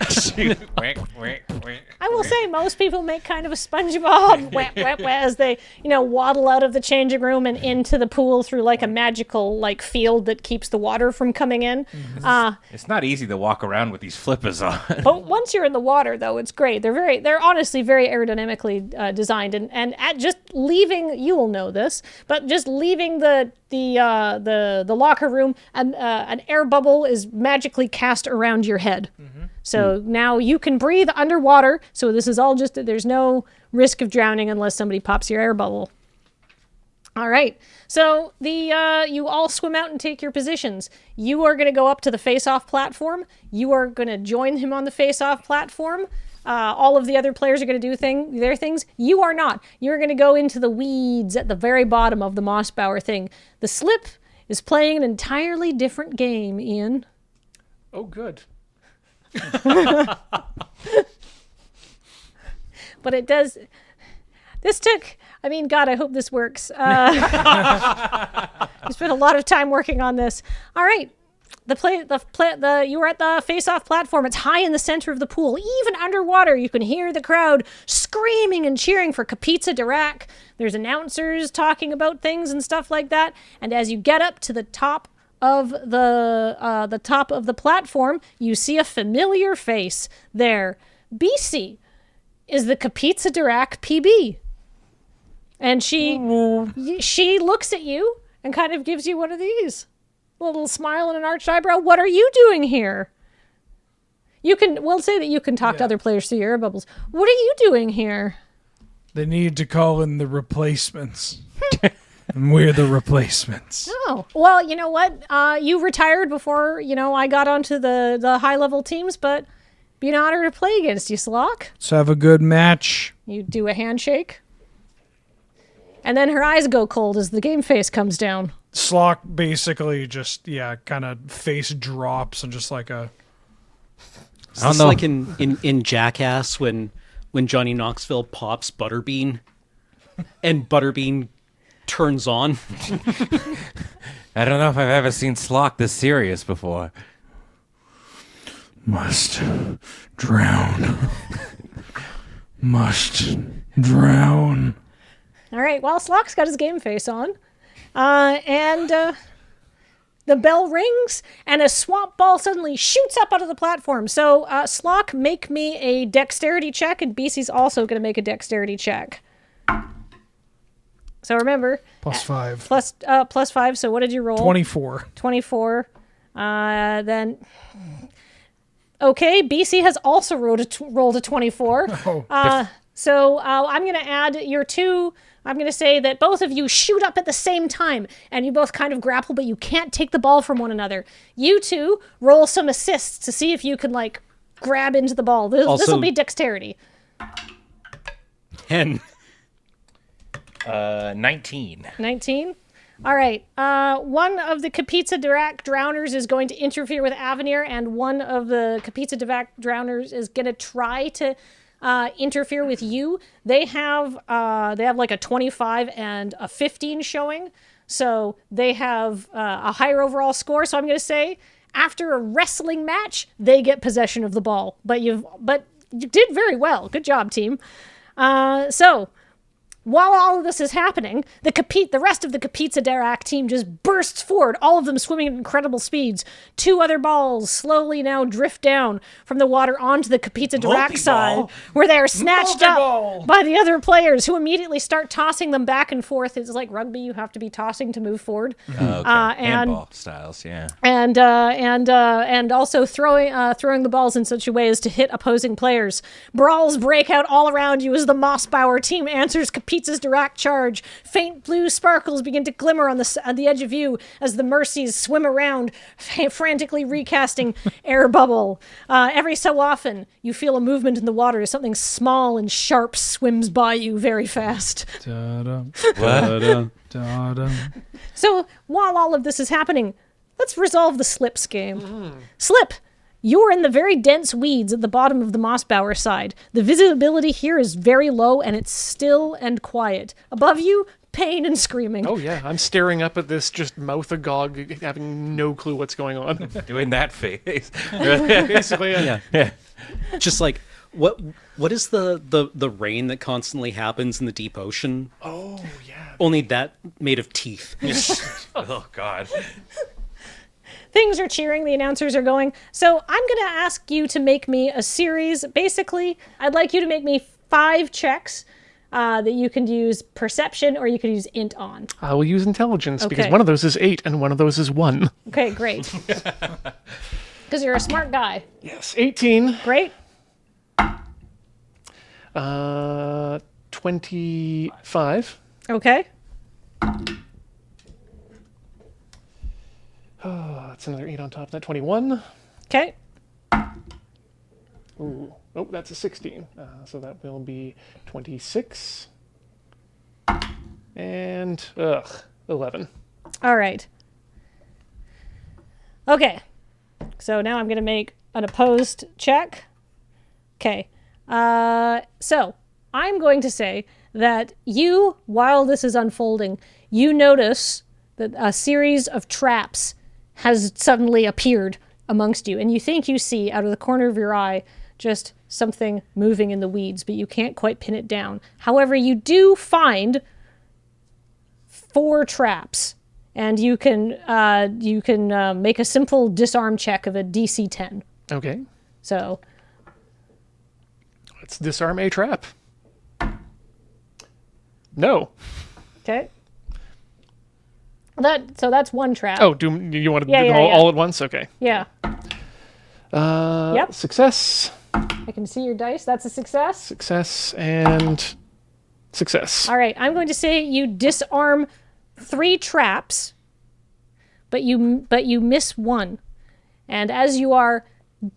S2: wah, wah, wah.
S1: I will say most people make kind of a SpongeBob wah, as they, waddle out of the changing room and into the pool through like a magical like field that keeps the water from coming in.
S2: It's not easy to walk around with these flippers on.
S1: But once you're in the water, though, it's great. They're honestly very aerodynamically designed, and at just leaving, you will know this, but just leaving the locker room, an air bubble is magically cast around your head. So now you can breathe underwater. So this is all just, there's no risk of drowning unless somebody pops your air bubble. All right. So you all swim out and take your positions. You are going to go up to the face-off platform. You are going to join him on the face-off platform. All of the other players are going to do their things. You are not. You're going to go into the weeds at the very bottom of the Mossbauer thing. The Slip is playing an entirely different game, Ian.
S6: Oh, good.
S1: But it does. This took. I mean, God, I hope this works. We spent a lot of time working on this. All right. You were at the face-off platform. It's high in the center of the pool. Even underwater, you can hear the crowd screaming and cheering for Kapitsa Dirac. There's announcers talking about things and stuff like that. And as you get up to the top of the platform, you see a familiar face there. BC is the Kapitsa Dirac PB. And she looks at you and kind of gives you one of these. A little smile and an arched eyebrow. What are you doing here? We'll say that you can talk to other players through your air bubbles. What are you doing here?
S4: They need to call in the replacements. And we're the replacements.
S1: Oh, well, you know what? You retired before, I got onto the high-level teams, but it'd be an honor to play against you, Slock.
S4: Let's have a good match.
S1: You do a handshake. And then her eyes go cold as the game face comes down.
S4: Slock basically just, kind of face drops and just like a...
S3: Is this like in Jackass when Johnny Knoxville pops Butterbean and Butterbean turns on?
S2: I don't know if I've ever seen Slock this serious before.
S4: Must drown. Must drown.
S1: All right, well, Slock's got his game face on. And the bell rings, and a swamp ball suddenly shoots up out of the platform. So, Slock, make me a dexterity check, and BC's also going to make a dexterity check. So remember...
S4: +5.
S1: Plus 5, so what did you roll?
S4: 24.
S1: 24. Then... Okay, BC has also rolled a 24.
S4: Oh.
S1: So I'm going to add your 2... I'm going to say that both of you shoot up at the same time, and you both kind of grapple, but you can't take the ball from one another. You two roll some assists to see if you can, grab into the ball. This will be dexterity.
S3: 10.
S2: 19.
S1: 19? All right. One of the Kapitsa Dirac drowners is going to interfere with Avenir, and one of the Kapitsa Dirac drowners is going to try to... interfere with you. They have like a 25 and a 15 showing, so they have a higher overall score. So I'm going to say after a wrestling match, they get possession of the ball. But you did very well. Good job, team. So while all of this is happening, the rest of the Kapitsa Dirac team just bursts forward, all of them swimming at incredible speeds. 2 other balls slowly now drift down from the water onto the Kapitsa Dirac side, where they are snatched up by the other players, who immediately start tossing them back and forth. It's like rugby; you have to be tossing to move forward.
S2: Okay. Handball styles, yeah.
S1: And also throwing the balls in such a way as to hit opposing players. Brawls break out all around you as the Mossbauer team answers Kapitsa's Dirac charge. Faint blue sparkles begin to glimmer on the edge of you as the Mercies swim around, frantically recasting air bubble. Every so often, you feel a movement in the water as something small and sharp swims by you very fast.
S4: Da-da,
S2: What?
S4: da-da.
S1: So while all of this is happening, let's resolve the Slips game. Slip, you're in the very dense weeds at the bottom of the Mossbauer side. The visibility here is very low, and it's still and quiet. Above you, pain and screaming.
S6: Oh yeah, I'm staring up at this, just mouth agog, having no clue what's going on.
S2: Doing that face.
S6: Basically,
S3: Yeah. Just like what is the rain that constantly happens in the deep ocean?
S6: Oh yeah.
S3: Only that made of teeth.
S2: Oh, God.
S1: Things are cheering, the announcers are going. So I'm going to ask you to make me a series. Basically, I'd like you to make me 5 checks that you can use perception or you can use int on.
S6: I will use intelligence because
S1: Okay.
S6: one of those is 8 and one of those is 1.
S1: Okay, great. Because you're a smart guy.
S6: Yes, 18.
S1: Great.
S6: 25.
S1: Okay.
S6: Oh, that's another 8 on top of that. 21.
S1: Okay.
S6: Ooh. Oh, that's a 16. So that will be 26. And, 11.
S1: All right. Okay. So now I'm going to make an opposed check. Okay. So I'm going to say that you, while this is unfolding, you notice that a series of traps has suddenly appeared amongst you. And you think you see out of the corner of your eye just something moving in the weeds, but you can't quite pin it down. However, you do find 4 traps, and you can make a simple disarm check of a DC 10.
S6: Okay.
S1: So
S6: Let's disarm a trap. No.
S1: okay, that's 1 trap.
S6: Oh, do you want to
S1: Yeah,
S6: do them
S1: yeah,
S6: all at once? Okay.
S1: yeah, Yep.
S6: Success,
S1: I can see your dice. That's a success.
S6: success, and success.
S1: All right, I'm going to say you disarm 3 traps, but you miss 1, and as you are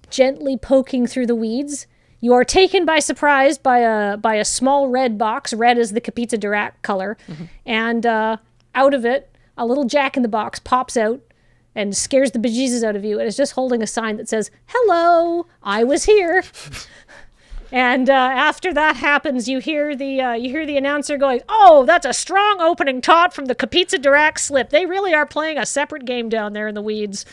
S1: gently poking through the weeds, you are taken by surprise by a small red box. Red is the Kapitza Dirac color, and out of it, a little jack-in-the-box pops out and scares the bejesus out of you, and is just holding a sign that says, "Hello, I was here." And after that happens, you hear the announcer going, "Oh, that's a strong opening taut from the Kapitza Dirac slip. They really are playing a separate game down there in the weeds."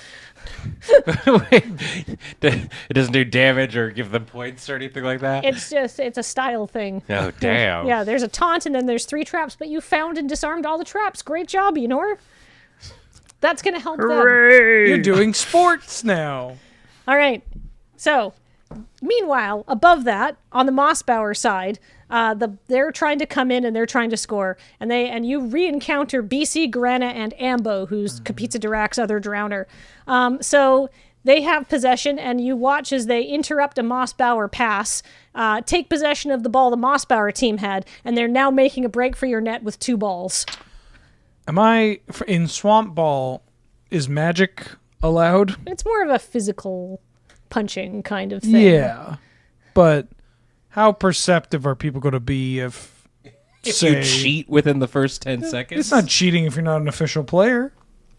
S2: It doesn't do damage or give them points or anything like that?
S1: It's a style thing.
S2: Oh, damn.
S1: Yeah, there's a taunt and then there's 3 traps, but you found and disarmed all the traps. Great job, Enor. That's going to help them.
S5: Hooray!
S4: You're doing sports now.
S1: All right. So, meanwhile, above that, on the Mossbauer side, they're trying to come in and they're trying to score, and you re-encounter BC, Grana, and Ambo, who's Kapitza Dirac's other drowner. So they have possession, and you watch as they interrupt a Mossbauer pass, take possession of the ball the Mossbauer team had, and they're now making a break for your net with 2 balls.
S4: Am I in Swamp Ball? Is magic allowed?
S1: It's more of a physical punching kind of thing.
S4: Yeah, but how perceptive are people going to be if
S2: You cheat within the first 10 seconds?
S4: It's not cheating if you're not an official player.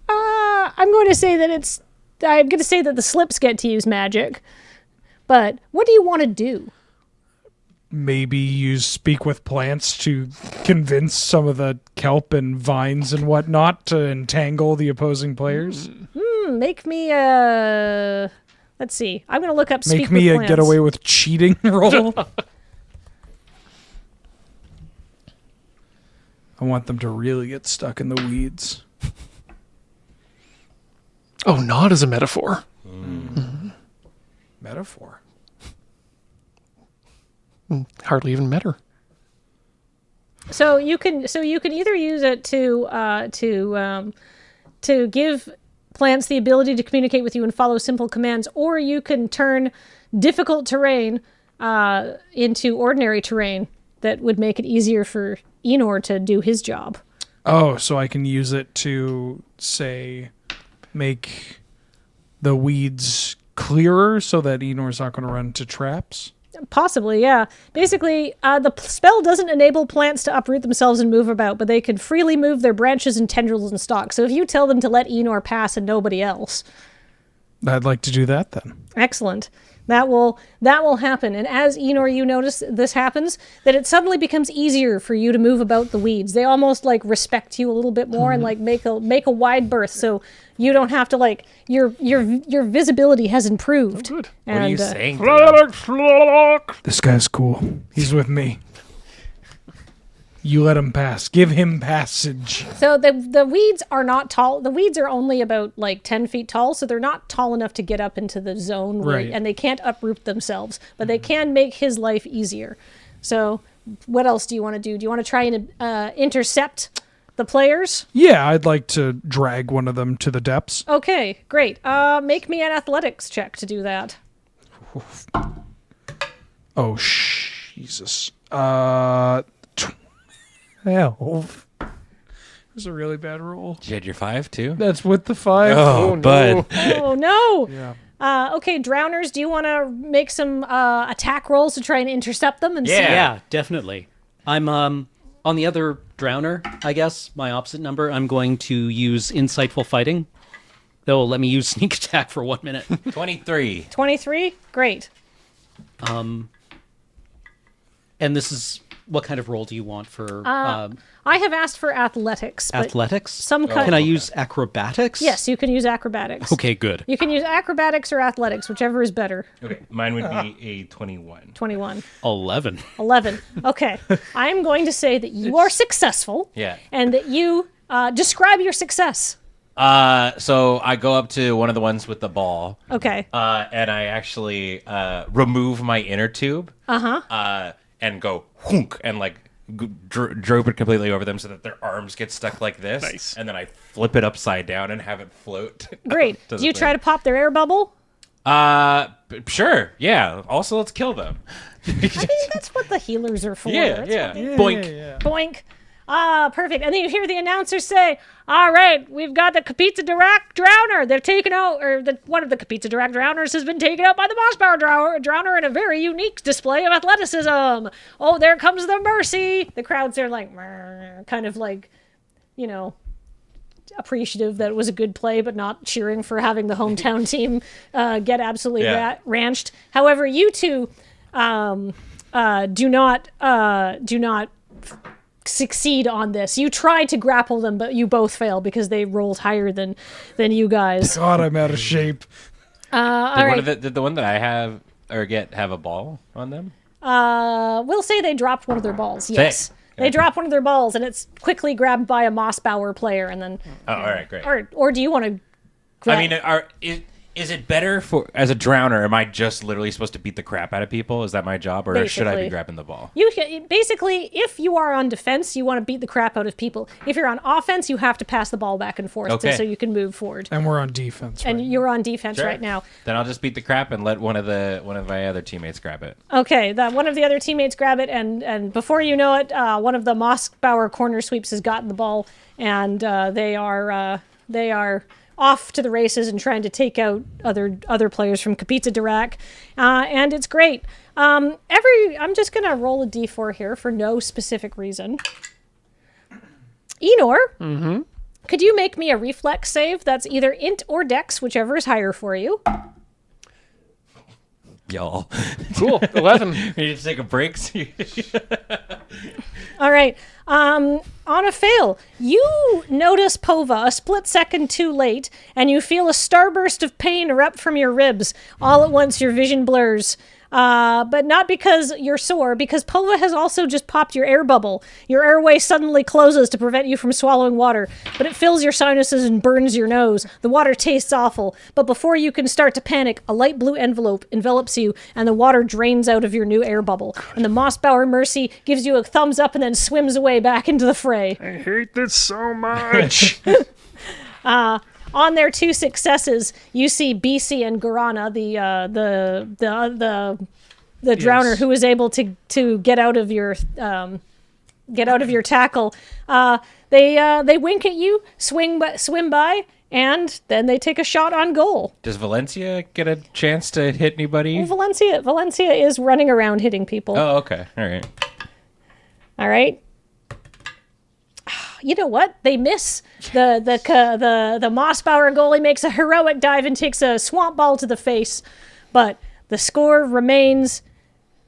S1: I'm going to say that the slips get to use magic. But what do you want to do?
S4: Maybe use speak with plants to convince some of the kelp and vines and whatnot to entangle the opposing players.
S1: Make me a... Let's see. I'm going to look up speak
S4: Make me
S1: with
S4: a
S1: plants.
S4: get away with cheating roll. I want them to really get stuck in the weeds.
S6: Oh, not as a metaphor.
S4: Metaphor.
S6: Hardly even met her.
S1: So you can either use it to give plants the ability to communicate with you and follow simple commands, or you can turn difficult terrain into ordinary terrain that would make it easier for Enor to do his job.
S4: Oh, so I can use it to, say, make the weeds clearer so that Enor's not going to run into traps?
S1: Possibly, yeah. Basically, the spell doesn't enable plants to uproot themselves and move about, but they can freely move their branches and tendrils and stalks. So if you tell them to let Enor pass and nobody else.
S4: I'd like to do that then.
S1: Excellent. That will happen. And as Enor, you notice this happens, that it suddenly becomes easier for you to move about the weeds. They almost like respect you a little bit more and like make a wide berth, so you don't have to like your visibility has improved.
S6: Good.
S2: What are you
S1: And,
S2: saying? To them?
S4: This guy's cool. He's with me. You let him pass. Give him passage.
S1: So the weeds are not tall. The weeds are only about like 10 feet tall, so they're not tall enough to get up into the zone,
S4: Right.
S1: and they can't uproot themselves, but they can make his life easier. So what else do you want to do? Do you want to try and intercept the players?
S4: Yeah, I'd like to drag one of them to the depths.
S1: Okay, great. Make me an athletics check to do that.
S4: Oh, Jesus. 12. It was a really bad roll.
S2: Did you had your 5 too?
S4: That's with the 5.
S2: Oh, bud.
S1: Oh no.
S4: Yeah.
S1: Okay, drowners, do you want to make some attack rolls to try and intercept them and see?
S3: Yeah, definitely. I'm on the other drowner, I guess, my opposite number. I'm going to use insightful fighting. They'll let me use sneak attack for 1 minute.
S2: 23.
S1: 23? Great.
S3: And this is what kind of role do you want for
S1: I have asked for athletics. But
S3: athletics?
S1: some kind.
S3: Can I use acrobatics?
S1: Yes, you can use acrobatics.
S3: Okay, good.
S1: You can use acrobatics or athletics, whichever is better.
S2: Okay, mine would be a 21.
S1: 21.
S3: 11.
S1: 11. Okay. I'm going to say that you are successful.
S2: Yeah.
S1: And that you describe your success.
S2: So I go up to one of the ones with the ball.
S1: Okay.
S2: And I actually remove my inner tube. And go hoonk and like droop it completely over them so that their arms get stuck like this.
S6: Nice.
S2: And then I flip it upside down and have it float.
S1: Great. Do you try to pop their air bubble?
S2: Sure. Yeah. Also, let's kill them.
S1: I mean, that's what the healers are for.
S2: Yeah.
S1: That's
S2: Yeah.
S1: what they-
S2: Boink.
S1: Boink. Perfect. And then you hear the announcer say, all right, we've got the Kapitza Dirac Drowner. They're taken out, or one of the Kapitza Dirac Drowners has been taken out by the Mossbauer Drowner in a very unique display of athleticism. Oh, there comes the Mercy. The crowds are like, kind of like, you know, appreciative that it was a good play, but not cheering for having the hometown team get absolutely ranched. However, you two do not succeed on this. You tried to grapple them, but you both fail because they rolled higher than you guys.
S4: God, I'm out of shape.
S1: All right.
S2: Did the one that I have or get have a ball on them?
S1: We'll say they dropped one of their balls. Yes. They drop one of their balls, and it's quickly grabbed by a Mossbauer player, and then.
S2: Oh, all right, great.
S1: Or do you want to?
S2: I mean, is it better for as a drowner? Am I just literally supposed to beat the crap out of people? Is that my job, or should I
S1: Basically.
S2: be grabbing the ball?
S1: Basically, if you are on defense, you want to beat the crap out of people. If you're on offense, you have to pass the ball back and forth so you can move forward.
S4: And we're on defense.
S1: And
S4: right?
S1: you're on defense
S2: Sure.
S1: right now.
S2: Then I'll just beat the crap and let one of my other teammates grab it.
S1: Okay, one of the other teammates grab it, and before you know it, one of the Mossbauer corner sweeps has gotten the ball, and they are off to the races and trying to take out other players from Kapitza Dirac, and it's great. I'm just gonna roll a d4 here for no specific reason. Enor, could you make me a reflex save that's either int or dex, whichever is higher for you?
S2: Y'all.
S6: Cool. 11.
S2: You need to take a break.
S1: All right. On a fail, you notice Pova a split second too late, and you feel a starburst of pain erupt from your ribs. All at once, your vision blurs. But not because you're sore, because Pova has also just popped your air bubble. Your airway suddenly closes to prevent you from swallowing water, but it fills your sinuses and burns your nose. The water tastes awful, but before you can start to panic, a light blue envelope envelops you, and the water drains out of your new air bubble. And the Mossbauer Mercy gives you a thumbs up and then swims away back into the fray.
S5: I hate this so much.
S1: On their two successes, you see BC and Garana, the drowner who was able to get out of your tackle. They wink at you, swim by, and then they take a shot on goal.
S2: Does Valencia get a chance to hit anybody?
S1: Valencia is running around hitting people.
S2: Oh, okay. All right.
S1: All right. You know what? They miss. The Mossbauer goalie makes a heroic dive and takes a swamp ball to the face, but The score remains.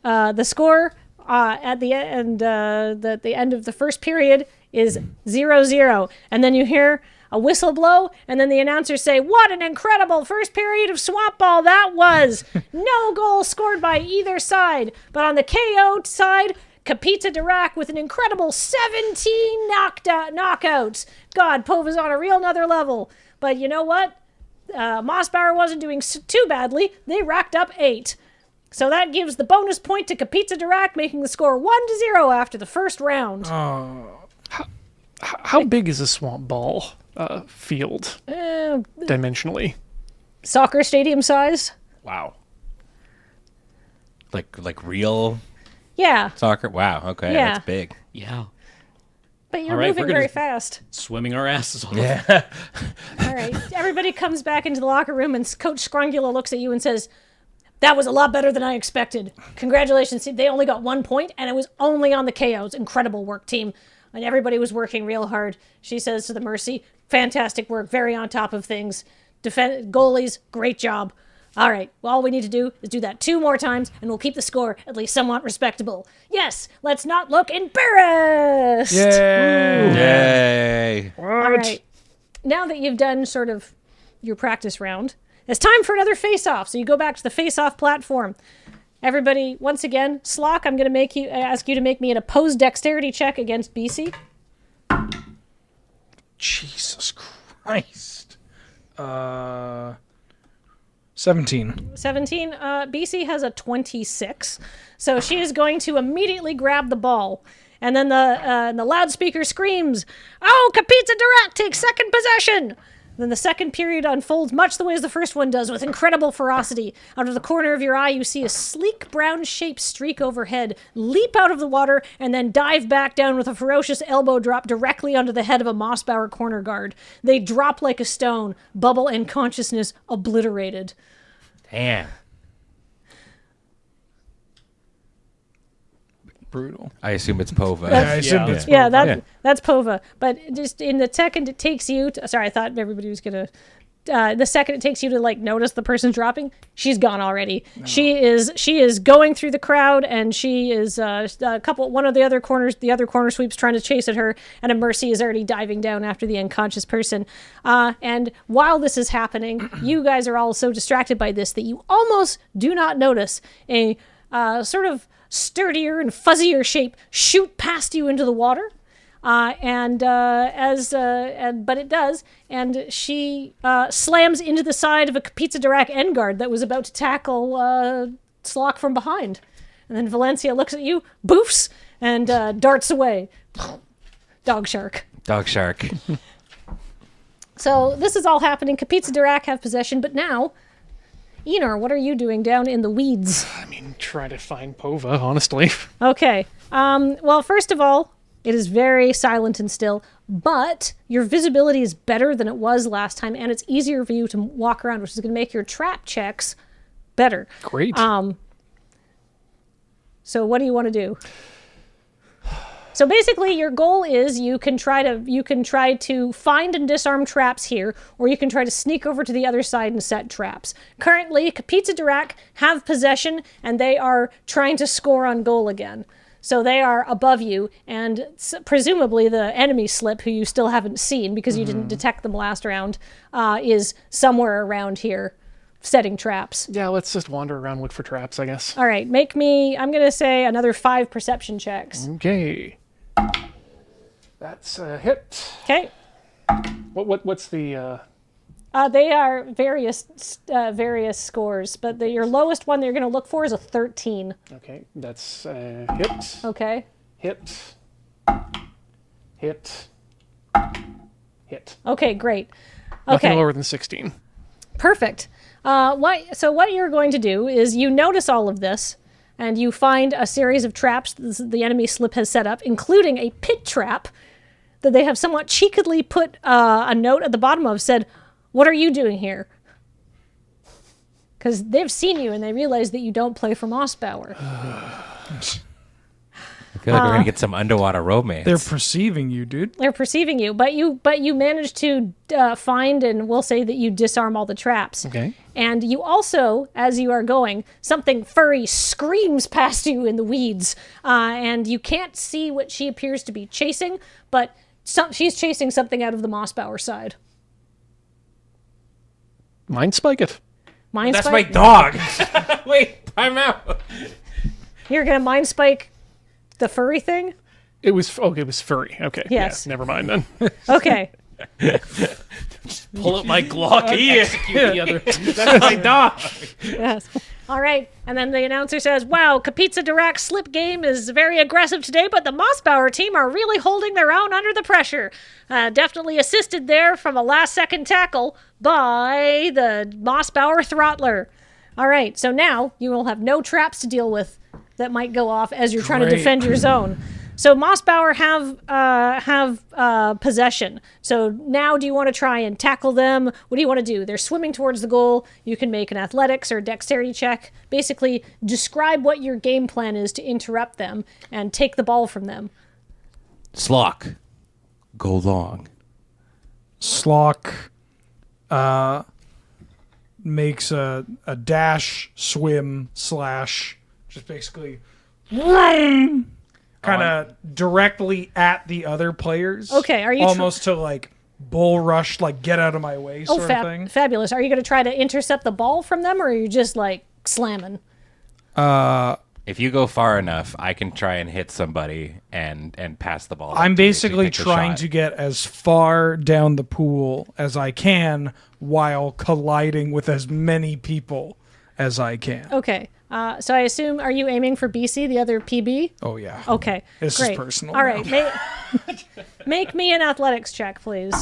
S1: The score at the end of the first period is 0-0, and then you hear a whistle blow, and then the announcers say, "What an incredible first period of swamp ball that was!" No goals scored by either side, but on the KO side, Kapitsa Dirac with an incredible 17 knockouts. God, Pova's on a real another level. But you know what? Mossbauer wasn't doing too badly. They racked up 8. So that gives the bonus point to Kapitsa Dirac, making the score 1-0 after the first round.
S6: How big is a swamp ball field dimensionally?
S1: Soccer stadium size?
S2: Wow. Like real
S1: Yeah.
S2: soccer? Wow. Okay,
S1: Yeah.
S2: that's big.
S3: Yeah.
S1: But you're
S3: All right,
S1: moving
S3: we're gonna-
S1: very fast.
S3: Swimming our asses off.
S2: Yeah.
S1: All right. Everybody comes back into the locker room, and Coach Scrongula looks at you and says, "That was a lot better than I expected. Congratulations. They only got 1 point, and it was only on the KOs. Incredible work, team." And everybody was working real hard. She says to the Mercy, "Fantastic work. Very on top of things. Goalies, great job. All right, well, all we need to do is do that 2 more times, and we'll keep the score at least somewhat respectable. Yes, let's not look embarrassed."
S2: Yay.
S5: What?
S1: All right. Now that you've done sort of your practice round, it's time for another face-off. So you go back to the face-off platform. Everybody, once again, Slock, I'm going to ask you to make me an opposed dexterity check against BC.
S4: Jesus Christ. 17.
S1: 17. BC has a 26. So she is going to immediately grab the ball. And then the loudspeaker screams, "Oh, Kapitsa Dirac takes second possession!" Then the second period unfolds much the way as the first one does, with incredible ferocity. Out of the corner of your eye, you see a sleek brown shape streak overhead, leap out of the water, and then dive back down with a ferocious elbow drop directly onto the head of a Mossbauer corner guard. They drop like a stone, bubble and consciousness obliterated.
S2: Damn.
S6: Brutal.
S2: I assume it's Pova.
S4: I assumed it's
S1: Yeah,
S2: Yeah.
S1: that's Pova. But just in the second it takes you to, sorry, I thought everybody was gonna. The second it takes you to like notice the person dropping, she's gone already. No. She is going through the crowd, and she is one of the other corner sweeps trying to chase at her, and a Mercy is already diving down after the unconscious person. And while this is happening, you guys are all so distracted by this that you almost do not notice a sort of sturdier and fuzzier shape shoot past you into the water. But it does, and she slams into the side of a Kapitsa Dirac end guard that was about to tackle Slock from behind. And then Valencia looks at you, boofs, and darts away. Dog shark.
S2: Dog shark.
S1: So this is all happening. Kapitsa Dirac have possession, but now, Enor, what are you doing down in the weeds?
S6: I mean, try to find Pova, honestly.
S1: Okay. Well, first of all, it is very silent and still, but your visibility is better than it was last time, and it's easier for you to walk around, which is going to make your trap checks better.
S6: Great.
S1: So what do you want to do? So basically, your goal is you can try to find and disarm traps here, or you can try to sneak over to the other side and set traps. Currently, Kapitsa Dirac have possession, and they are trying to score on goal again. So they are above you, and presumably the enemy slip, who you still haven't seen because you didn't detect them last round, is somewhere around here setting traps.
S6: Yeah, let's just wander around, look for traps, I guess.
S1: All right, make me, I'm going to say, another 5 perception checks.
S6: Okay. That's a hit.
S1: Okay.
S6: What's the...
S1: They are various scores, but your lowest one that you're going to look for is a 13.
S6: Okay, that's hit.
S1: Okay.
S6: Hit. Hit. Hit.
S1: Okay, great.
S6: Nothing
S1: Okay,
S6: lower than 16.
S1: perfect. So what you're going to do is you notice all of this, and you find a series of traps the enemy slip has set up, including a pit trap that they have somewhat cheekily put a note at the bottom of, said, "What are you doing here?" Because they've seen you and they realize that you don't play for Mossbauer.
S2: feel like we're gonna get some underwater romance.
S4: They're perceiving you, dude.
S1: They're perceiving you, but you manage to find, and we'll say that you disarm all the traps.
S6: Okay.
S1: And you also, as you are going, something furry screams past you in the weeds, and you can't see what she appears to be chasing, but she's chasing something out of the mossbower side.
S6: Mind spike it.
S1: Mind
S2: That's
S1: spike?
S2: my dog. Wait, time out.
S1: You're gonna mind spike the furry thing?
S6: It was furry. Okay.
S1: Yes.
S6: Yeah, never mind then.
S1: Okay.
S3: Pull out my Glock and execute the other.
S2: That's my dog.
S1: Yes. All right. And then the announcer says, wow, Kapitsa Dirac's slip game is very aggressive today, but the Mossbauer team are really holding their own under the pressure. Definitely assisted there from a last-second tackle by the Mossbauer throttler. All right. So now you will have no traps to deal with that might go off as you're trying to defend your zone. So Mossbauer have possession. So now do you want to try and tackle them? What do you want to do? They're swimming towards the goal. You can make an athletics or dexterity check. Basically, describe what your game plan is to interrupt them and take the ball from them.
S2: Slock, go long.
S4: Slock makes a dash, swim, slash, just basically kind of directly at the other players.
S1: Okay, are you
S4: almost to like bull rush, like get out of my way sort of thing?
S1: Fabulous. Are you going to try to intercept the ball from them, or are you just like slamming?
S2: If you go far enough, I can try and hit somebody and pass the ball.
S4: I'm
S2: up to you
S4: basically
S2: take the
S4: trying
S2: shot.
S4: to get as far down the pool as I can while colliding with as many people as I can.
S1: Okay. So I assume, are you aiming for BC, the other PB?
S4: Oh, yeah.
S1: Okay.
S4: This
S1: great.
S4: is personal.
S1: All right. Make me an athletics check, please.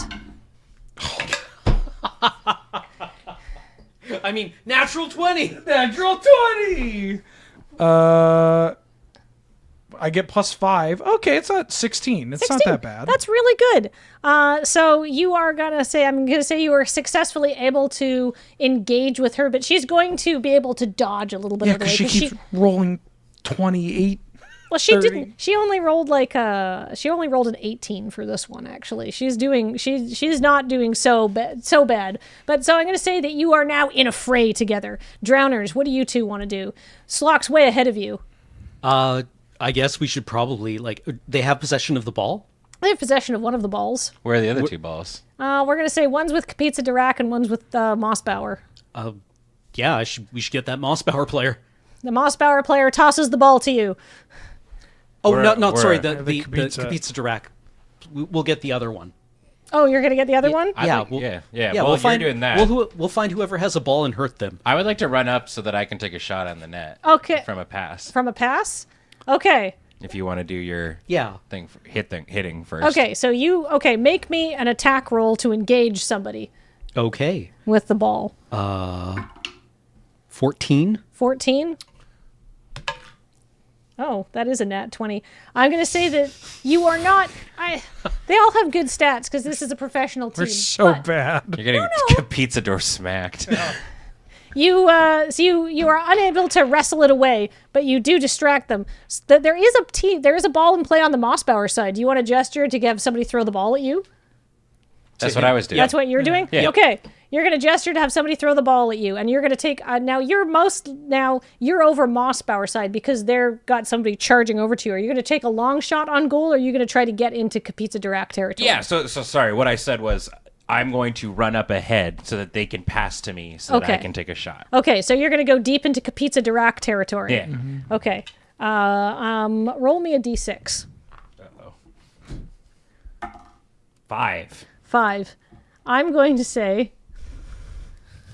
S3: I mean, natural 20.
S4: Natural 20! I get +5. Okay, it's not 16. It's
S1: 16.
S4: not that bad.
S1: That's really good. So you are I'm going to say you were successfully able to engage with her, but she's going to be able to dodge a little bit of the way.
S4: because she keeps rolling 28.
S1: Well, she
S4: 30.
S1: didn't. She only rolled she only rolled an 18 for this one. Actually, she's not doing so bad. But so I'm going to say that you are now in a fray together. Drowners, what do you two want to do? Slock's way ahead of you.
S3: I guess we should probably, they have possession of the ball?
S1: They have possession of one of the balls.
S2: Where are the other two balls?
S1: We're going to say one's with Kapitsa Dirac and one's with Mossbauer.
S3: Yeah, we should get that Mossbauer player.
S1: The Mossbauer player tosses the ball to you.
S3: Oh,
S2: Where-
S3: sorry,
S2: where?
S3: the
S4: Kapitsa.
S3: Kapitsa Dirac. We'll get the other one.
S1: Oh, you're going to get the other one?
S3: Yeah,
S2: yeah.
S3: we'll
S2: Well,
S3: find,
S2: you're doing that.
S3: We'll find whoever has a ball and hurt them.
S2: I would like to run up so that I can take a shot on the net.
S1: Okay.
S2: From a pass.
S1: From a pass? Okay.
S2: If you want to do your
S3: Yeah.
S2: thing, hitting first.
S1: Okay, so make me an attack roll to engage somebody
S3: Okay.
S1: with the ball.
S3: 14.
S1: 14? Oh, that is a nat 20. I'm going to say that you are not... they all have good stats because this is a professional team.
S4: We're so
S1: but
S4: bad.
S2: You're getting pizza door smacked.
S1: You are unable to wrestle it away, but you do distract them. There is a ball in play on the Mossbauer side. Do you want to gesture to have somebody throw the ball at you?
S2: That's what I was doing.
S1: That's what you're doing?
S2: Yeah.
S1: Okay. You're going to gesture to have somebody throw the ball at you, and you're going to take... now you're over Mossbauer side because they're got somebody charging over to you. Are you going to take a long shot on goal, or are you going to try to get into Kapitsa Dirac territory?
S2: Yeah, so sorry. What I said was I'm going to run up ahead so that they can pass to me so that I can take a shot.
S1: Okay, so you're going to go deep into Kapitsa Dirac territory.
S2: Yeah.
S4: Mm-hmm.
S1: Okay. Roll me a d6.
S2: Uh-oh. 5.
S1: 5. I'm going to say...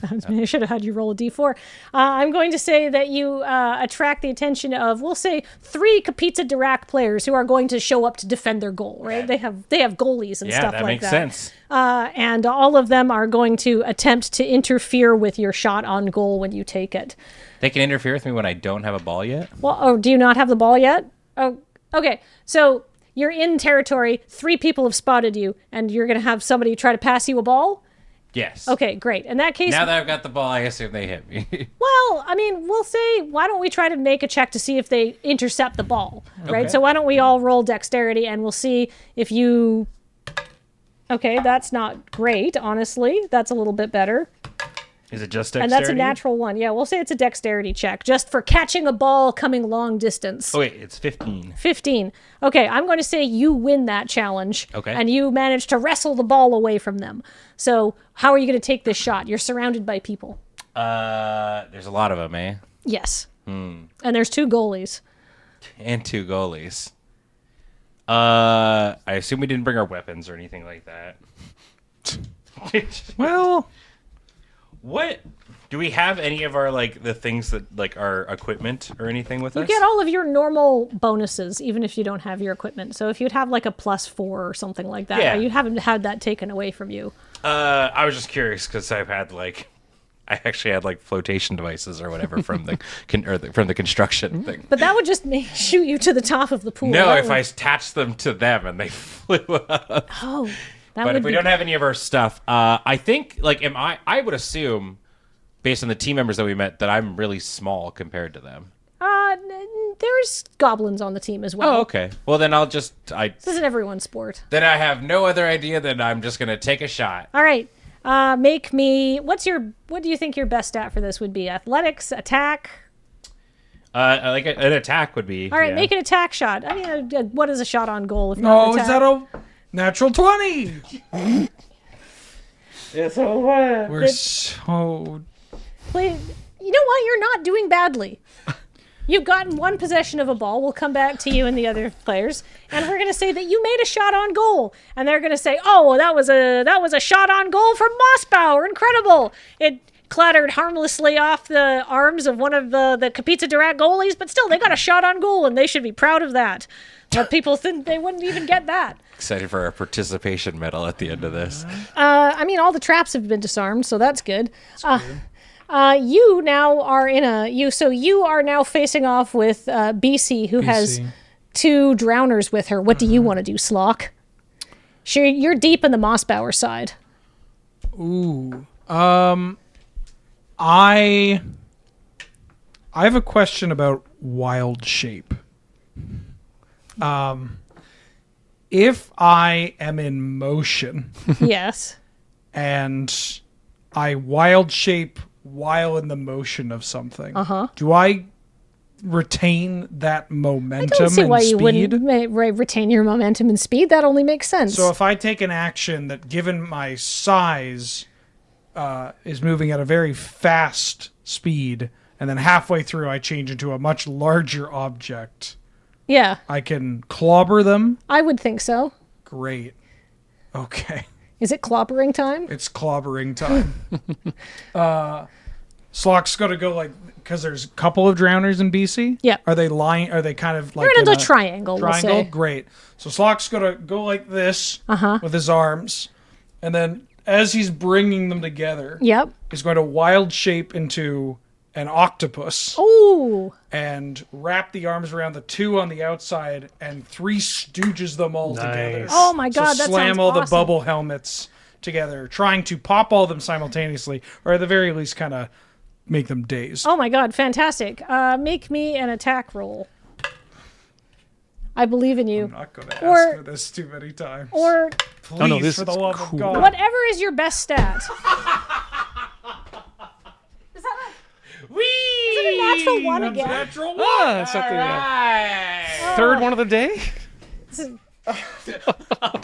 S1: I should have had you roll a d4. I'm going to say that you attract the attention of, we'll say, 3 Kapitsa Dirac players who are going to show up to defend their goal, right? They have goalies and stuff like that.
S2: Yeah, that makes sense.
S1: And all of them are going to attempt to interfere with your shot on goal when you take it.
S2: They can interfere with me when I don't have a ball yet?
S1: Well, do you not have the ball yet? Oh, okay. So you're in territory. 3 people have spotted you, and you're going to have somebody try to pass you a ball.
S2: Yes.
S1: Okay, great. In that case,
S2: Now that I've got the ball, I assume they hit me.
S1: well, I mean, we'll say, why don't we try to make a check to see if they intercept the ball, right?
S2: Okay.
S1: So why don't we all roll dexterity, and we'll see if you... Okay, that's not great, honestly. That's a little bit better.
S2: Is it just dexterity?
S1: And that's a natural one. Yeah, we'll say it's a dexterity check, just for catching a ball coming long distance.
S2: Oh, wait, it's 15.
S1: 15. Okay, I'm going to say you win that challenge.
S2: Okay.
S1: And you manage to wrestle the ball away from them. So how are you going to take this shot? You're surrounded by people.
S2: There's a lot of them, eh?
S1: Yes. And there's 2 goalies.
S2: And 2 goalies. I assume we didn't bring our weapons or anything like that.
S4: Well,
S2: What? Do we have any of our, like, the things that, like, our equipment or anything with us?
S1: You get all of your normal bonuses, even if you don't have your equipment. So if you'd have like a +4 or something like that,
S2: Yeah.
S1: you haven't had that taken away from you.
S2: I was just curious because I've had, like... I actually had, like, flotation devices or whatever from the from the construction thing.
S1: But that would just shoot you to the top of the pool.
S2: No,
S1: That
S2: if
S1: would-
S2: I attached them to them and they flew up.
S1: Oh, that
S2: But
S1: would
S2: if we
S1: be...
S2: don't have any of our stuff, I think, like, I would assume, based on the team members that we met, that I'm really small compared to them.
S1: There's goblins on the team as well.
S2: Oh, okay. Well, then I'll just,
S1: This isn't everyone's sport.
S2: then I have no other idea than I'm just going to take a shot.
S1: All right. Make me... What do you think your best stat for this would be? Athletics? Attack?
S2: Like an attack would be.
S1: All right,
S2: yeah.
S1: make an attack shot. I mean, what is a shot on goal if not
S4: no,
S1: an
S4: is
S1: attack?
S4: that a natural 20?
S2: It's a what?
S4: We're so...
S1: Please, you know what? You're not doing badly. You've gotten 1 possession of a ball. We'll come back to you and the other players, and we're going to say that you made a shot on goal, and they're going to say, "Oh, that was a shot on goal from Mossbauer. Incredible! It clattered harmlessly off the arms of one of the Kapitsa Dirac goalies, but still, they got a shot on goal, and they should be proud of that." But people think they wouldn't even get that.
S2: Excited for our participation medal at the end of this.
S1: I mean, all the traps have been disarmed, so that's good. You now are you are now facing off with BC, who has
S4: BC.
S1: 2 drowners with her. What do you want to do, Slock? Sure, you're deep in the Mossbauer side.
S4: Ooh. I have a question about wild shape. If I am in motion
S1: Yes.
S4: and I wild shape while in the motion of something,
S1: Uh-huh.
S4: do I retain that
S1: I
S4: momentum
S1: don't see
S4: and
S1: why you
S4: speed?
S1: wouldn't retain your momentum and speed. That only makes sense.
S4: So if I take an action that, given my size, is moving at a very fast speed, and then halfway through I change into a much larger object,
S1: yeah,
S4: I can clobber them?
S1: I would think so.
S4: Great. Okay.
S1: Is it clobbering time?
S4: It's clobbering time. Slock's got to go, like, because there's a couple of drowners in BC.
S1: Yeah.
S4: Are they lying? Are they kind of like
S1: They're in a
S4: a
S1: triangle, we'll
S4: triangle?
S1: say.
S4: Great. So Slock's got to go like this
S1: Uh-huh.
S4: with his arms, and then as he's bringing them together,
S1: Yep.
S4: he's going to wild shape into an octopus
S1: Oh,
S4: and wrap the arms around the 2 on the outside and 3 stooges them all together.
S1: Oh my God,
S4: So
S1: that
S4: slam
S1: sounds
S4: all the
S1: awesome.
S4: bubble helmets together, trying to pop all of them simultaneously, or at the very least kind of make them dazed.
S1: oh my God, fantastic. Make me an attack roll. I believe in you.
S4: I'm not going to ask
S1: Or-
S4: for this too many times.
S1: Or
S4: Please,
S6: Oh, no, this
S4: for the
S6: is
S4: love
S6: cool.
S4: of God.
S1: whatever is your best stat. Is that
S2: Whee!
S1: a natural 1
S4: That's
S1: again?
S4: natural one.
S6: That's something, yeah. Third one of the day?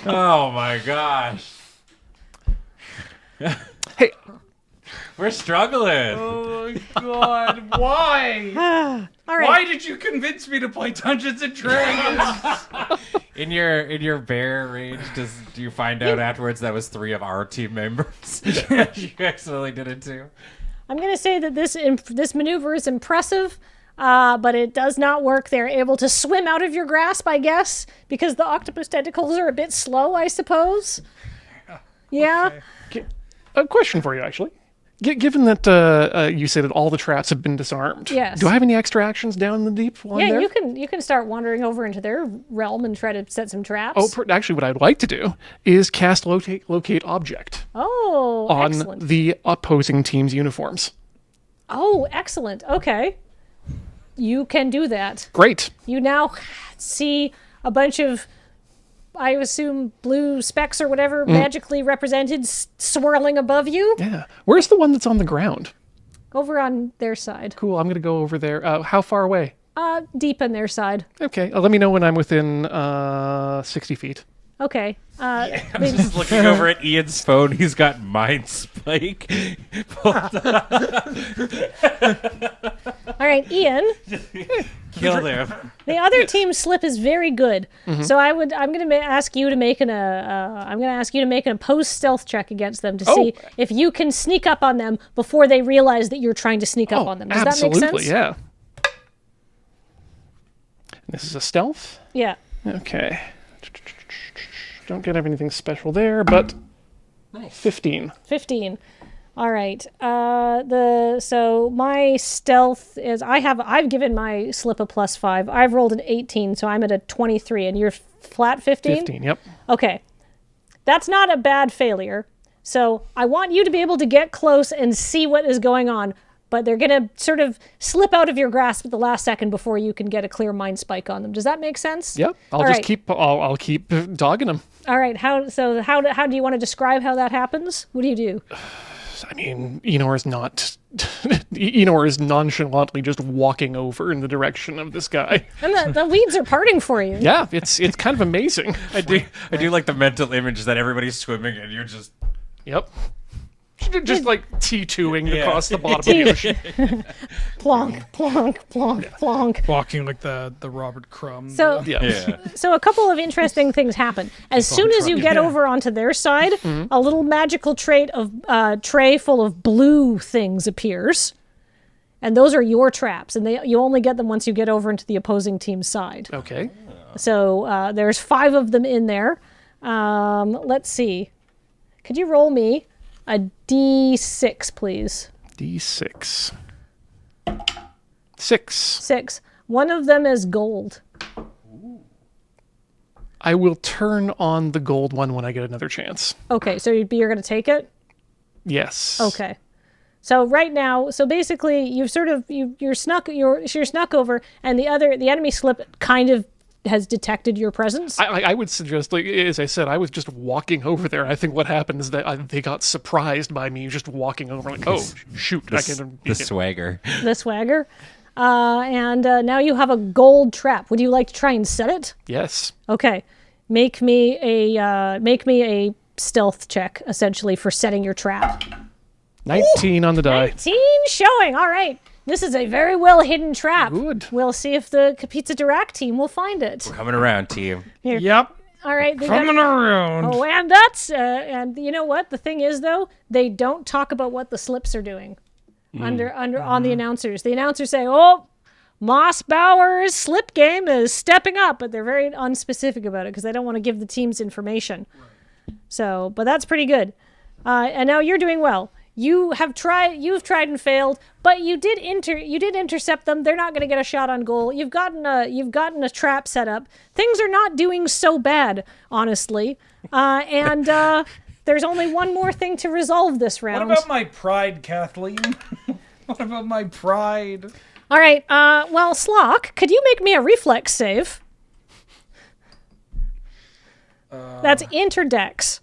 S2: Oh my gosh.
S6: Hey,
S2: We're struggling.
S4: Oh my God! Why?
S1: All right.
S4: Why did you convince me to play Dungeons and Dragons?
S2: In your bear range, do you find out afterwards that was 3 of our team members? You accidentally did it too.
S1: I'm going to say that this maneuver is impressive, but it does not work. They're able to swim out of your grasp, I guess, because the octopus tentacles are a bit slow, I suppose. Yeah.
S4: Okay.
S6: a question for you, actually. Given that you say that all the traps have been disarmed,
S1: Yes.
S6: do I have any extra actions down in the deep one
S1: Yeah,
S6: there?
S1: you can start wandering over into their realm and try to set some traps.
S6: Oh, actually, what I'd like to do is cast locate object
S1: Oh,
S6: on
S1: excellent.
S6: the opposing team's uniforms.
S1: Oh, excellent. Okay. You can do that.
S6: Great.
S1: You now see a bunch of, I assume, blue specks or whatever, magically represented, swirling above you,
S6: Yeah. Where's the one that's on the ground?
S1: over on their side.
S6: Cool. I'm going to go over there. How far away?
S1: Deep on their side.
S6: Okay. Let me know when I'm within 60 feet.
S1: Okay.
S2: I'm just looking over at Ian's phone. He's got Mind Spike.
S1: All right, Ian.
S2: Kill them.
S1: The other team's slip is very good, so I'm going to ask you to make an opposed stealth check against them to see if you can sneak up on them before they realize that you're trying to sneak up on them. Does
S6: absolutely,
S1: that make sense?
S6: Yeah. This is a stealth.
S1: Yeah.
S6: Okay. Don't get anything special there, but 15.
S1: 15. All right. So my stealth is I've given my slip a +5. I've rolled an 18, so I'm at a 23, and you're flat 15?
S6: 15, yep.
S1: Okay. That's not a bad failure. So I want you to be able to get close and see what is going on, but they're going to sort of slip out of your grasp at the last second before you can get a clear mind spike on them. Does that make sense?
S6: Yep. I'll keep dogging them.
S1: All right. How do you want to describe how that happens? What do you do?
S6: I mean, Enor is nonchalantly just walking over in the direction of this guy.
S1: And the weeds are parting for you.
S6: Yeah, it's kind of amazing.
S2: I do like the mental image that everybody's swimming and you're just.
S6: Yep. Just like T2ing
S2: Yeah.
S6: across the bottom of the ocean.
S1: Plonk, plonk, plonk, plonk.
S4: Walking like the Robert Crumb.
S1: So,
S2: Yeah.
S1: so a couple of interesting things happen. As soon as you get over onto their side, a little magical tray full of blue things appears. And those are your traps, and you only get them once you get over into the opposing team's side.
S6: Okay.
S1: So there's 5 of them in there. Let's see. Could you roll me a D6, please?
S6: D6. 6.
S1: 6. One of them is gold.
S6: I will turn on the gold one when I get another chance.
S1: Okay, so you're going to take it?
S6: Yes.
S1: Okay. So right now, basically you've sort of you're snuck over, and the enemy slip kind of has detected your presence.
S6: I would suggest, like, as I said, I was just walking over there. I think what happened is that they got surprised by me just walking over, like, oh, shoot.
S2: The swagger.
S1: The swagger. And now you have a gold trap. Would you like to try and set it?
S6: Yes.
S1: Okay. Make me a stealth check, essentially, for setting your trap.
S6: 19 on the die.
S1: 19 showing. All right. This is a very well hidden trap.
S6: Good.
S1: We'll see if the Pizza Dirac team will find it.
S2: We're coming around, team.
S4: Yep.
S1: All right.
S4: Coming around.
S1: Oh, and that's and you know what? The thing is, though, they don't talk about what the slips are doing on the announcers. The announcers say, "Oh, Moss Bauer's slip game is stepping up," but they're very unspecific about it because they don't want to give the teams information. Right. So, but that's pretty good. And now you're doing well. You've tried and failed, but you did intercept them. They're not going to get a shot on goal. You've gotten a trap set up. Things are not doing so bad, honestly. And there's only one more thing to resolve this round.
S4: What about my pride, Kathleen? What about my pride?
S1: All right. Well, Slock, could you make me a reflex save? That's interdex.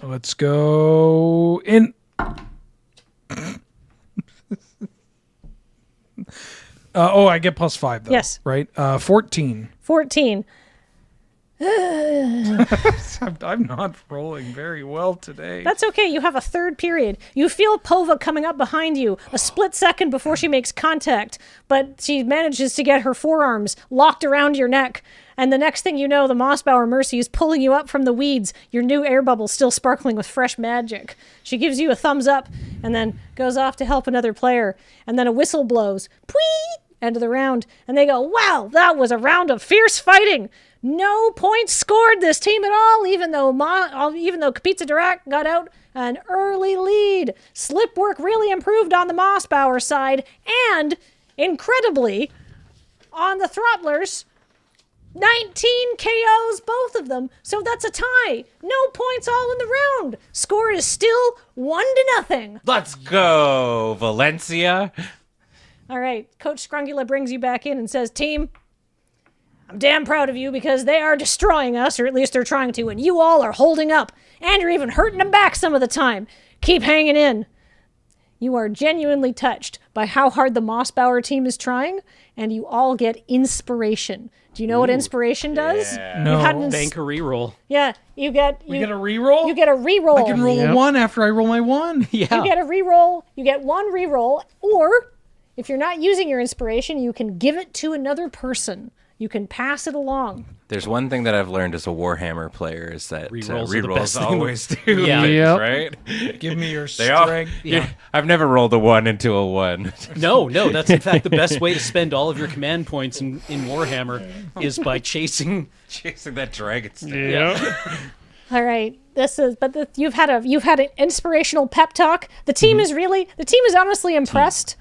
S4: Let's go in. I get +5 though.
S1: Yes.
S4: Right. 14.
S1: 14.
S4: I'm not rolling very well today.
S1: That's okay. You have a third period. You feel Pova coming up behind you a split second before she makes contact, but she manages to get her forearms locked around your neck. And the next thing you know, the Mossbauer Mercy is pulling you up from the weeds, your new air bubble still sparkling with fresh magic. She gives you a thumbs up and then goes off to help another player. And then a whistle blows. Pwee! end of the round, and they go, wow, that was a round of fierce fighting. No points scored this team at all, even though Kapitsa Dirac got out an early lead. Slip work really improved on the Mossbauer side, and incredibly, on the Throttlers, 19 KOs, both of them. So that's a tie. No points all in the round. Score is still 1-0.
S2: Let's go, Valencia.
S1: All right, Coach Scrungula brings you back in and says, team, I'm damn proud of you because they are destroying us, or at least they're trying to, and you all are holding up. And you're even hurting them back some of the time. Keep hanging in. You are genuinely touched by how hard the Mossbauer team is trying, and you all get inspiration. Do you know what inspiration does?
S2: Yeah.
S4: No.
S3: Bank a reroll.
S1: Yeah, you get
S4: We get a reroll?
S1: You get a reroll.
S4: I can roll a 1 after I roll my 1.
S1: You get a reroll. You get 1 reroll, or if you're not using your inspiration, you can give it to another person. You can pass it along.
S2: There's one thing that I've learned as a Warhammer player is that
S3: Rerolls are the best
S2: rerolls
S3: thing.
S2: always do
S3: Yeah.
S2: things,
S6: Yep.
S2: right?
S4: Give me your
S2: They all,
S4: strength.
S2: yeah. I've never rolled a 1 into a 1.
S3: No, that's in fact the best way to spend all of your command points in Warhammer is by chasing.
S2: Chasing that dragon stick.
S6: Yeah.
S1: All right, you've had an inspirational pep talk. The team is honestly impressed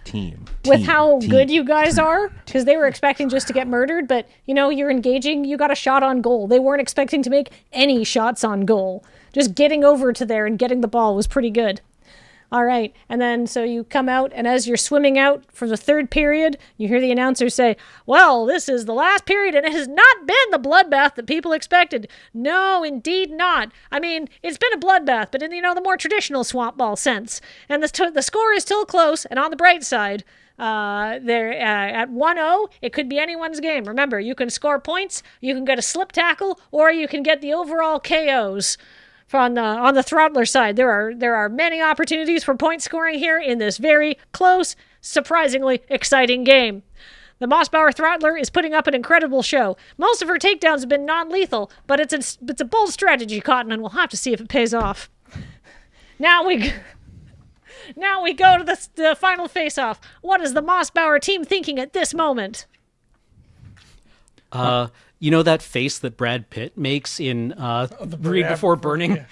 S1: with how good you guys are, because they were expecting just to get murdered, but you're engaging. You got a shot on goal. They weren't expecting to make any shots on goal. Just getting over to there and getting the ball was pretty good. All right, and then so you come out, and as you're swimming out for the third period, you hear the announcer say, well, this is the last period, and it has not been the bloodbath that people expected. No, indeed not. I mean, it's been a bloodbath, but in the more traditional swamp ball sense. And the score is still close, and on the bright side, they're at 1-0, it could be anyone's game. Remember, you can score points, you can get a slip tackle, or you can get the overall KOs. On the Throttler side, there are many opportunities for point scoring here in this very close, surprisingly exciting game. The Mossbauer Throttler is putting up an incredible show. Most of her takedowns have been non-lethal, but it's a bold strategy, Cotton, and we'll have to see if it pays off. Now we go to the final face-off. What is the Mossbauer team thinking at this moment?
S3: You know that face that Brad Pitt makes in Read Before Burning?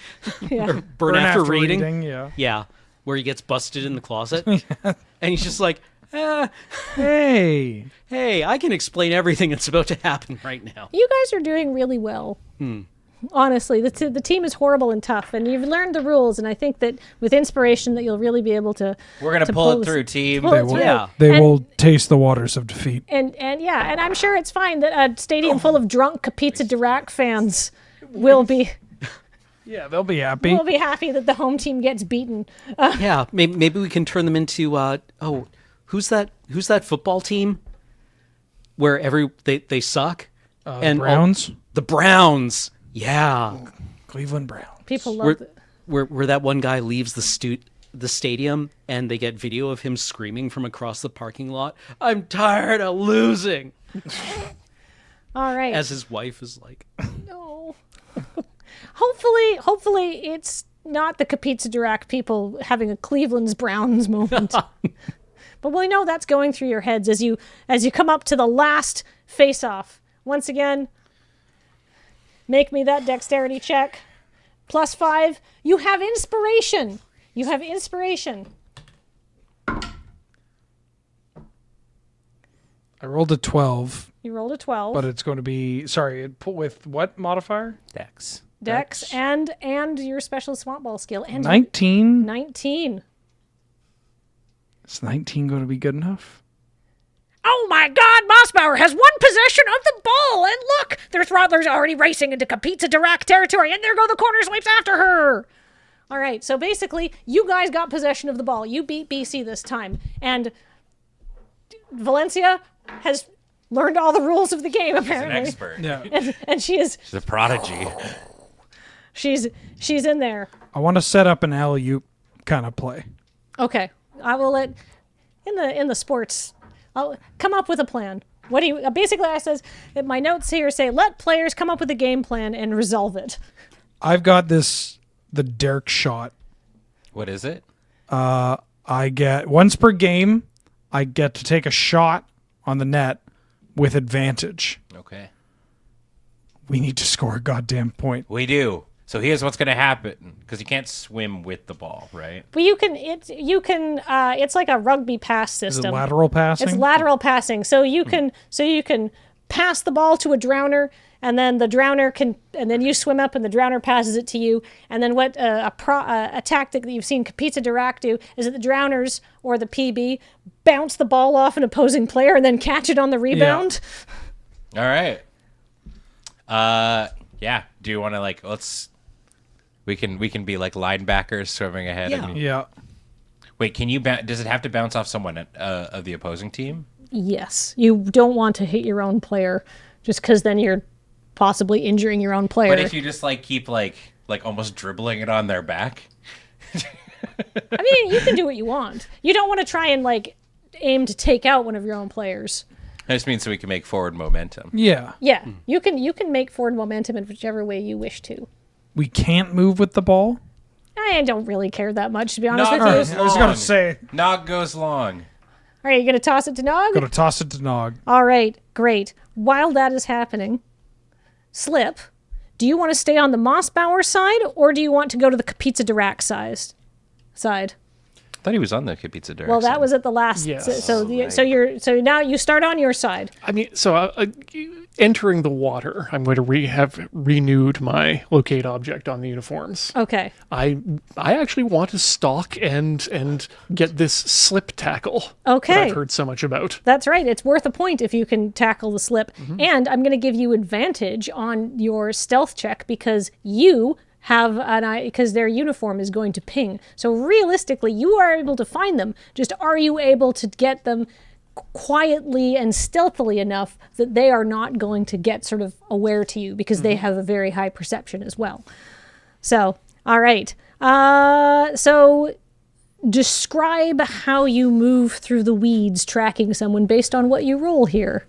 S1: Yeah.
S3: Or Burn After Reading?
S4: Yeah.
S3: Yeah, where he gets busted in the closet. And he's just like,
S4: Hey.
S3: I can explain everything that's about to happen right now.
S1: You guys are doing really well. Honestly, the team is horrible and tough, and you've learned the rules, and I think that with inspiration that you'll really be able to...
S2: We're going to pull it through, team.
S1: pull it through.
S3: Yeah.
S4: They will taste the waters of defeat.
S1: And I'm sure it's fine that a stadium full of drunk Kapitsa Dirac fans will be
S4: Yeah, they'll be happy.
S1: that the home team gets beaten.
S3: Yeah, maybe we can turn them into who's that football team where they suck?
S4: And Browns?
S3: The Browns. Yeah.
S4: Cleveland Browns.
S1: People love it.
S3: Where that one guy leaves the stadium and they get video of him screaming from across the parking lot, "I'm tired of losing."
S1: All right.
S3: As his wife is like,
S1: No. Hopefully it's not the Kapitsa Dirac people having a Cleveland's Browns moment. But we know that's going through your heads as you come up to the last face-off. Once again, make me that dexterity check. +5. You have inspiration.
S4: I rolled a 12,
S1: You rolled a 12.
S4: but it's going to be... Sorry, with what modifier?
S2: Dex.
S1: Dex and your special swamp ball skill. And
S4: 19?
S1: 19.
S4: Is 19 going to be good enough?
S1: Oh my God, Mossbauer has one possession of the ball, and look, their Throttlers are already racing into Kapitsa Dirac territory, and there go the corner sweeps after her. All right, so basically, you guys got possession of the ball. You beat BC this time, and Valencia has learned all the rules of the game, apparently.
S2: An expert.
S4: Yeah.
S1: And she's
S2: She's a prodigy.
S1: in there.
S4: I want to set up an alley-oop kind of play.
S1: Okay, I will let in the sports. I'll come up with a plan. What do you basically? I says my notes here say let players come up with a game plan and resolve it.
S4: I've got the Derek shot.
S2: What is it?
S4: I get once per game. I get to take a shot on the net with advantage.
S2: Okay.
S4: We need to score a goddamn point.
S2: We do. So here's what's going to happen, because you can't swim with the ball, right?
S1: Well, it's like a rugby pass
S4: Is
S1: system.
S4: it lateral passing?
S1: It's lateral passing. So you can pass the ball to a drowner, and then the drowner and then you swim up and the drowner passes it to you. And then what a tactic that you've seen Kapitsa Dirac do is that the drowners or the PB bounce the ball off an opposing player and then catch it on the rebound.
S2: All right. Yeah. Do you want to we can be like linebackers swimming ahead
S3: Yeah.
S2: of you.
S4: Yeah.
S2: Wait, can you does it have to bounce off someone of the opposing team?
S1: Yes, you don't want to hit your own player, just because then you're possibly injuring your own player.
S2: But if you just keep almost dribbling it on their back.
S1: I mean, you can do what you want. You don't want to try and aim to take out one of your own players.
S2: I just mean so we can make forward momentum.
S4: Yeah.
S1: Yeah, you can make forward momentum in whichever way you wish to.
S4: We can't move with the ball?
S1: I don't really care that much, to be honest
S2: Nog
S1: with you.
S2: goes
S4: I was going
S2: long.
S4: to say,
S2: Nog goes long.
S1: All right, you gonna toss it to Nog?
S4: going to toss it to Nog.
S1: All right, great. While that is happening, Slip, do you want to stay on the Mossbauer side, or do you want to go to the Kapitsa Dirac side?
S2: I thought he was on the Kapitsa Dirac.
S1: Well, that was at the last.
S6: Yes.
S1: So now you start on your side.
S6: I mean, so entering the water, I'm going to have renewed my locate object on the uniforms.
S1: Okay.
S6: I actually want to stalk and get this slip tackle
S1: Okay.
S6: that I've heard so much about.
S1: That's right. It's worth a point if you can tackle the slip. And I'm going to give you advantage on your stealth check because you have because their uniform is going to ping. So realistically, you are able to find them. Just are you able to get them quietly and stealthily enough that they are not going to get sort of aware to you because they have a very high perception as well. So, all right. So describe how you move through the weeds tracking someone based on what you roll here.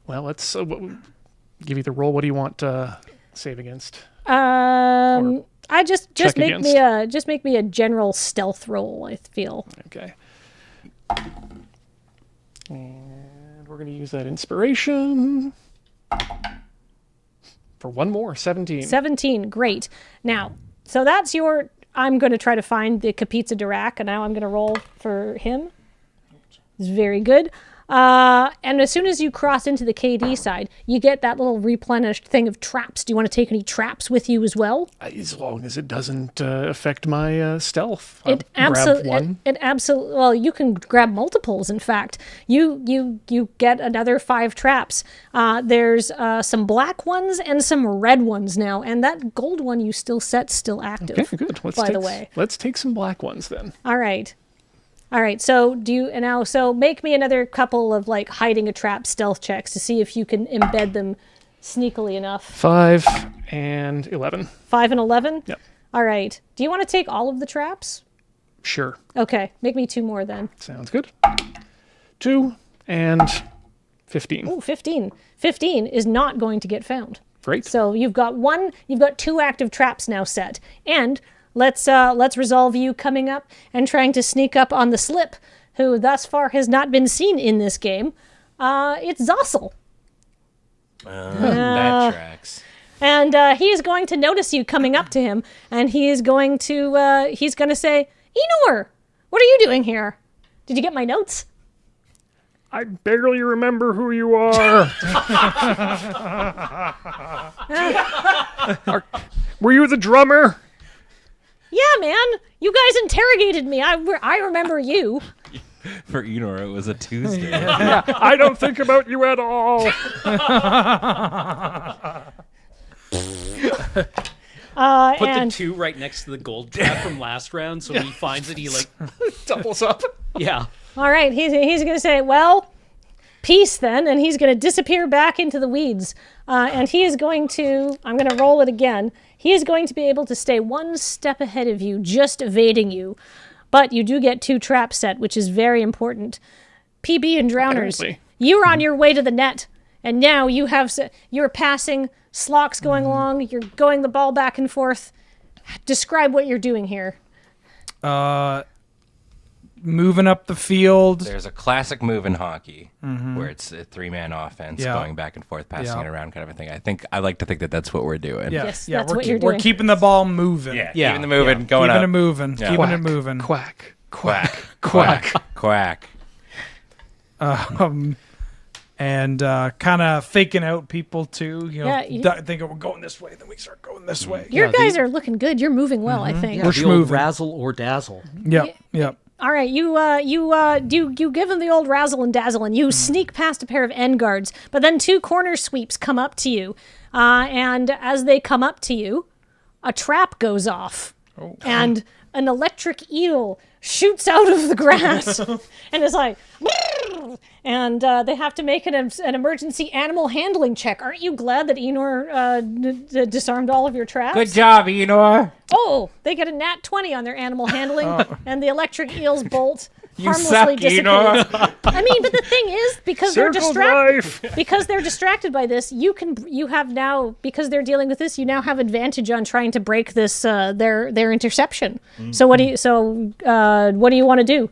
S6: Well, let's give you the roll. What do you want to save against?
S1: I just
S6: check
S1: make me a general stealth roll, I feel.
S6: Okay. And we're going to use that inspiration for one more, 17.
S1: 17, great. Now, so that's your I'm going to try to find the Kapitsa Dirac, and now I'm going to roll for him. It's very good. And as soon as you cross into the KD side, you get that little replenished thing of traps. Do you want to take any traps with you as well?
S6: As long as it doesn't affect my stealth. I'll
S1: It
S6: grab one.
S1: absolutely. Well, you can grab multiples. In fact, you get another 5 traps. There's some black ones and some red ones now, and that gold one you still still active.
S6: Okay, good. Let's take some black ones then.
S1: All right, so so make me another couple of hiding a trap stealth checks to see if you can embed them sneakily enough.
S6: 5 and 11.
S1: 5 and 11?
S6: Yep.
S1: All right. Do you want to take all of the traps?
S6: Sure.
S1: Okay, make me 2 more then.
S6: Sounds good. 2 and 15.
S1: Oh, 15. 15 is not going to get found.
S6: Great.
S1: So you've got 2 active traps now set. And let's resolve you coming up and trying to sneak up on the Slip, who thus far has not been seen in this game. It's Zossel.
S2: That tracks.
S1: And he is going to notice you coming up to him, and he is going to say, Enor, what are you doing here? Did you get my notes?
S5: I barely remember who you are. Were you the drummer?
S1: Yeah, man. You guys interrogated me. I remember you.
S2: For Enor, it was a Tuesday.
S5: I don't think about you at all.
S3: Put
S1: And
S3: the 2 right next to the gold trap from last round, so when he finds it, he
S6: Doubles up.
S3: yeah.
S1: all right, he's going to say, well, peace then, and he's going to disappear back into the weeds. And he is going to, I'm going to roll it again. He is going to be able to stay 1 step ahead of you, just evading you. But you do get 2 traps set, which is very important. PB and Drowners,
S6: Apparently.
S1: you're on your way to the net, and now you're passing, Slock's going along, you're going the ball back and forth. Describe what you're doing here.
S4: moving up the field.
S2: There's a classic move in hockey where it's a 3-man offense going back and forth, passing it around kind of a thing. I like to think that that's what we're doing.
S1: Yes,
S4: yeah,
S1: that's
S4: we're
S1: what you're
S4: we're
S1: doing.
S4: keeping the ball moving.
S2: Yeah,
S3: Yeah.
S2: keeping the moving, going
S4: Keeping
S2: up.
S4: it moving.
S2: Yeah.
S4: Keeping it moving.
S6: Quack.
S2: Quack,
S6: Quack.
S2: quack.
S4: And kind of faking out people too. Thinking we're going this way, then we start going this way.
S1: Your guys are looking good. You're moving well, I think.
S3: Yeah,
S4: We're
S3: the old
S4: moving.
S3: razzle or dazzle.
S4: Yep.
S1: All right, you give them the old razzle and dazzle, and you sneak past a pair of end guards. But then 2 corner sweeps come up to you, and as they come up to you, a trap goes off, and an electric eel shoots out of the grass, and is like, and they have to make an emergency animal handling check. Aren't you glad that Enor disarmed all of your traps?
S2: Good job, Enor.
S1: Oh, they get a nat 20 on their animal handling, and the electric eels bolt
S2: You
S1: harmlessly
S2: suck,
S1: dissipates.
S2: Enor.
S1: I mean, but the thing is, because they're
S5: Circle
S1: distracted,
S5: life.
S1: because they're distracted by this, you have now, because they're dealing with this, you now have advantage on trying to break this their interception. So what do you want to do?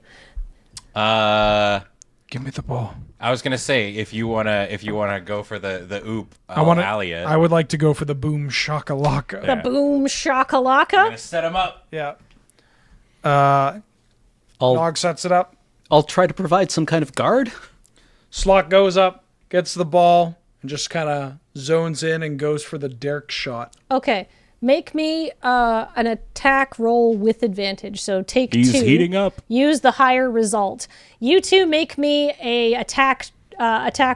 S4: Give me the ball.
S2: I was gonna say if you wanna go for the oop,
S4: I want to.
S2: alley it.
S4: I would like to go for the boom shakalaka.
S1: The boom shakalaka.
S2: Gonna set him up.
S4: Yeah.
S3: I'll
S4: Nog sets it up.
S3: I'll try to provide some kind of guard.
S4: Slot goes up, gets the ball, and just kind of zones in and goes for the Derek shot.
S1: Okay, make me an attack roll with advantage. So take 2.
S2: up.
S1: Use the higher result. You two make me a attack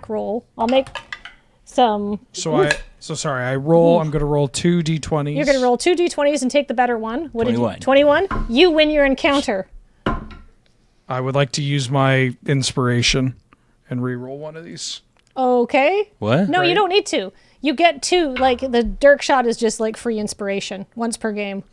S1: roll. I'll make some.
S4: Sorry. I roll. I'm going to roll 2 d20s.
S1: You're going to roll 2 d20s and take the better one. What
S2: 21.
S1: did you? 21. You win your encounter.
S4: I would like to use my inspiration and re-roll one of these.
S1: Okay.
S2: What?
S1: No, you
S4: Right.
S1: don't need to. You get 2. Like the Dirk shot is just like free inspiration once per game.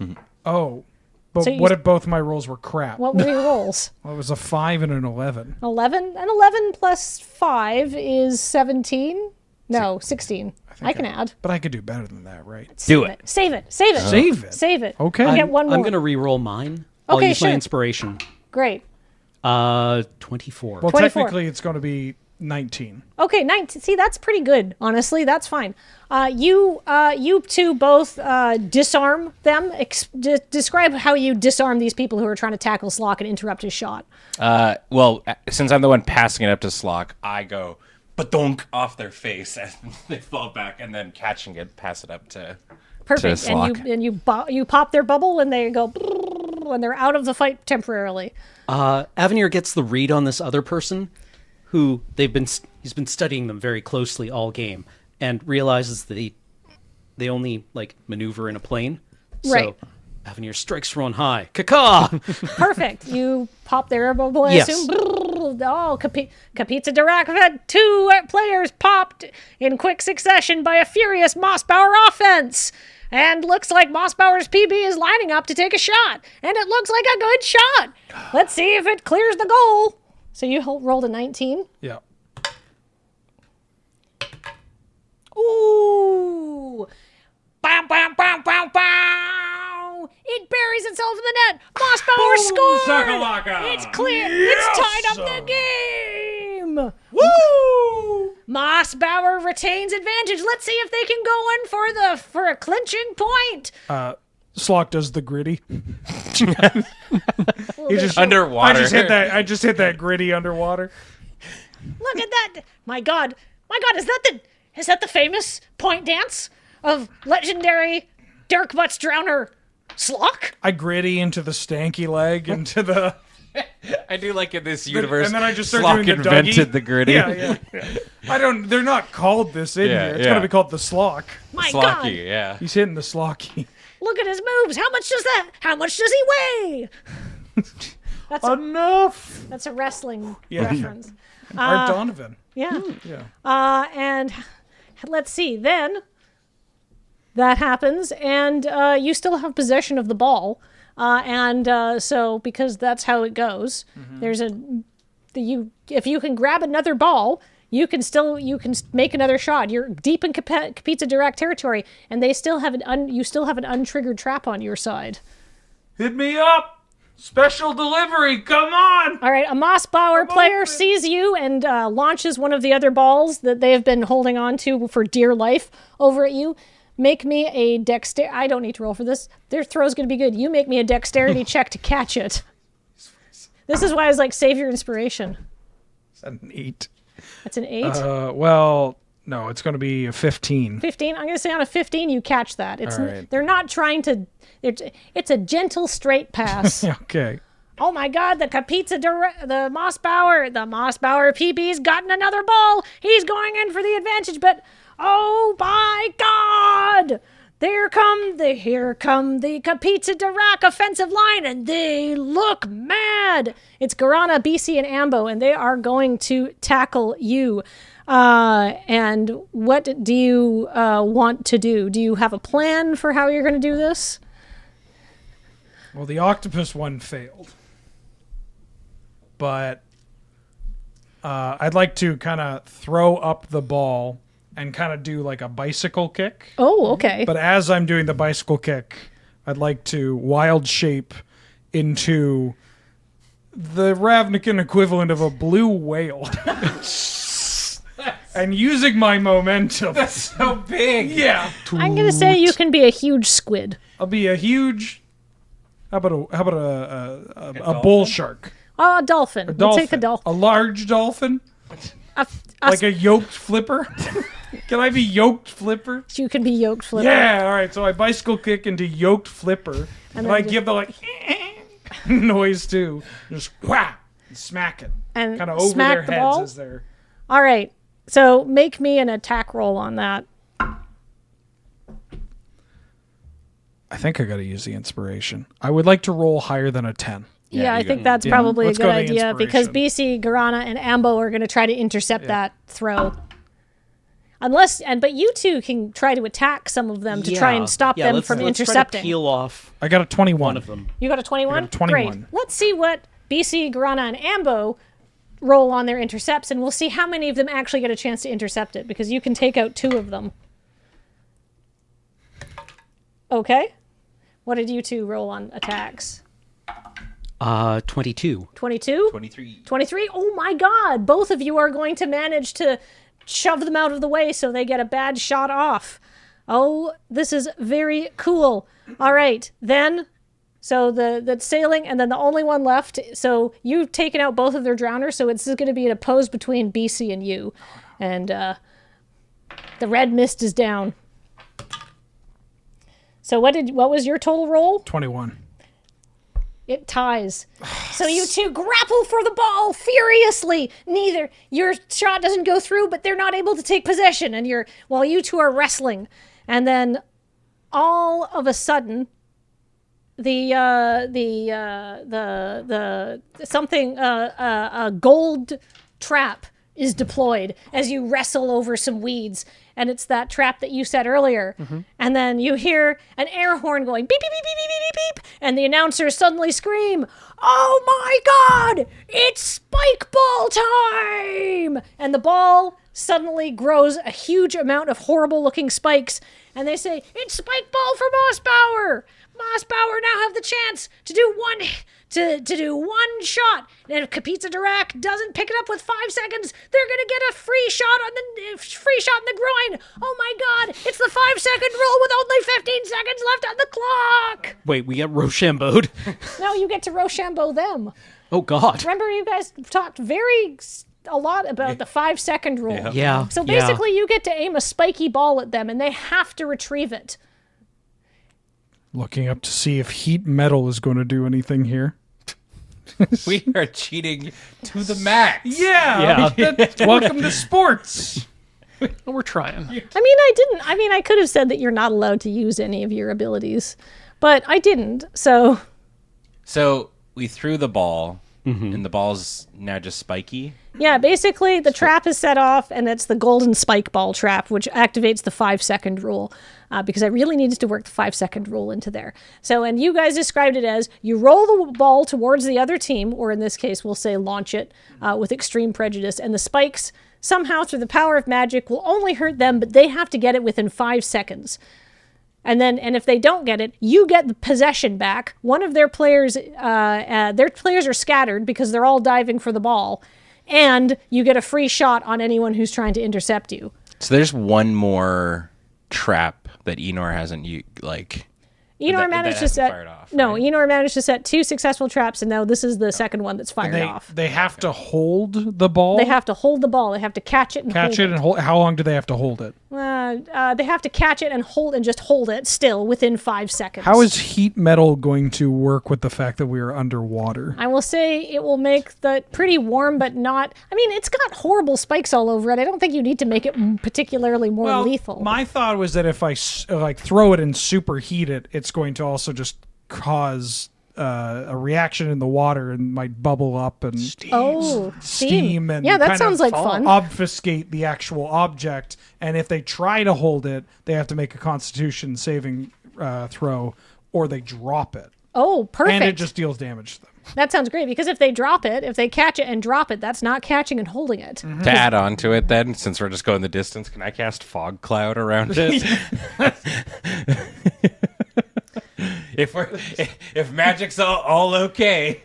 S4: Oh, but
S1: So you-
S4: what if both my rolls were crap?
S1: What were your rolls?
S4: Well, it was a 5 and an 11.
S1: 11 and 11 plus 5 is 17. No, 16. I can add.
S4: But I could do better than that, right?
S2: Do it.
S1: Save it. Save it.
S4: Save it.
S1: Save it.
S4: Okay.
S1: You get one more.
S3: I'm going to re-roll mine. I'll
S1: Okay,
S3: use
S1: sure.
S3: my inspiration.
S1: Great.
S3: 24.
S4: Well,
S1: 24.
S4: technically, it's going to be 19.
S1: Okay, 19. See, that's pretty good. Honestly, that's fine. You two both disarm them. Describe how you disarm these people who are trying to tackle Slock and interrupt his shot.
S2: Since I'm the one passing it up to Slock, I go ba-donk off their face and they fall back, and then catching it, pass it up to
S1: Perfect.
S2: Slock.
S1: And you pop their bubble and they go and they're out of the fight temporarily.
S3: Avenir gets the read on this other person, who he's been studying them very closely all game, and realizes that they only like maneuver in a plane.
S1: Right.
S3: So Avenir strikes from on high. Caca!
S1: Perfect. You pop their air bubble, I
S3: Yes.
S1: assume. Oh, Capizza Dirac had 2 players popped in quick succession by a furious Mossbauer offense. And looks like Mossbauer's PB is lining up to take a shot. And it looks like a good shot. Let's see if it clears the goal. So you rolled a 19.
S4: Yeah.
S1: Ooh. Bow, bow, bow, bow, bow. It buries itself in the net. Mossbauer scored.
S2: shakalaka.
S1: It's clear. It's tied up the game. Woo! Mossbauer retains advantage. Let's see if they can go in for a clinching point.
S4: Slock does the gritty.
S1: He
S4: just
S2: underwater.
S4: I just hit that gritty underwater.
S1: Look at that. My God, is that the famous point dance of legendary Dirk Butts Drowner Slock?
S4: I gritty into the stanky leg, into the...
S2: I do like in this universe.
S4: and then I just start
S2: Slock
S4: doing the
S2: invented
S4: Dougie.
S2: the gritty.
S4: Yeah. They're not called this in
S2: Yeah,
S4: here. It's
S2: yeah.
S4: going to be called the Slock.
S1: My God.
S2: Slocky, yeah.
S4: He's hitting the Slocky.
S1: Look at his moves. How much does he weigh?
S4: Enough!
S1: That's a wrestling
S4: Yeah.
S1: reference.
S4: Art Donovan.
S1: Yeah.
S4: Yeah.
S1: And let's see. Then that happens, and you still have possession of the ball. So because that's how it goes, there's if you can grab another ball, you can make another shot. You're deep in Capizza Dirac territory, and they still have you still have an untriggered trap on your side.
S4: Hit me up! Special delivery, come on!
S1: All right, a Mossbauer player sees you and launches one of the other balls that they have been holding on to for dear life over at you. Make me a dexterity. I don't need to roll for this. Their throw's going to be good. You make me a dexterity check to catch it. This is why I was like, save your inspiration.
S4: Is that an 8?
S1: That's an 8?
S4: Well, no, it's going to be a 15.
S1: 15? I'm going to say on a 15, you catch that. It's
S4: All right.
S1: They're not trying to... It's a gentle, straight pass.
S4: Okay.
S1: Oh my God, the Mossbauer PB's gotten another ball. He's going in for the advantage, but oh my God! Here come the Kapitsa Dirac offensive line, and they look mad. It's Garana, BC, and Ambo, and they are going to tackle you. And what do you want to do? Do you have a plan for how you're going to do this?
S4: Well, the octopus one failed. But I'd like to kind of throw up the ball and kind of do like a bicycle kick.
S1: Oh, okay.
S4: But as I'm doing the bicycle kick, I'd like to wild shape into the Ravnican equivalent of a blue whale. And using my momentum.
S2: That's so big.
S4: Yeah.
S1: I'm going to say you can be a huge squid.
S4: I'll be a huge... How about a bull shark?
S1: Oh, a dolphin. We'll take a dolphin.
S4: A large dolphin? Like a yoked flipper? Can I be yoked flipper?
S1: You can be yoked flipper.
S4: Yeah, all right. So I bicycle kick into yoked flipper. And I give the like noise too. Just whack. Smack it.
S1: And
S4: kind of over
S1: smack
S4: their
S1: the
S4: heads
S1: ball?
S4: as they're...
S1: All right. So make me an attack roll on that.
S4: I think I got to use the inspiration. I would like to roll higher than a 10.
S1: Yeah, I think that's probably a
S4: let's
S1: good
S4: go to
S1: idea because
S4: inspiration.
S1: BC, Garana, and Ambo are going to try to intercept that throw. But you two can try to attack some of them to try and stop them from intercepting.
S3: Let's try to peel off
S4: I got a 21.
S3: one of them.
S1: You got a 21?
S4: I got a 21.
S1: Great. Let's see what BC, Garana, and Ambo roll on their intercepts, and we'll see how many of them actually get a chance to intercept it, because you can take out 2 of them. Okay. What did you two roll on attacks?
S3: 22.
S1: 22?
S2: 23.
S1: 23? Oh my God. Both of you are going to manage to shove them out of the way so they get a bad shot off. Oh, this is very cool. All right. Then, so the sailing, and then the only one left. So you've taken out both of their drowners, so it's going to be an oppose between BC and you. And the red mist is down. So what was your total roll?
S4: 21.
S1: It ties. So you two grapple for the ball furiously. Your shot doesn't go through, but they're not able to take possession. And while you two are wrestling, and then all of a sudden, a gold trap is deployed as you wrestle over some weeds. And it's that trap that you said earlier. Mm-hmm. And then you hear an air horn going beep, beep, beep, beep, beep, beep, beep. And the announcers suddenly scream, "Oh my God, it's spike ball time!" And the ball suddenly grows a huge amount of horrible looking spikes. And they say, "It's spike ball for Mossbauer. Mossbauer now have the chance to do one shot. And if Kapitsa Dirac doesn't pick it up with 5 seconds, they're gonna get a free shot in the groin. Oh my God! It's the 5-second rule with only 15 seconds left on the clock."
S3: Wait, we get Rochambeau'd?
S1: No, you get to Rochambeau them.
S3: Oh, God.
S1: Remember, you guys talked a lot about the 5-second rule.
S3: Yeah.
S1: So basically, you get to aim a spiky ball at them, and they have to retrieve it.
S4: Looking up to see if heat metal is going to do anything here.
S2: We are cheating to the max.
S4: Yeah. Welcome to sports.
S6: We're trying.
S1: I could have said that you're not allowed to use any of your abilities, but I didn't. So
S2: we threw the ball, and the ball's now just spiky.
S1: yeah, basically the trap is set off, and it's the golden spike ball trap, which activates the 5-second rule, because I really needed to work the 5-second rule into there. So, and you guys described it as you roll the ball towards the other team, or in this case, we'll say launch it with extreme prejudice, and the spikes somehow through the power of magic will only hurt them, but they have to get it within 5 seconds. And if they don't get it, you get the possession back. One of their players are scattered because they're all diving for the ball, and you get a free shot on anyone who's trying to intercept you.
S2: So there's one more trap that Enor hasn't
S1: Enor managed to set Enor managed to set 2 successful traps, and now this is the second one that's fired off.
S4: They have to hold the ball.
S1: They have to hold the ball. They have to catch it and hold it.
S4: How long do they have to hold it?
S1: They have to catch it and just hold it still within 5 seconds.
S4: How is heat metal going to work with the fact that we are underwater?
S1: I will say it will make the pretty warm, but not. I mean, it's got horrible spikes all over it. I don't think you need to make it particularly more lethal.
S4: My thought was that if I throw it and superheat it, it's going to also just cause a reaction in the water and might bubble up and steam and
S1: that sounds like fun.
S4: Obfuscate the actual object. And if they try to hold it, they have to make a Constitution saving throw, or they drop it.
S1: Oh, perfect!
S4: And it just deals damage to them.
S1: That sounds great, because if they catch it and drop it, that's not catching and holding it.
S2: To add on to it, then, since we're just going the distance, can I cast Fog Cloud around it? If magic's all okay.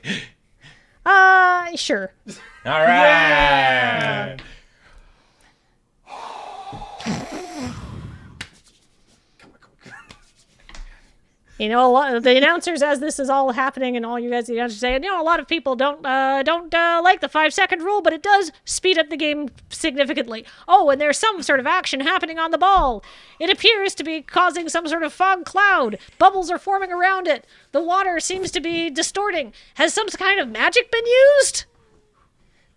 S1: Sure.
S2: All right.
S1: You know, a lot of the announcers, as this is all happening, and all you guys, the announcers say, a lot of people don't like the 5-second rule, but it does speed up the game significantly. Oh, and there's some sort of action happening on the ball. It appears to be causing some sort of fog cloud. Bubbles are forming around it. The water seems to be distorting. Has some kind of magic been used?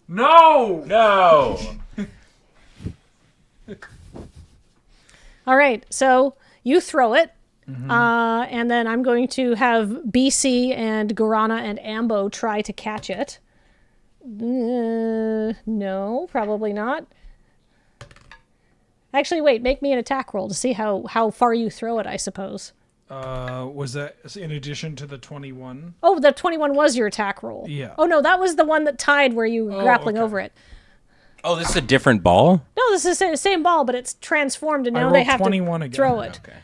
S4: No.
S1: All right, so you throw it. And then I'm going to have BC and Guarana and Ambo try to catch it. No, probably not. Actually, wait, make me an attack roll to see how far you throw it, I suppose.
S4: Was that in addition to the 21?
S1: Oh, the 21 was your attack roll.
S4: Yeah.
S1: Oh, no, that was the one that tied where you were grappling over it.
S2: Oh, this is a different ball?
S1: No, this is the same ball, but it's transformed, and now they have to
S4: again.
S1: throw it.
S2: Okay.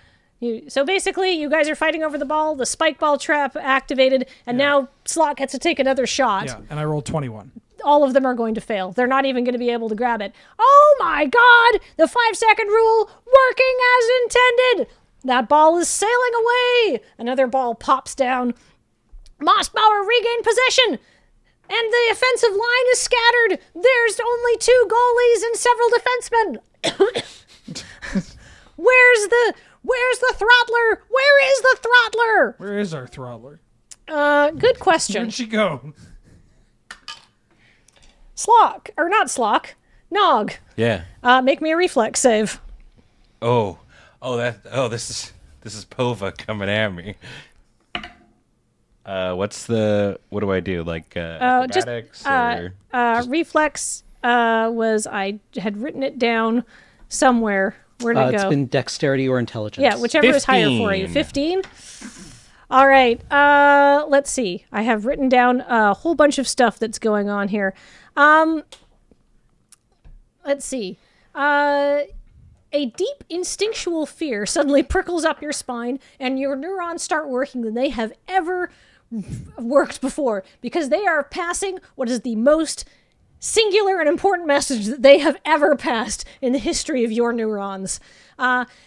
S1: So basically, you guys are fighting over the ball, the spike ball trap activated, and now Slot gets to take another shot.
S4: Yeah, and I rolled 21.
S1: All of them are going to fail. They're not even going to be able to grab it. Oh my god! The 5-second rule working as intended! That ball is sailing away! Another ball pops down. Mossbauer regained possession! And the offensive line is scattered! There's only 2 goalies and several defensemen! Where's the throttler? Where is the throttler?
S4: Where is our throttler?
S1: Good question.
S4: Where'd she go?
S1: Slock, or not Slock, Nog.
S2: Yeah.
S1: Make me a reflex save.
S2: This is Pova coming at me. What do I do? Like acrobatics or
S1: reflex was, I had written it down somewhere. Where'd it go?
S3: It's been dexterity or intelligence.
S1: Yeah, whichever is higher for you. 15? All right. Let's see. I have written down a whole bunch of stuff that's going on here. Let's see. A deep instinctual fear suddenly prickles up your spine, and your neurons start working than they have ever worked before, because they are passing what is the most singular and important message that they have ever passed in the history of your neurons.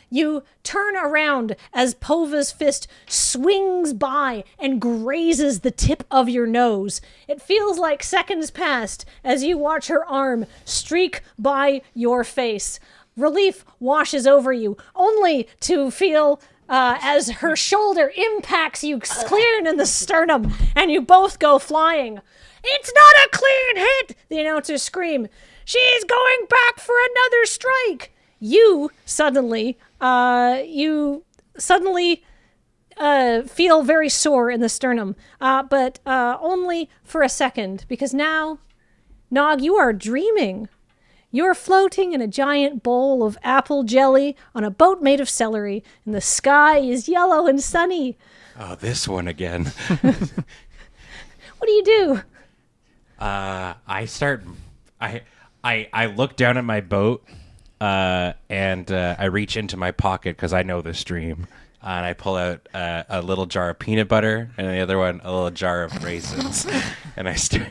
S1: You turn around as Pova's fist swings by and grazes the tip of your nose. It feels like seconds passed as you watch her arm streak by your face. Relief washes over you, only to feel as her shoulder impacts you clean in the sternum, and you both go flying. "It's not a clean hit!" the announcers scream. "She's going back for another strike!" You suddenly feel very sore in the sternum, but only for a second, because now, Nog, you are dreaming. You're floating in a giant bowl of apple jelly on a boat made of celery, and the sky is yellow and sunny.
S2: Oh, this one again.
S1: What do you do?
S2: I look down at my boat, and I reach into my pocket because I know this dream. and I pull out a little jar of peanut butter, and the other one a little jar of raisins, and I start.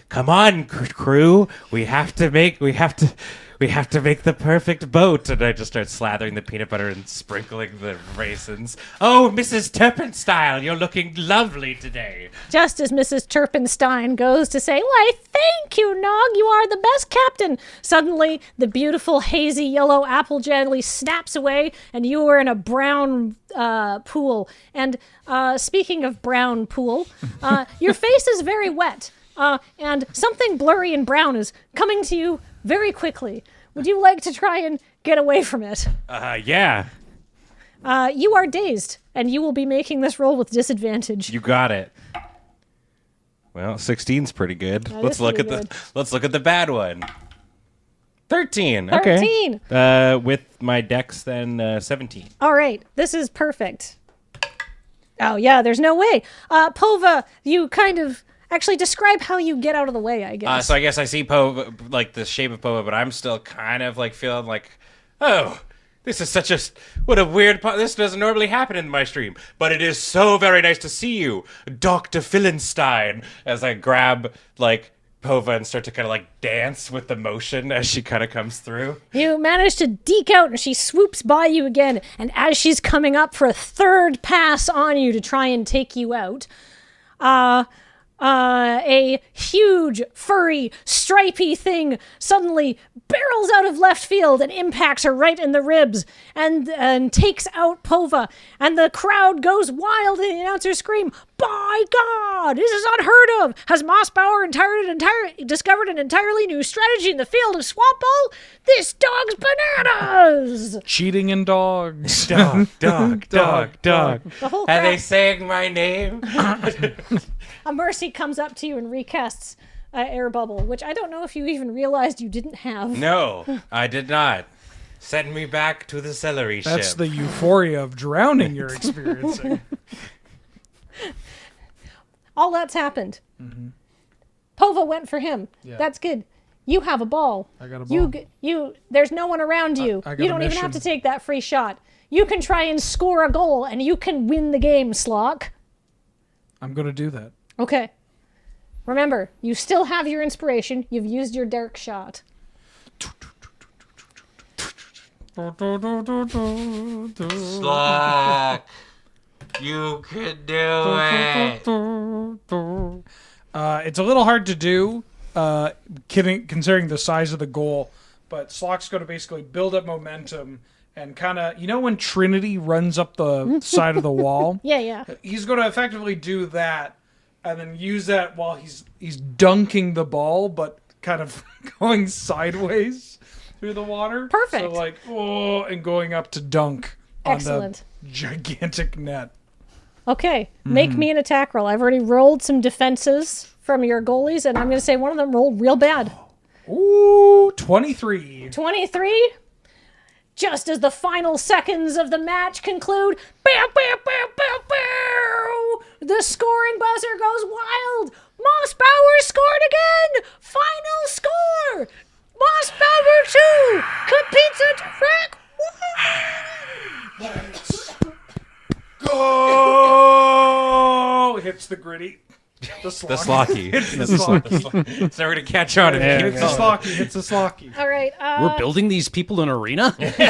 S2: Come on, crew! We have to make the perfect boat. And I just start slathering the peanut butter and sprinkling the raisins. Oh, Mrs. Turpenstyle, you're looking lovely today.
S1: Just as Mrs. Turpenstein goes to say, "Why, thank you, Nog. You are the best captain." Suddenly, the beautiful hazy yellow apple jelly snaps away, and you are in a brown pool. And speaking of brown pool, your face is very wet. And something blurry and brown is coming to you very quickly. Would you like to try and get away from it?
S2: Yeah.
S1: You are dazed, and you will be making this roll with disadvantage.
S2: You got it. Well, 16's pretty good.
S1: That
S2: Let's
S1: is
S2: look
S1: pretty
S2: at
S1: good.
S2: let's look at the bad one. 13.
S1: 13.
S2: Okay. With my dex, then 17.
S1: All right, this is perfect. Oh, yeah, there's no way. Pova, you kind of... Actually, describe how you get out of the way, I guess.
S2: So I guess I see Pova, like the shape of Pova, but I'm still kind of like feeling like, oh, this is such a, what a weird, this doesn't normally happen in my stream, but it is so very nice to see you, Dr. Phillenstein, as I grab like Pova and start to kind of like dance with the motion as she kind of comes through.
S1: You manage to deke out, and she swoops by you again, and as she's coming up for a third pass on you to try and take you out, a huge, furry, stripy thing suddenly barrels out of left field and impacts her right in the ribs and takes out Pova. And the crowd goes wild and the announcers scream, "By God, this is unheard of! Has Mossbauer discovered an entirely new strategy in the field of swamp ball? This dog's bananas!"
S4: Cheating in dogs.
S2: Dog.
S1: The whole
S2: Are they
S1: crowd.
S2: saying my name?
S1: A Mercy comes up to you and recasts Air Bubble, which I don't know if you even realized you didn't have.
S2: No, I did not. Send me back to the celery
S4: That's
S2: ship.
S4: the euphoria of drowning you're experiencing.
S1: All that's happened. Pova went for him.
S4: Yeah.
S1: That's good. You have a ball.
S4: I got a ball.
S1: There's no one around you.
S4: I got
S1: You
S4: a
S1: don't even have to
S4: mission.
S1: take that free shot. You can try and score a goal, and you can win the game, Slock.
S4: I'm going to do that.
S1: Okay. Remember, you still have your inspiration. You've used your dark shot.
S2: Slack. You could do it.
S4: It's a little hard to do, considering the size of the goal, but Slock's going to basically build up momentum and kind of, you know when Trinity runs up the side of the wall?
S1: Yeah.
S4: He's going to effectively do that and then use that while he's dunking the ball, but kind of going sideways through the water.
S1: Perfect.
S4: So like, and going up to dunk
S1: Excellent.
S4: on the gigantic net.
S1: Okay. Make me an attack roll. I've already rolled some defenses from your goalies, and I'm going to say one of them rolled real bad.
S4: Ooh, 23.
S1: 23. Just as the final seconds of the match conclude, bow, bow, bow, bow, bow, the scoring buzzer goes wild. Mossbauer scored again. Final score. Mossbauer 2. Kapizza Direct 1.
S4: Go! Hits the gritty. The
S2: The Slocky.
S4: Hits the Slocky.
S2: It's never going to catch on if you
S4: Hits the Slocky. Hits the Slocky.
S1: All right.
S3: We're building these people an arena?
S4: There's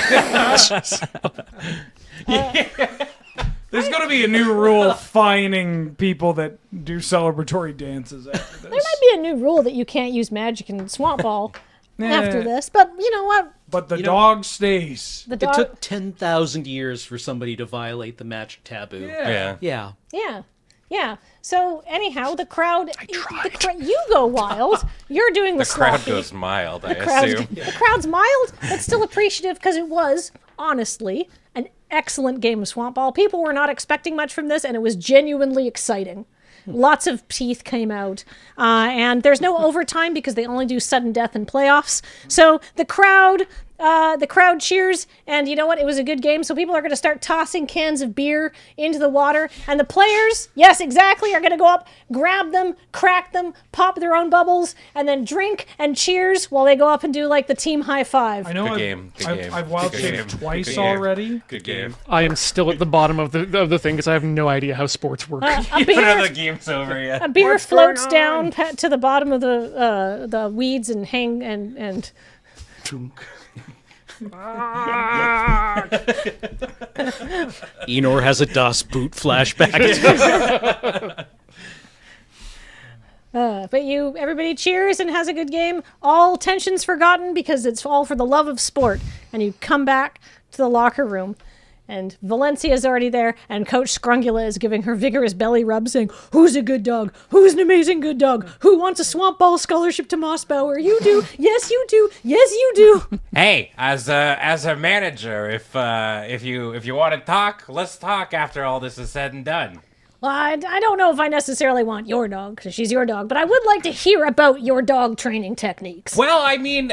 S4: going to be a new rule fining people that do celebratory dances after
S1: There
S4: this.
S1: might be a new rule that you can't use magic in Swamp Ball after this, but you know what?
S4: But the dog stays.
S1: The
S3: It
S1: dog.
S3: took 10,000 years for somebody to violate the magic taboo.
S4: Yeah.
S2: Yeah.
S1: Yeah. So anyhow, the crowd. You go wild. You're doing the
S2: The crowd
S1: sloppy.
S2: goes mild, I
S1: crowd-
S2: assume.
S1: The crowd's mild, but still appreciative because it was, honestly, an excellent game of Swamp Ball. People were not expecting much from this, and it was genuinely exciting. Lots of teeth came out. And there's no overtime because they only do sudden death in playoffs. So the crowd the crowd cheers, and you know what? It was a good game, so people are going to start tossing cans of beer into the water, and the players, yes, exactly, are going to go up, grab them, crack them, pop their own bubbles, and then drink and cheers while they go up and do like the team high five.
S4: I know
S2: Good game.
S4: I've wild
S2: Good game.
S4: shaped twice
S2: Good game.
S4: already.
S2: Good game.
S6: I am still at the bottom of the thing because I have no idea how sports work.
S1: A
S2: None
S1: beer,
S2: of the game's over yet.
S1: a beer
S5: What's
S1: floats
S5: going on?
S1: down to the bottom of the weeds and hang and
S3: Enor has a Das Boot flashback.
S1: but everybody cheers and has a good game. All tensions forgotten because it's all for the love of sport. And you come back to the locker room, and Valencia's already there, and Coach Scrungula is giving her vigorous belly rub, saying, "Who's a good dog? Who's an amazing good dog? Who wants a swamp ball scholarship to Mossbauer? You do. Yes, you do. Yes, you do."
S2: Hey, as a manager, if you want to talk, let's talk after all this is said and done.
S1: Well, I don't know if I necessarily want your dog, because she's your dog, but I would like to hear about your dog training techniques.
S2: Well, I mean,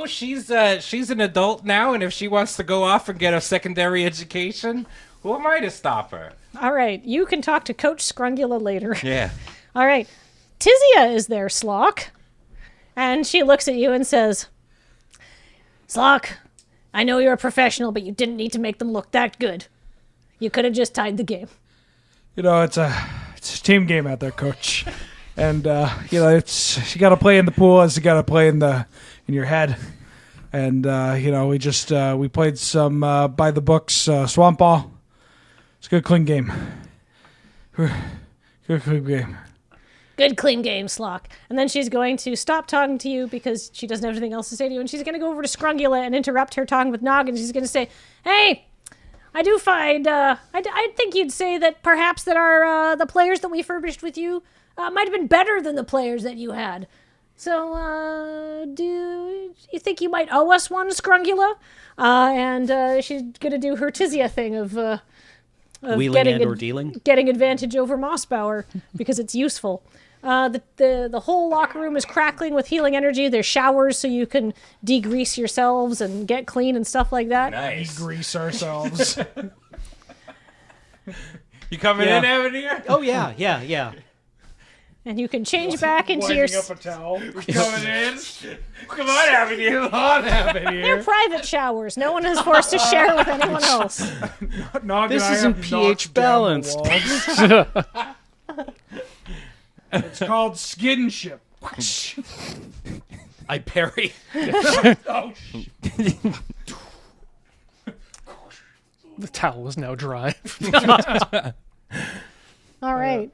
S2: she's an adult now, and if she wants to go off and get a secondary education, who am I to stop her?
S1: All right, you can talk to Coach Scrungula later.
S2: Yeah.
S1: All right, Tizia is there, Slock. And she looks at you and says, "Slock, I know you're a professional, but you didn't need to make them look that good. You could have just tied the game."
S4: You know, it's a team game out there, Coach. And it's you got to play in the pool as you got to play in your head. And we played some by the books swamp ball. It's a good clean game. Good clean game.
S1: Good, clean game, Slock. And then she's going to stop talking to you because she doesn't have anything else to say to you. And she's going to go over to Scrungula and interrupt her talking with Nog. And she's going to say, "Hey, I do find, I think you'd say that perhaps that the players that we furbished with you might have been better than the players that you had. So, do you think you might owe us one, Scrungula?" And she's going to do her Tizia thing of
S3: Wheeling and or dealing.
S1: getting advantage over Mossbauer because it's useful. The whole locker room is crackling with healing energy. There's showers so you can degrease yourselves and get clean and stuff like that.
S2: Nice.
S4: Grease ourselves.
S2: You coming
S3: Yeah.
S2: in, Avenir?
S3: Oh yeah.
S1: And you can change back into your...
S4: Winding up a towel.
S2: Coming in? Come on, Avenir. Come on, Avenir.
S1: They're private showers. No one is forced to share with anyone else.
S4: Nog
S3: This
S4: and I
S3: isn't
S4: have
S3: pH
S4: knocked down the
S3: balanced.
S4: walls. It's called skinship.
S3: I parry.
S4: Oh,
S6: The towel is now dry.
S1: All right.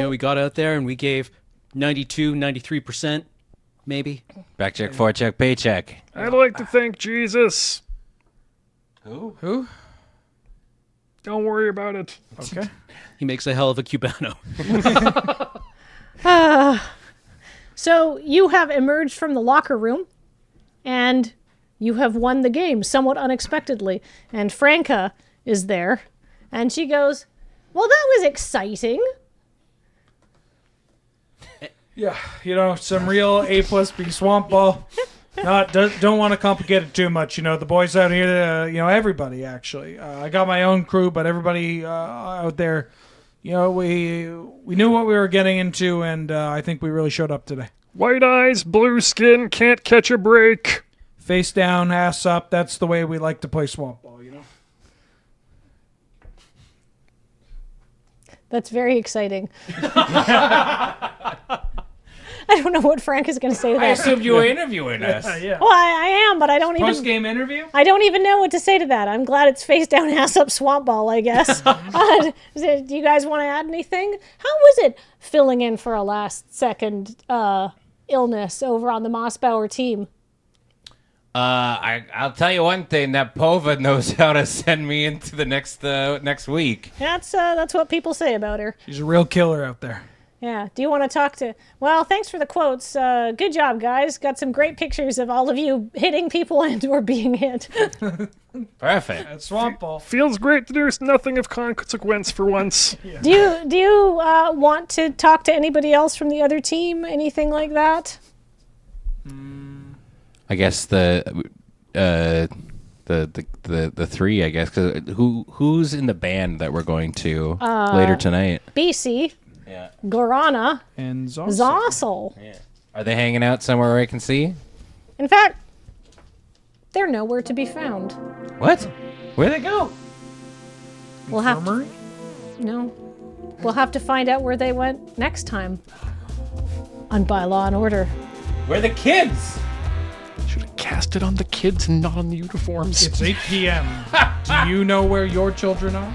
S3: We got out there and we gave 92, 93%, maybe.
S2: Back check, forecheck, paycheck.
S5: I'd like to thank Jesus.
S4: who?
S5: Don't worry about it.
S4: Okay.
S3: He makes a hell of a Cubano.
S1: So you have emerged from the locker room, and you have won the game somewhat unexpectedly. And Franca is there, and she goes, "Well, that was exciting."
S4: Yeah, some real A plus B swamp ball. Don't want to complicate it too much. The boys out here, everybody actually. I got my own crew, but everybody out there, we knew what we were getting into, and I think we really showed up today.
S5: White eyes, blue skin, can't catch a break.
S4: Face down, ass up. That's the way we like to play swamp ball.
S1: That's very exciting. I don't know what Frank is going to say to
S2: I
S1: that.
S2: assumed you were interviewing us.
S4: Yeah.
S1: Well, I am, but I don't
S4: Post
S1: even.
S4: game interview.
S1: I don't even know what to say to that. I'm glad it's face down, ass up, swamp ball. I guess. Do you guys want to add anything? How was it filling in for a last second illness over on the Mossbauer team?
S2: I'll tell you one thing. That Pova knows how to send me into the next week.
S1: That's what people say about her.
S4: She's a real killer out there.
S1: Yeah. Do you want to talk to... Well, thanks for the quotes. Good job, guys. Got some great pictures of all of you hitting people and or being hit.
S2: Perfect.
S4: At swamp ball.
S5: Feels great to do nothing of consequence for once.
S1: Do you want to talk to anybody else from the other team? Anything like that?
S2: I guess the the three, I guess. 'Cause who's in the band that we're going to later tonight?
S1: BC,
S2: Yeah.
S1: Gorana,
S4: And
S1: Zossel.
S2: Yeah. Are they hanging out somewhere where I can see?
S1: In fact, they're nowhere to be found.
S2: What? Where'd they go?
S1: We'll have to,
S4: Infirmary?
S1: no. We'll have to find out where they went next time on Bylaw and Order.
S2: Where are the kids?
S6: Should have cast it on the kids and not on the uniforms.
S4: It's 8 p.m. Do you know where your children are?